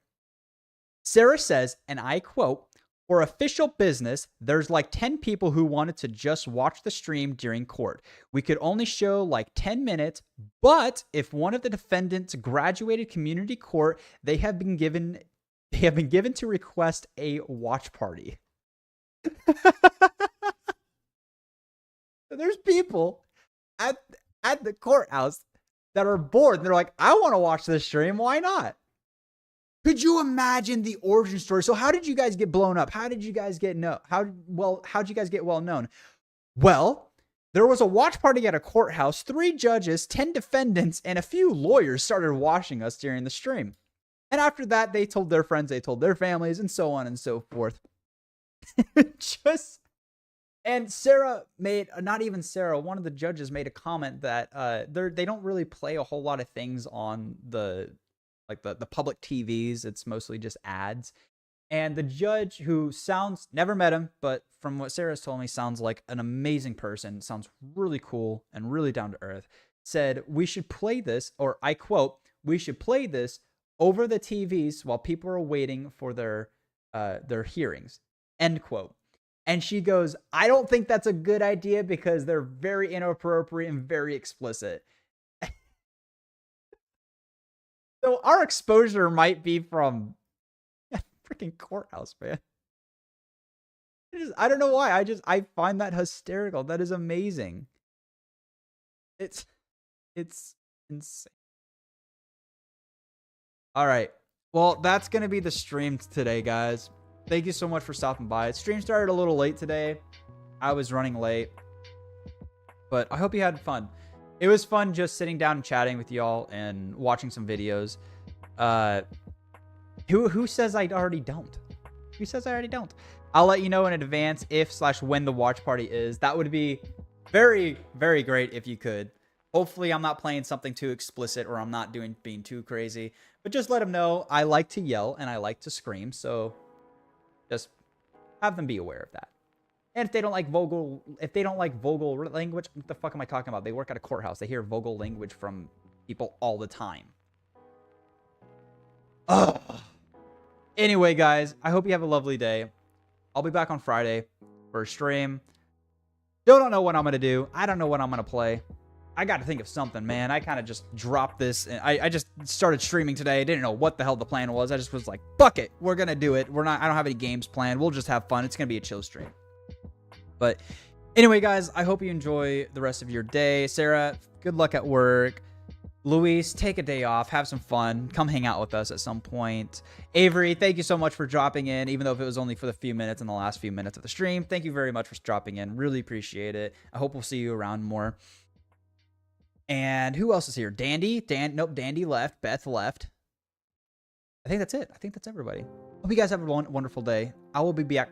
Sarah says, and I quote, "For official business, there's like 10 people who wanted to just watch the stream during court. We could only show like 10 minutes, but if one of the defendants graduated community court, they have been given to request a watch party." There's people at the courthouse that are bored. They're like, I want to watch this stream. Why not? Could you imagine the origin story? So how did you guys get blown up? How did you guys get how'd you guys get well known? Well, there was a watch party at a courthouse. 3 judges, 10 defendants, and a few lawyers started watching us during the stream. And after that, they told their friends, they told their families, and so on and so forth. And Sarah made, not even Sarah, one of the judges made a comment that they don't really play a whole lot of things on the public TVs. It's mostly just ads. And the judge, who sounds, never met him, but from what Sarah's told me, sounds like an amazing person, sounds really cool and really down to earth, said, we should play this, or I quote, we should play this over the TVs while people are waiting for their hearings, end quote. And she goes, I don't think that's a good idea because they're very inappropriate and very explicit. So our exposure might be from freaking courthouse, man. I don't know why. I find that hysterical. That is amazing. It's insane. All right. Well, that's going to be the stream today, guys. Thank you so much for stopping by. Stream started a little late today. I was running late. But I hope you had fun. It was fun just sitting down and chatting with y'all and watching some videos. Who says I already don't? Who says I already don't? I'll let you know in advance if/when the watch party is. That would be very, very great if you could. Hopefully I'm not playing something too explicit or I'm not being too crazy. But just let them know I like to yell and I like to scream. So just have them be aware of that. And if they don't like Vogel language, what the fuck am I talking about? They work at a courthouse. They hear Vogel language from people all the time. Ugh. Anyway, guys, I hope you have a lovely day. I'll be back on Friday for a stream. Still don't know what I'm going to do. I don't know what I'm going to play. I got to think of something, man. I kind of just dropped this. And I just started streaming today. I didn't know what the hell the plan was. I just was like, fuck it. We're going to do it. I don't have any games planned. We'll just have fun. It's going to be a chill stream. But anyway, guys, I hope you enjoy the rest of your day. Sarah, good luck at work. Luis, take a day off. Have some fun. Come hang out with us at some point. Avery, thank you so much for dropping in, even though if it was only for the few minutes in the last few minutes of the stream. Thank you very much for dropping in. Really appreciate it. I hope we'll see you around more. And who else is here? Dandy? Nope, Dandy left. Beth left. I think that's it. I think that's everybody. Hope you guys have a wonderful day. I will be back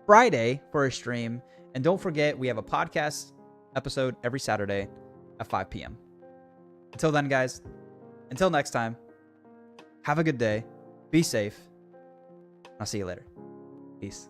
Friday for a stream. And don't forget, we have a podcast episode every Saturday at 5 p.m. Until then, guys, until next time, have a good day. Be safe. I'll see you later. Peace.